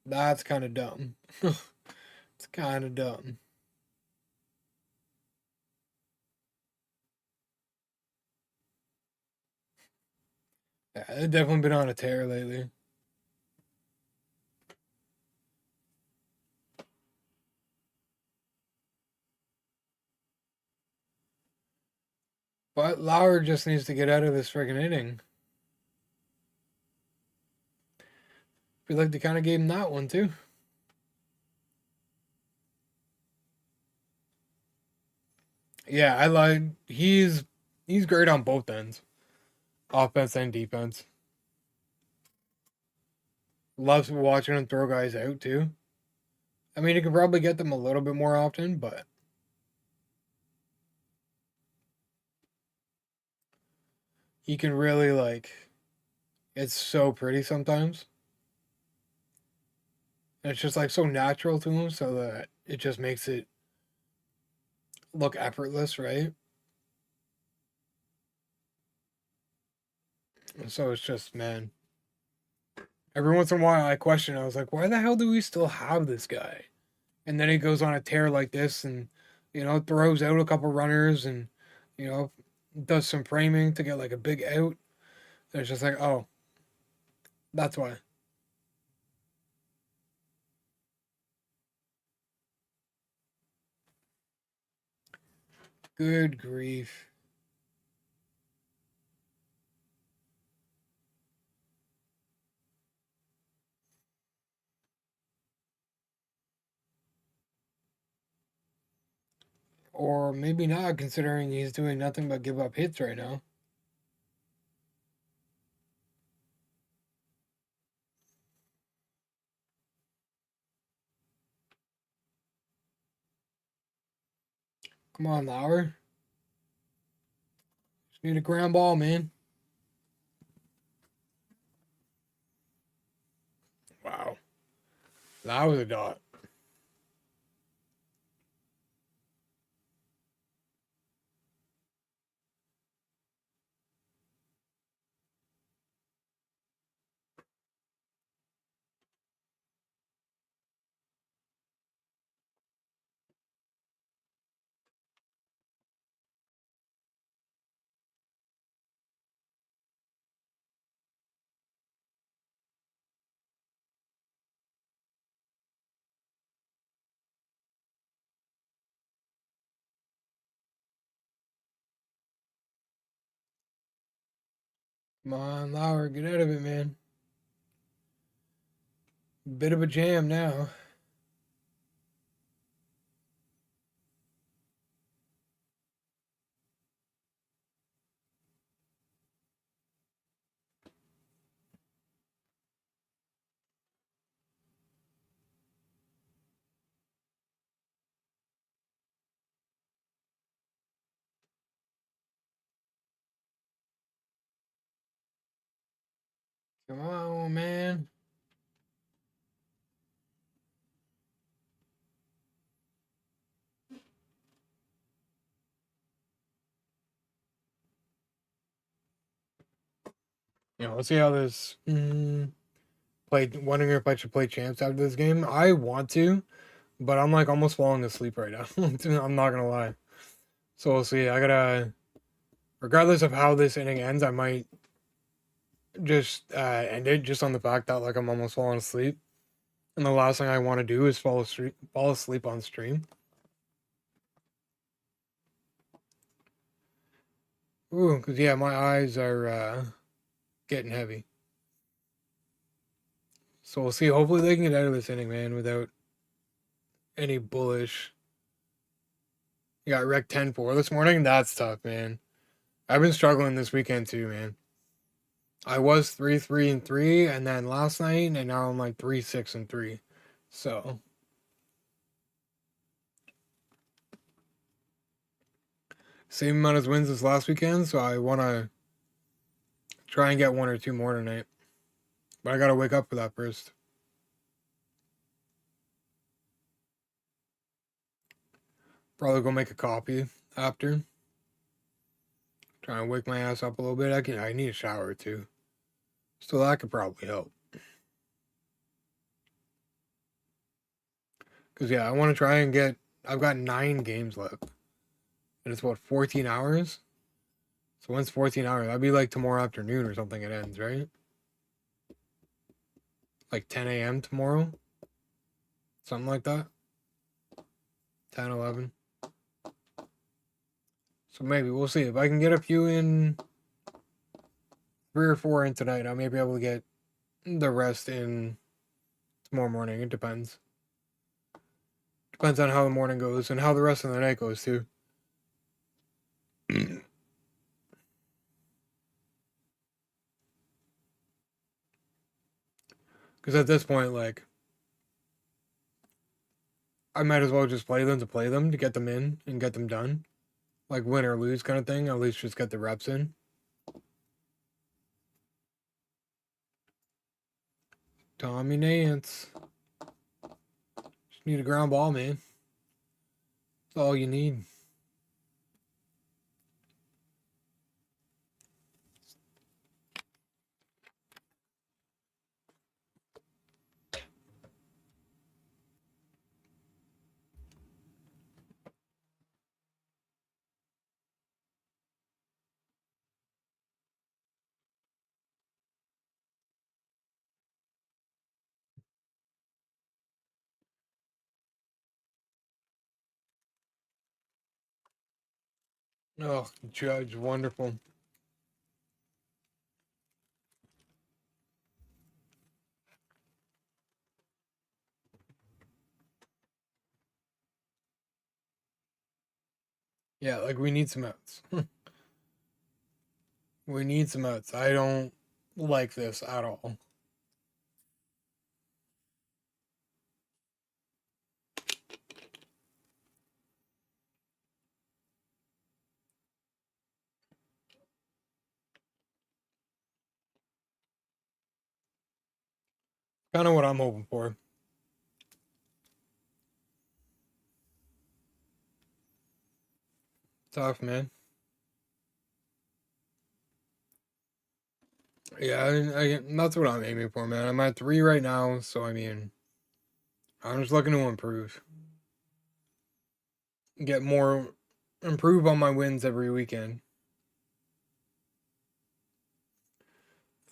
That's kind of dumb. It's kind of dumb. Yeah, they've definitely been on a tear lately. But Lauer just needs to get out of this friggin' inning. Feel like they kind of gave him that one too. Yeah, I like he's great on both ends, offense and defense. Loves watching him throw guys out too. I mean, he could probably get them a little bit more often, but he can really like. It's so pretty sometimes. And it's just like so natural to him, so that it just makes it look effortless, right? And so it's just, man. Every once in a while, I question. I was like, why the hell do we still have this guy? And then he goes on a tear like this, and throws out a couple runners, and you know does some framing to get like a big out. And it's just like, oh, that's why. Good grief. Or maybe not, considering he's doing nothing but give up hits right now. Come on, Lauer. Just need a ground ball, man. Wow. That was a dot. Come on, Lauer, get out of it, man. Bit of a jam now. Come on, man. Let's see how this. Wondering if I should play champs after this game. I want to, but I'm like almost falling asleep right now. I'm not gonna lie. So we'll see. I gotta, regardless of how this inning ends, I might just end it just on the fact that like I'm almost falling asleep, and the last thing I want to do is fall asleep on stream. Ooh, because yeah, my eyes are getting heavy. So we'll see. Hopefully they can get out of this inning, man, without any bullish. You got wrecked 10-4 this morning. That's tough, man. I've been struggling this weekend too, man. I was 3-3-3, and then last night, and now I'm like 3-6-3. So same amount of wins as last weekend, so I want to try and get one or two more tonight. But I got to wake up for that first. Probably go make a coffee after. Try and wake my ass up a little bit. I need a shower too. So that could probably help. Because, yeah, I want to try and get. I've got 9 games left. And it's what, 14 hours? So when's 14 hours? That'd be like tomorrow afternoon or something it ends, right? Like 10 a.m. tomorrow? Something like that? 10, 11. So maybe we'll see. If I can get a few in, 3 or 4 in tonight, I may be able to get the rest in tomorrow morning. It depends. Depends on how the morning goes and how the rest of the night goes too. Because at this point, like, I might as well just play them to play them to get them in and get them done. Like win or lose kind of thing. At least just get the reps in. Tommy Nance. Just need a ground ball, man. That's all you need. Oh, Judge, wonderful. Yeah, like we need some outs. We need some outs. I don't like this at all. Kind of what I'm hoping for. Tough, man. Yeah, that's what I'm aiming for, man. I'm at 3 right now, so I mean, I'm just looking to improve. Get more, improve on my wins every weekend.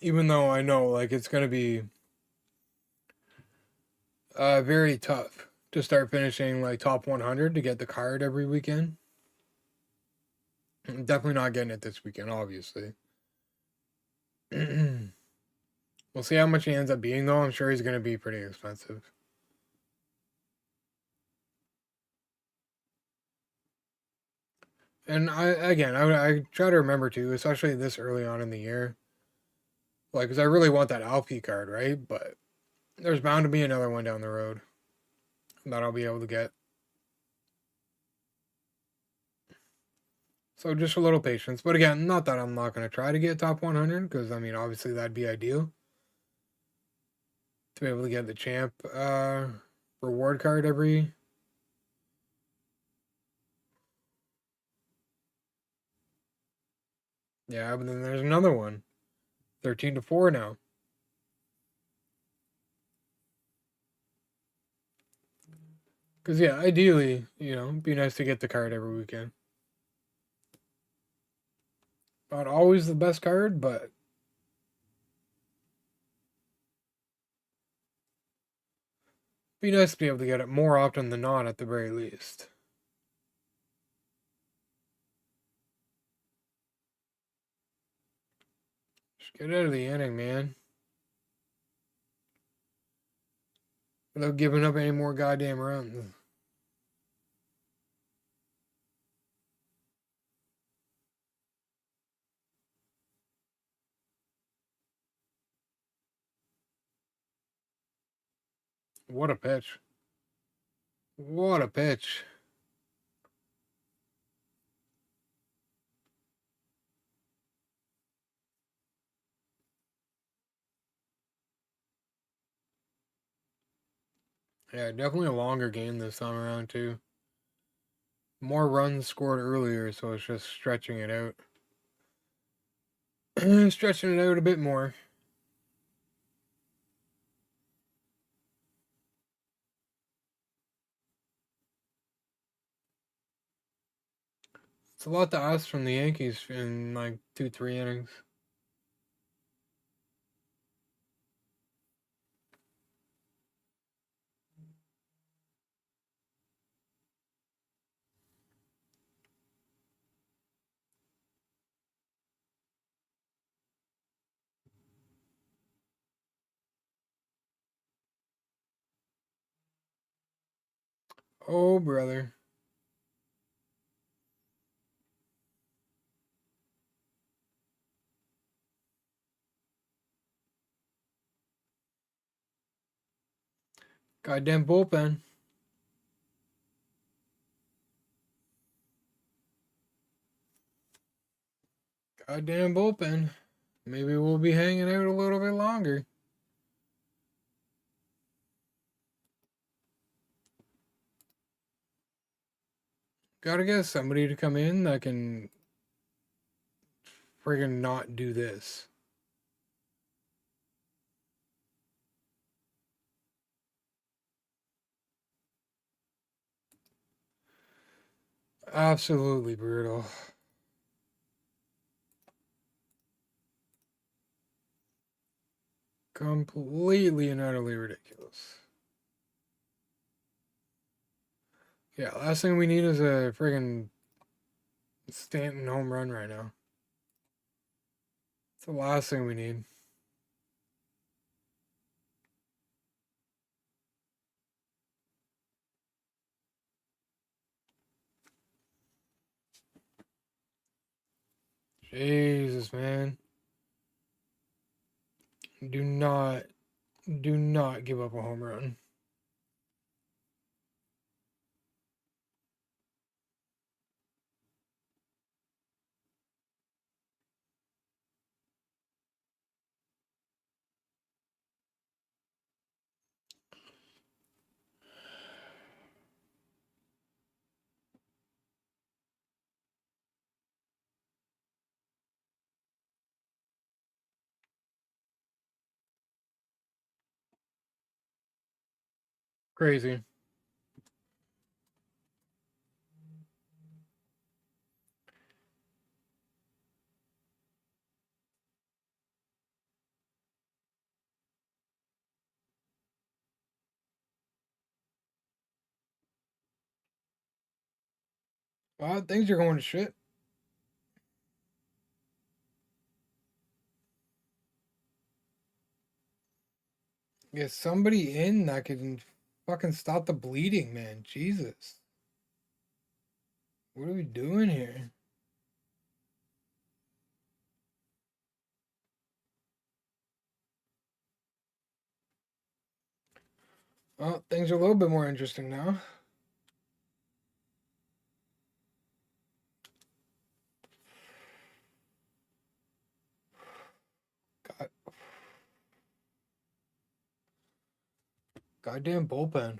Even though I know, like, it's going to be very tough to start finishing, like, top 100 to get the card every weekend. I'm definitely not getting it this weekend, obviously. We'll see how much he ends up being, though. I'm sure he's going to be pretty expensive. And I try to remember too, especially this early on in the year, like, because I really want that Alfie card, right? But there's bound to be another one down the road that I'll be able to get. So just a little patience. But again, not that I'm not going to try to get top 100, because I mean, obviously that'd be ideal to be able to get the champ reward card every. Yeah, but then there's another one, 13-4 now. Because yeah, ideally, it'd be nice to get the card every weekend. Not always the best card, but be nice to be able to get it more often than not, at the very least. Just get out of the inning, man. Without giving up any more goddamn runs. What a pitch. What a pitch. Yeah, definitely a longer game this time around too. More runs scored earlier, so it's just stretching it out. Stretching it out a bit more. It's a lot to ask from the Yankees in like 2, 3 innings. Oh, brother. Goddamn bullpen. Goddamn bullpen. Maybe we'll be hanging out a little bit longer. Gotta get somebody to come in that can friggin' not do this. Absolutely brutal. Completely and utterly ridiculous. Yeah, last thing we need is a friggin' Stanton home run right now. It's the last thing we need. Jesus, man. Do not, do not give up a home run. Crazy. Well, things are going to shit. Get somebody in that can fucking stop the bleeding, man. Jesus. What are we doing here? Well, things are a little bit more interesting now. God, goddamn bullpen.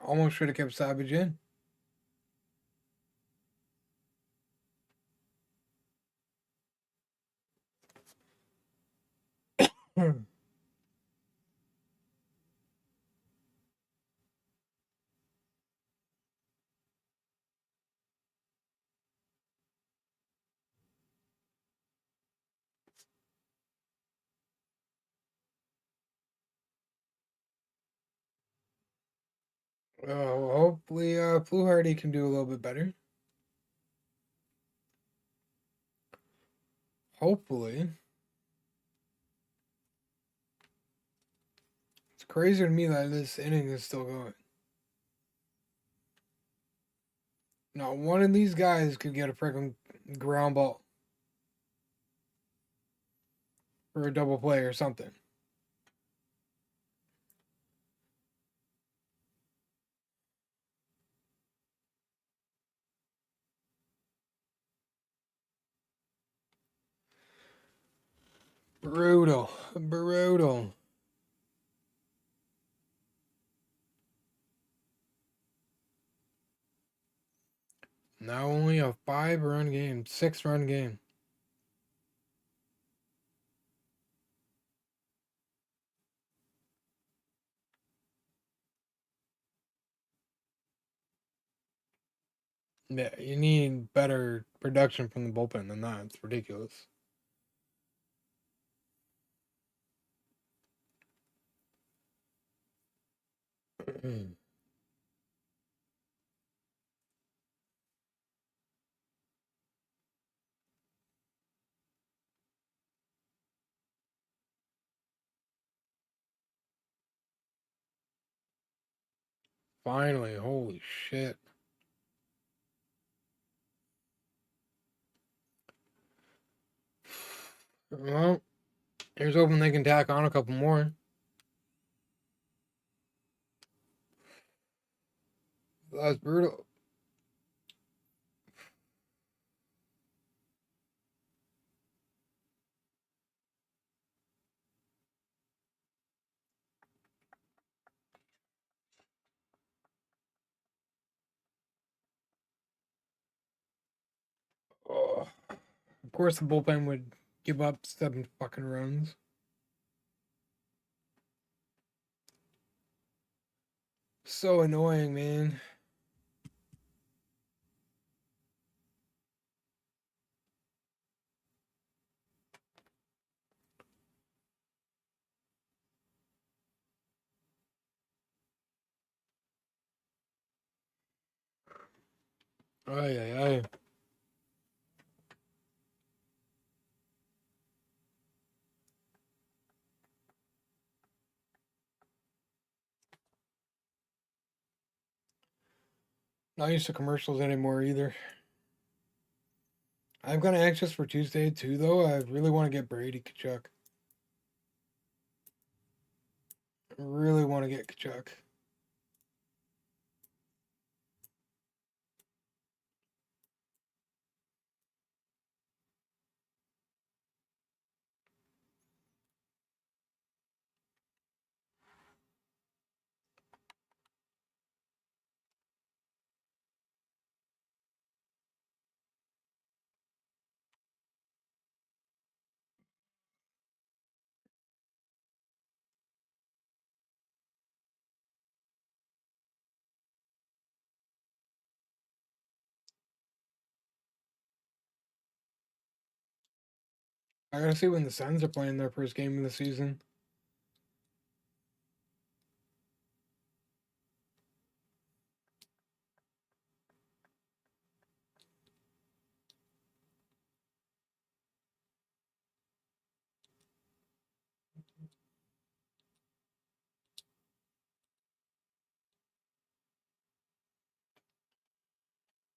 Almost should have kept Savage in. Hopefully, Fluharty can do a little bit better. Hopefully. It's crazy to me that this inning is still going. Not one of these guys could get a freaking ground ball. for a double play or something. Brutal. Brutal. Now only a 5-run game, 6-run game. Yeah, you need better production from the bullpen than that. It's ridiculous. Finally, holy shit. Well, here's hoping they can tack on a couple more. That's brutal. Oh. Of course, the bullpen would give up 7 fucking runs. So annoying, man. Ay, ay, ay. Not used to commercials anymore either. I'm kind of anxious for Tuesday too, though. I really want to get Brady Kachuk. Really want to get Kachuk. I gotta see when the Suns are playing their first game of the season.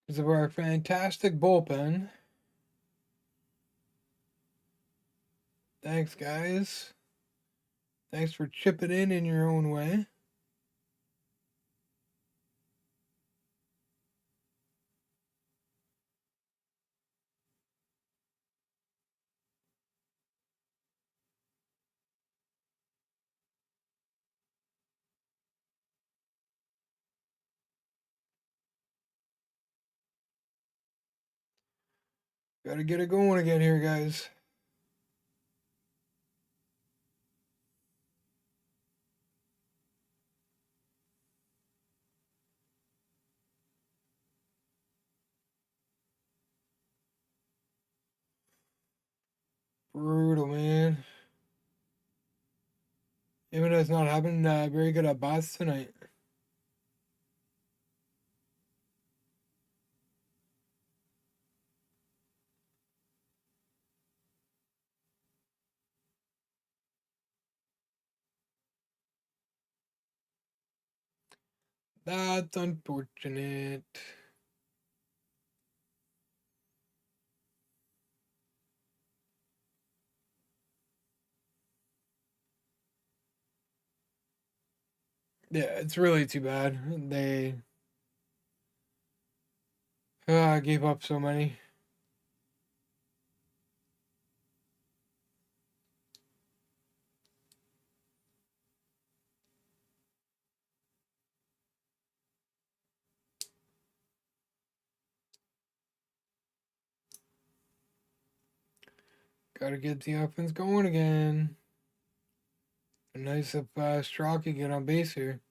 Because of our fantastic bullpen. Thanks, guys. Thanks for chipping in your own way. Gotta get it going again here, guys. Brutal, man. Even though it's not having very good at bats tonight. That's unfortunate. Yeah, it's really too bad. They gave up so many. Gotta get the offense going again. Nice if Strock can get on base here.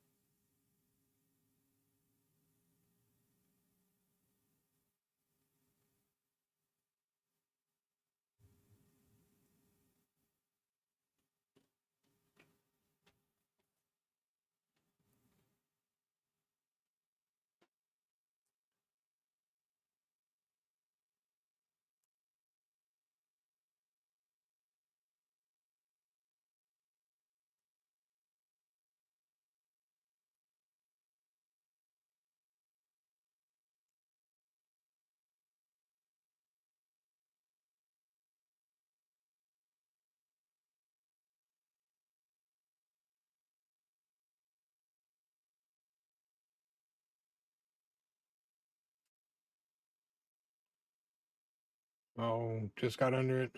Oh, just got under it.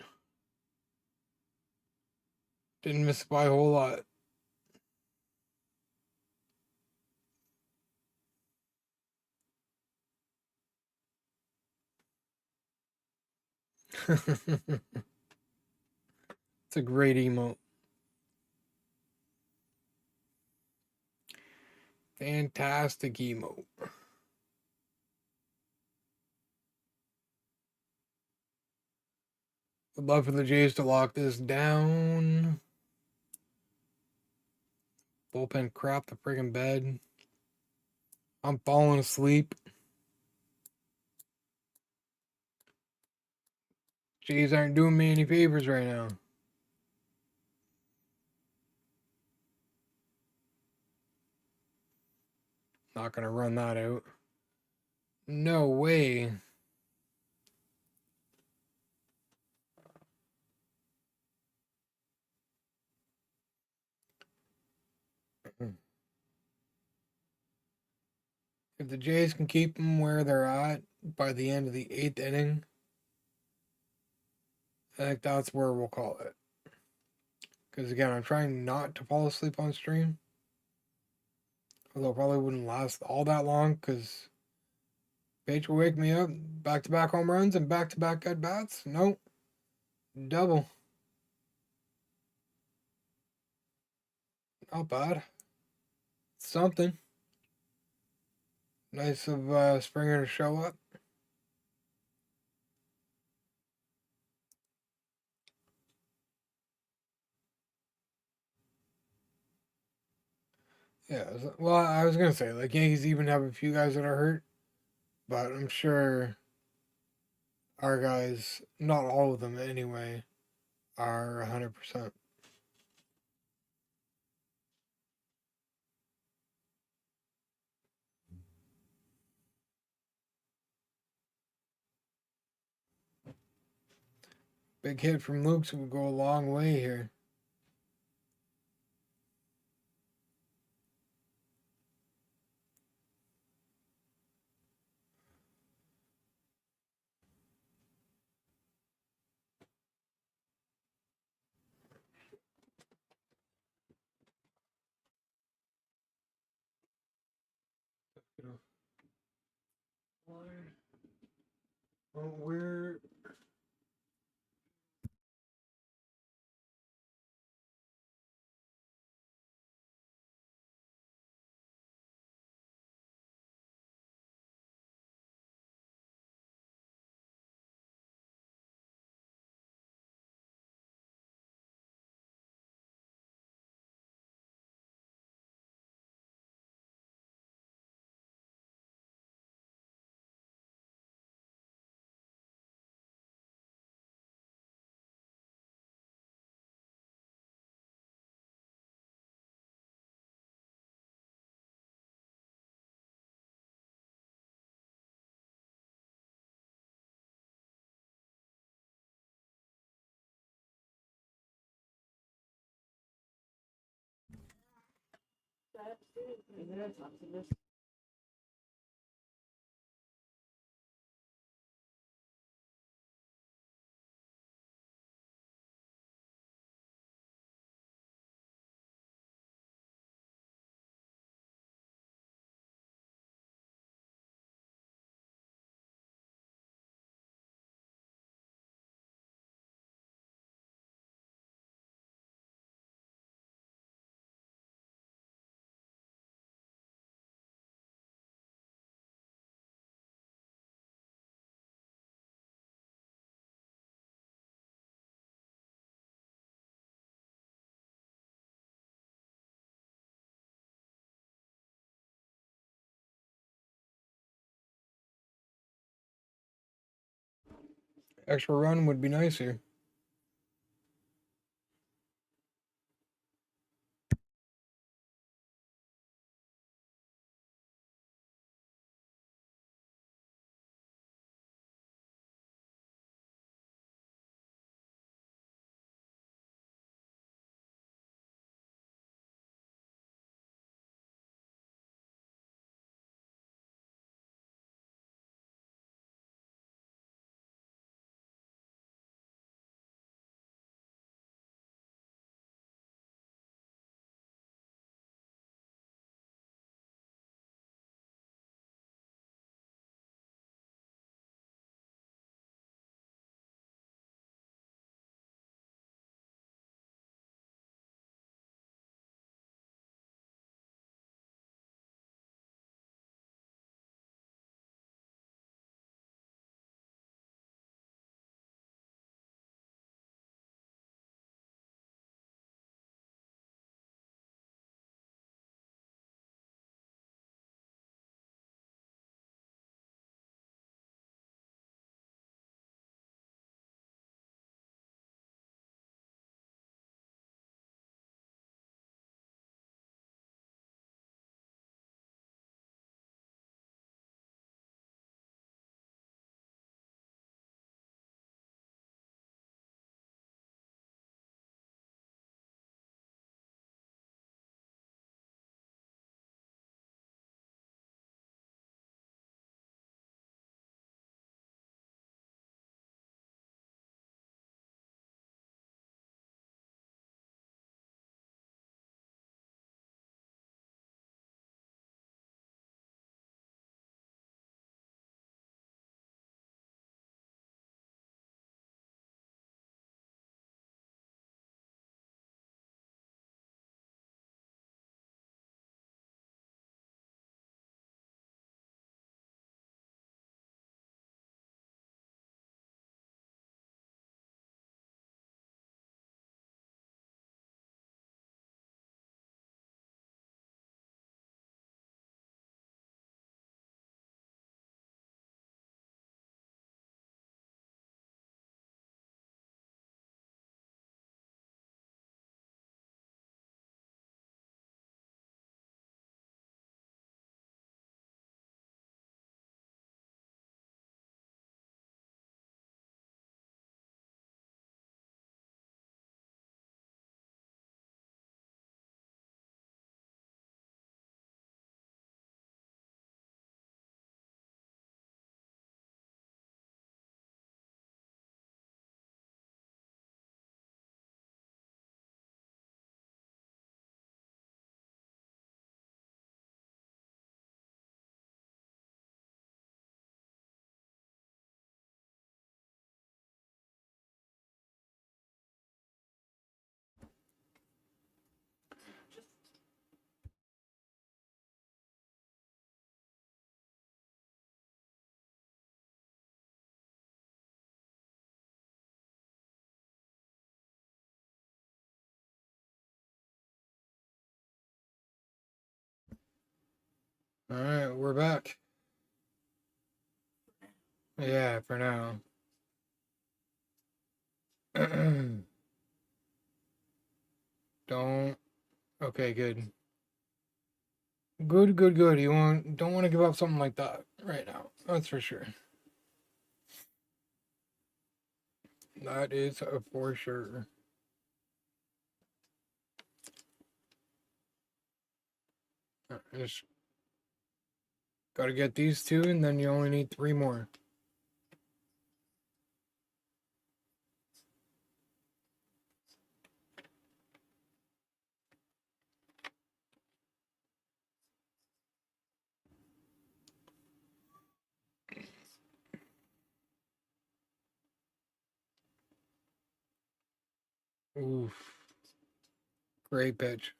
Didn't miss by a whole lot. It's a great emote. Fantastic emote. Would love for the Jays to lock this down. Bullpen crap the friggin' bed. I'm falling asleep. Jays aren't doing me any favors right now. Not gonna run that out. No way. If the Jays can keep them where they're at by the end of the 8th inning, I think that's where we'll call it. Because again, I'm trying not to fall asleep on stream. Although it probably wouldn't last all that long because Paige will wake me up. Back to back home runs and back to back at bats. Nope. Double. Not bad. Something. Nice of Springer to show up. Yeah, well, I was gonna say like Yankees even have a few guys that are hurt, but I'm sure our guys, not all of them anyway, are 100%. Big hit from Luke's will go a long way here. Well, we're Isn't it tons of this? Extra run would be nice here. All right, we're back. Yeah, for now. Don't. Okay, good. Good, good, good. Don't want to give up something like that right now. That's for sure. That is for sure. Just got to get these two, and then you only need 3 more. Oof. Great pitch.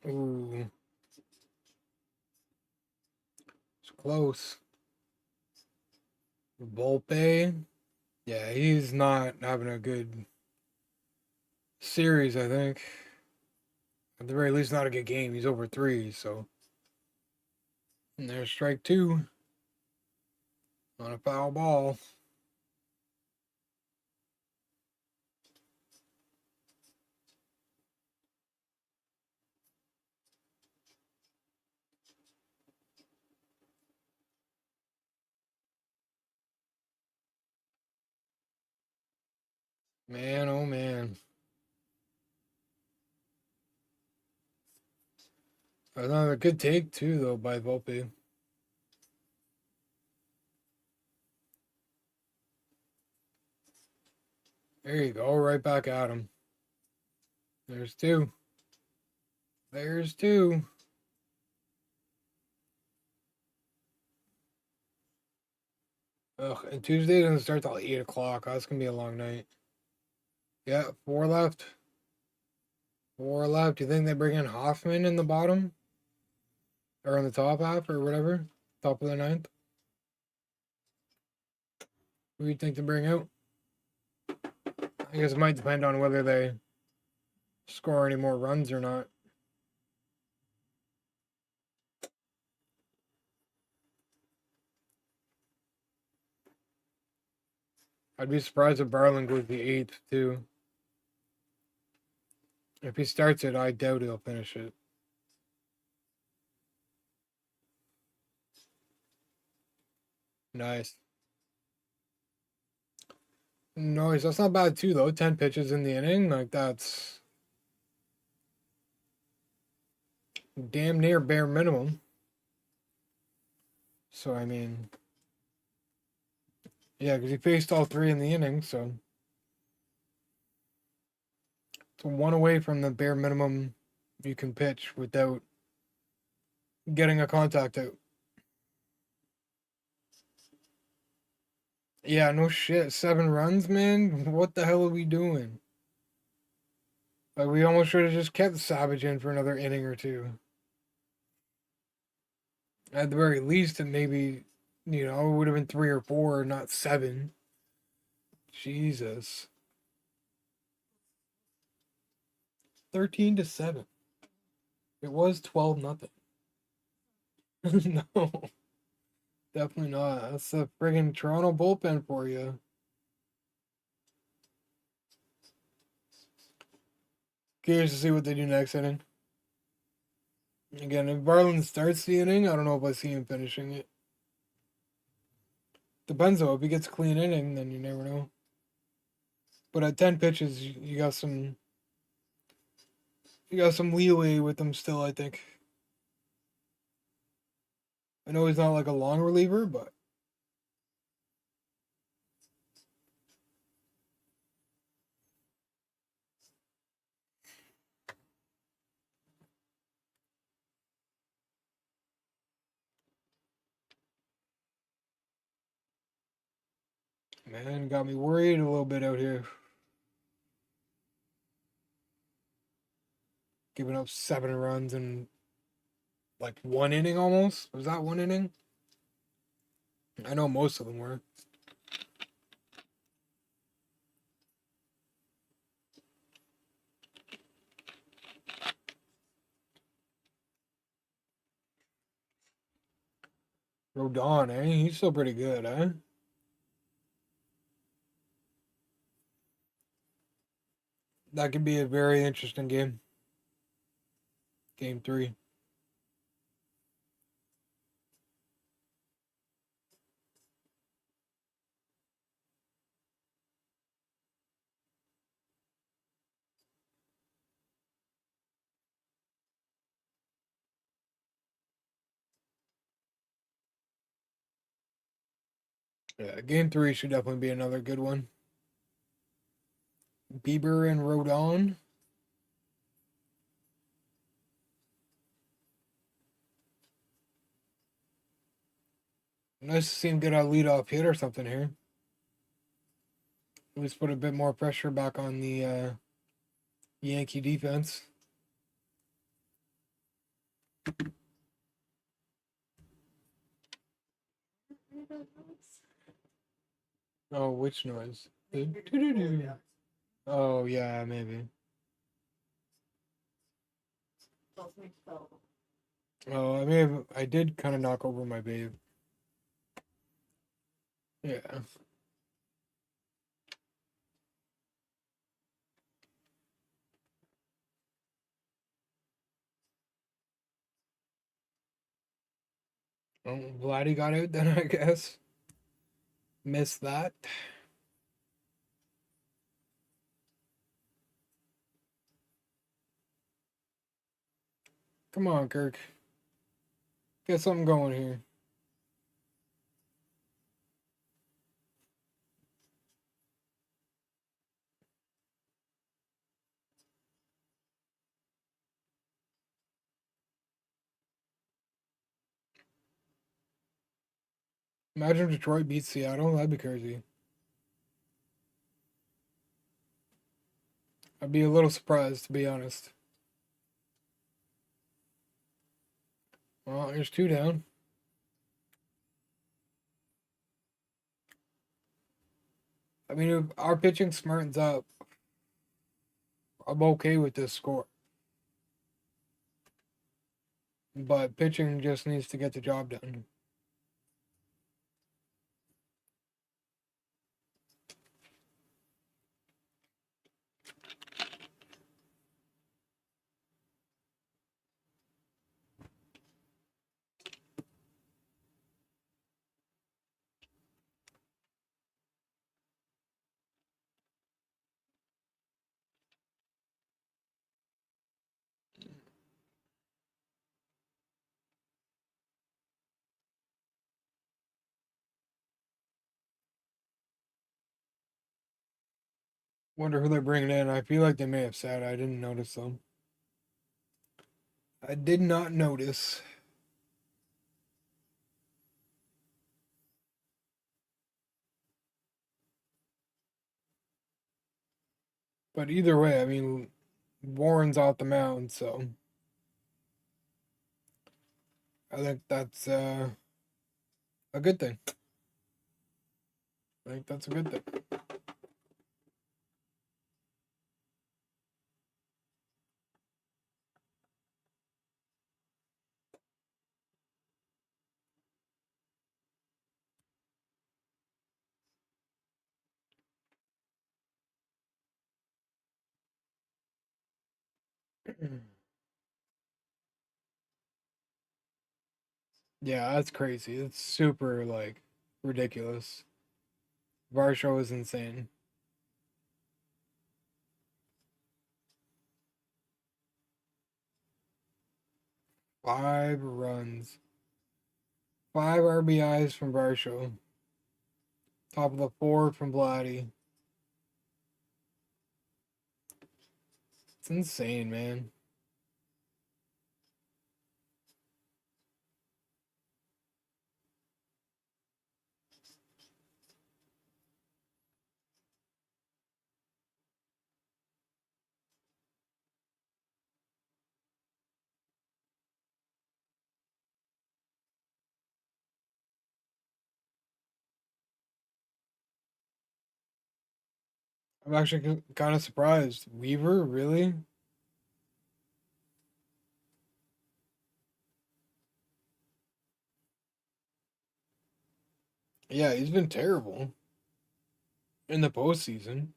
Ooh. It's close. Volpe. Yeah, he's not having a good series, I think. At the very least, not a good game. He's over 3, so. And there's strike 2 on a foul ball. Man, oh man. Another good take, too, though, by Volpe. There you go, right back at him. There's 2. There's 2. Ugh, and Tuesday doesn't start till 8 o'clock. That's going to be a long night. Yeah, 4 left. 4 left. Do you think they bring in Hoffman in the bottom? Or in the top half, or whatever? Top of the 9th? Who do you think to bring out? I guess it might depend on whether they score any more runs or not. I'd be surprised if Barling goes the 8th, too. If he starts it, I doubt he'll finish it. Nice. Nice. That's not bad, too, though. 10 pitches in the inning. Like, that's damn near bare minimum. So, I mean, yeah, because he faced all 3 in the inning, so it's 1 away from the bare minimum you can pitch without getting a contact out. Yeah, no shit. 7 runs, man. What the hell are we doing? Like, we almost should have just kept Savage in for another inning or 2. At the very least, it maybe, it would have been 3 or 4, not 7. Jesus. 13-7. It was 12-0. No, definitely not. That's the friggin' Toronto bullpen for you. Curious to see what they do next inning. Again, if Barlin starts the inning, I don't know if I see him finishing it. Depends though. If he gets a clean inning, then you never know. But at 10 pitches, you got some leeway with him still, I think. I know he's not like a long reliever, but man, got me worried a little bit out here. Giving up 7 runs in like 1 inning almost. Was that 1 inning? I know most of them were. Rodon, eh? He's still pretty good, eh? That could be a very interesting game. Game 3. Yeah, game 3 should definitely be another good one. Bieber and Rodon. Nice to see him get a leadoff hit or something here. At least put a bit more pressure back on the Yankee defense. Oh, which noise? Oh, yeah, maybe. Oh, I did kind of knock over my babe. Yeah. Oh, Vladdy got out then, I guess. Missed that. Come on, Kirk. Get something going here. Imagine Detroit beats Seattle. That'd be crazy. I'd be a little surprised, to be honest. Well, there's 2 down. I mean, if our pitching smartens up, I'm okay with this score. But pitching just needs to get the job done. Wonder who they're bringing in. I feel like they may have said. I didn't notice them. I did not notice. But either way, I mean, Warren's out the mound, so I think that's a good thing. I think that's a good thing. Yeah, that's crazy. It's super like ridiculous. Varsho is insane. 5 runs. 5 RBIs from Varsho. Top of the 4 from Vladdy. It's insane, man. I'm actually kind of surprised. Weaver, really? Yeah, he's been terrible in the postseason.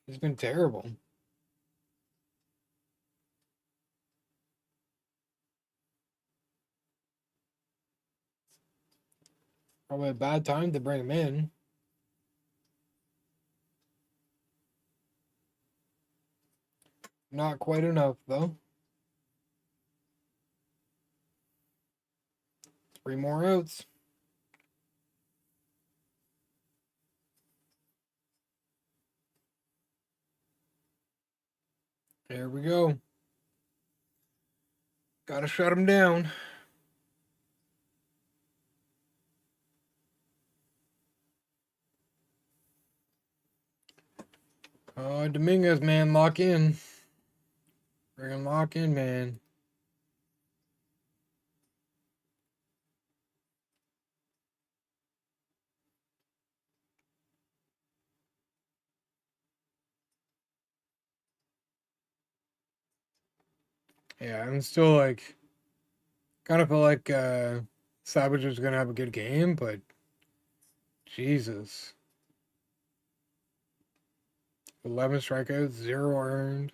He's been terrible. Probably a bad time to bring him in. Not quite enough, though. 3 more outs. There we go. Gotta shut him down. Dominguez, man, lock in. Friggin' lock in, man. Yeah, I'm still like, kind of feel like Savage is gonna have a good game, but Jesus. 11 strikeouts, 0 earned.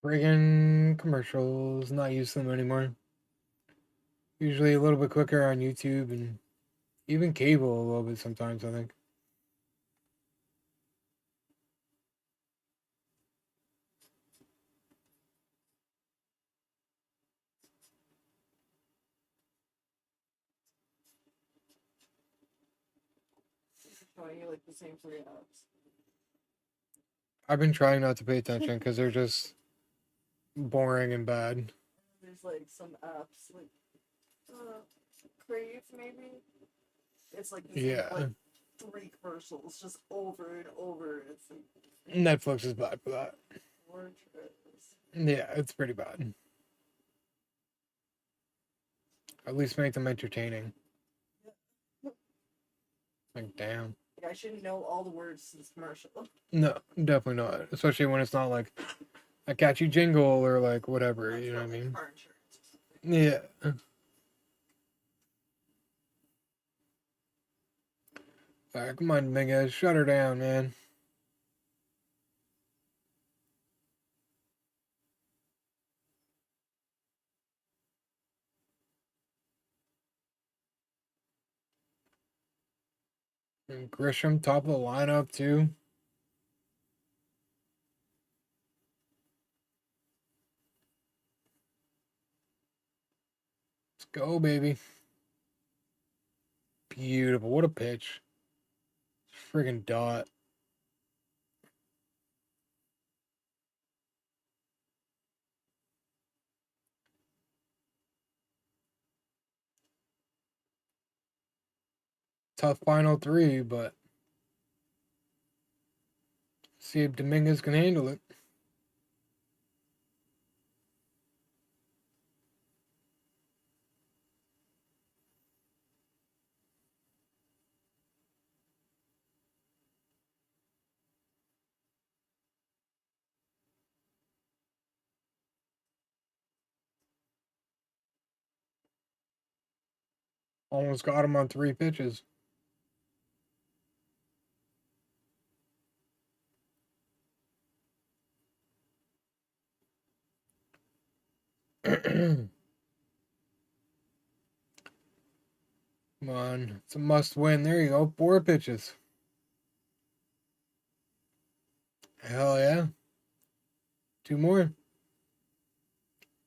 Friggin' commercials, not use them anymore. Usually a little bit quicker on YouTube and even cable a little bit sometimes, I think. Showing you like the same 3 apps. I've been trying not to pay attention because they're just boring and bad. There's like some apps like Crave maybe. It's like the same, Yeah. like 3 commercials just over and over. It's like Netflix is bad for that. torturous. Yeah, it's pretty bad. At least make them entertaining. Like, damn. Like, I shouldn't know all the words to this commercial. No, definitely not. Especially when it's not like a catchy jingle or like whatever, you know what I mean? Car insurance or something. Yeah. Alright, come on, Dominguez. Shut her down, man. And Grisham, top of the lineup, too. Let's go, baby. Beautiful. What a pitch. Friggin' dot. Tough final 3, but see if Dominguez can handle it. Almost got him on 3 pitches. Come on. It's a must win. There you go. 4 pitches. Hell yeah. 2 more.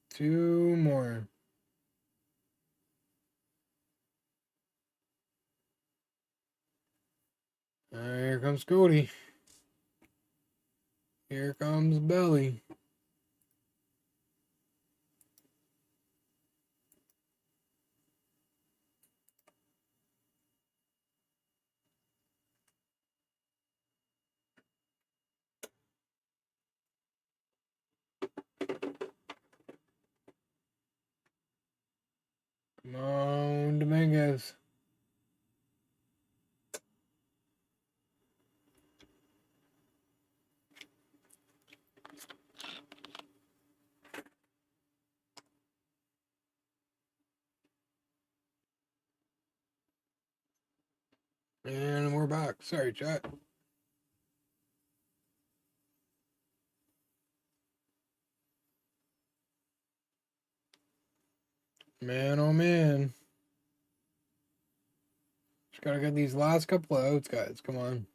2 more. Here comes Cody. Here comes Belly. Come on, Dominguez. And we're back. Sorry, chat. Man, oh man. Just gotta get these last couple of outs, guys. Come on.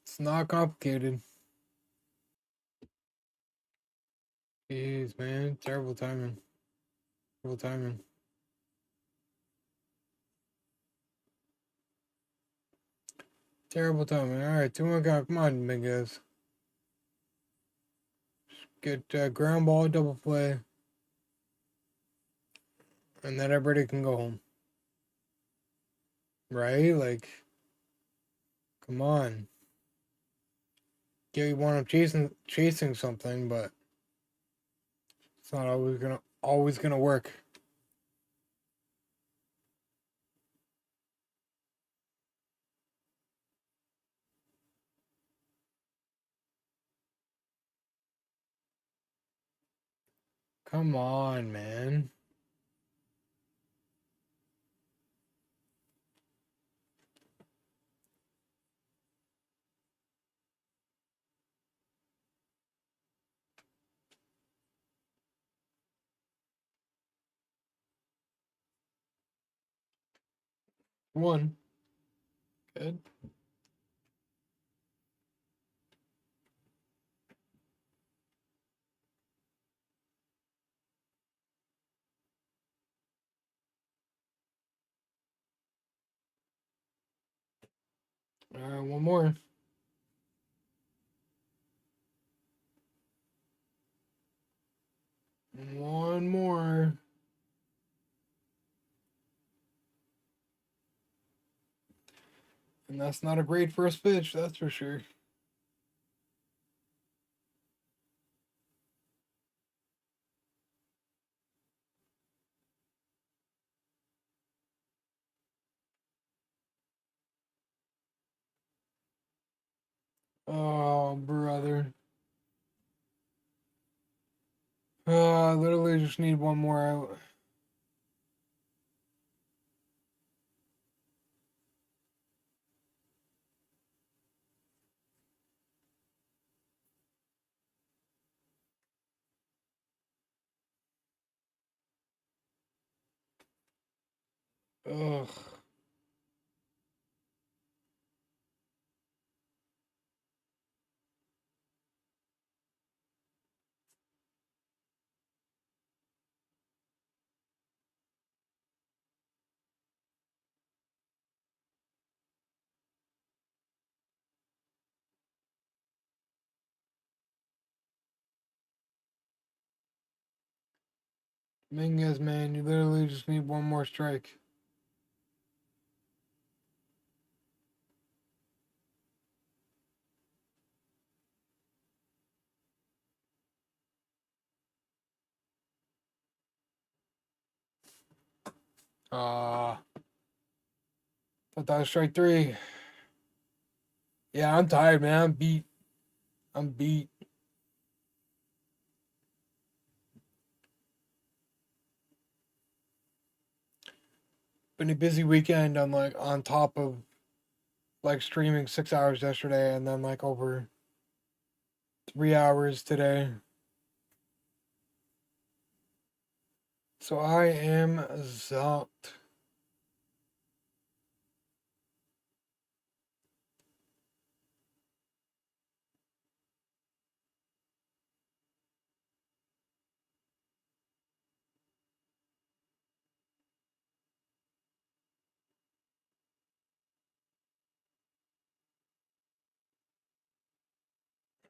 It's not complicated. Jeez, man. Terrible timing. Terrible timing. Terrible timing. Alright, 2-1 count. Come on, big guys. Get ground ball, double play. And then everybody can go home. Right? Like, come on. Yeah, you want them chasing something, but it's not always gonna work. Come on, man. One. Good. Alright, one more. One more. And that's not a great first pitch, that's for sure. Oh, brother. I literally just need one more out. Ugh. Mingus, man, you literally just need one more strike. Thought that was strike three. Yeah, I'm tired, man. I'm beat. I'm beat. Been a busy weekend. I'm like on top of like streaming 6 hours yesterday and then like over 3 hours today. So I am zonked.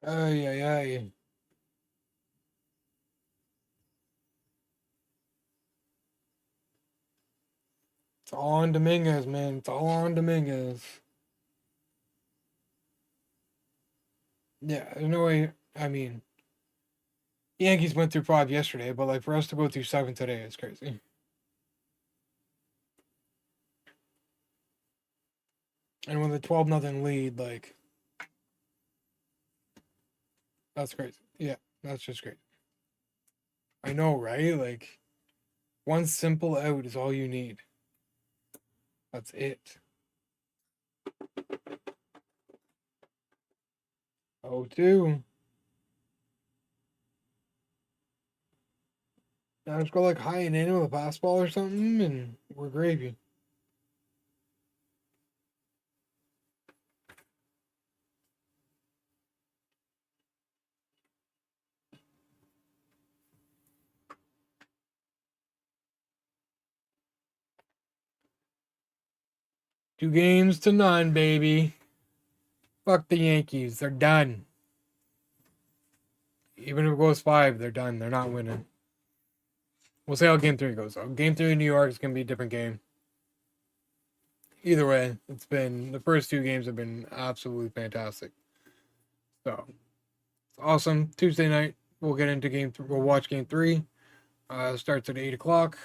Ay, ay, ay. It's all on Dominguez, man. It's all on Dominguez. Yeah, there's no way. I mean, Yankees went through five yesterday, but like for us to go through seven today is crazy. And with a 12-0 lead, like that's crazy. Yeah, that's just great. I know, right? Like one simple out is all you need. That's it. Oh, two. Now just go like high and in with a pass ball or something, and we're gravy. Two games to none, baby. Fuck the Yankees. They're done. Even if it goes five, they're done. They're not winning. We'll see how game three goes. So game three in New York is gonna be a different game. Either way, it's been the first two games have been absolutely fantastic. So it's awesome. Tuesday night we'll get into game. We'll watch game three. Starts at 8 o'clock.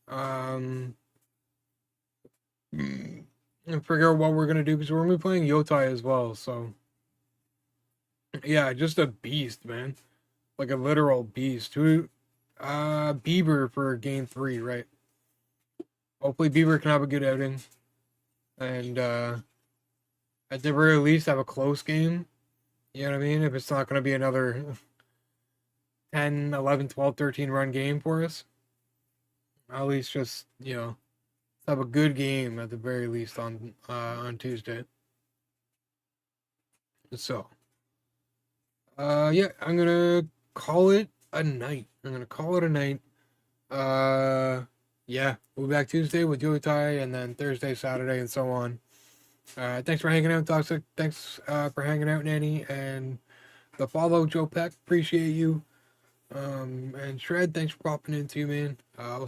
And figure out what we're gonna do because we're gonna be playing Yotai as well. So yeah, just a beast, man. Like a literal beast. Who Bieber for game three, right? Hopefully Bieber can have a good outing. And at the very least have a close game. You know what I mean? If it's not gonna be another 10, 11, 12, 13 run game for us. At least just, have a good game at the very least on Tuesday. So yeah, I'm gonna call it a night. Yeah, we'll be back Tuesday with Yotai, and then Thursday, Saturday, and so on. Thanks for hanging out, Toxic. Thanks for hanging out, Nanny, and the follow, Joe Peck. Appreciate you. And Shred, thanks for popping in too, man. We'll see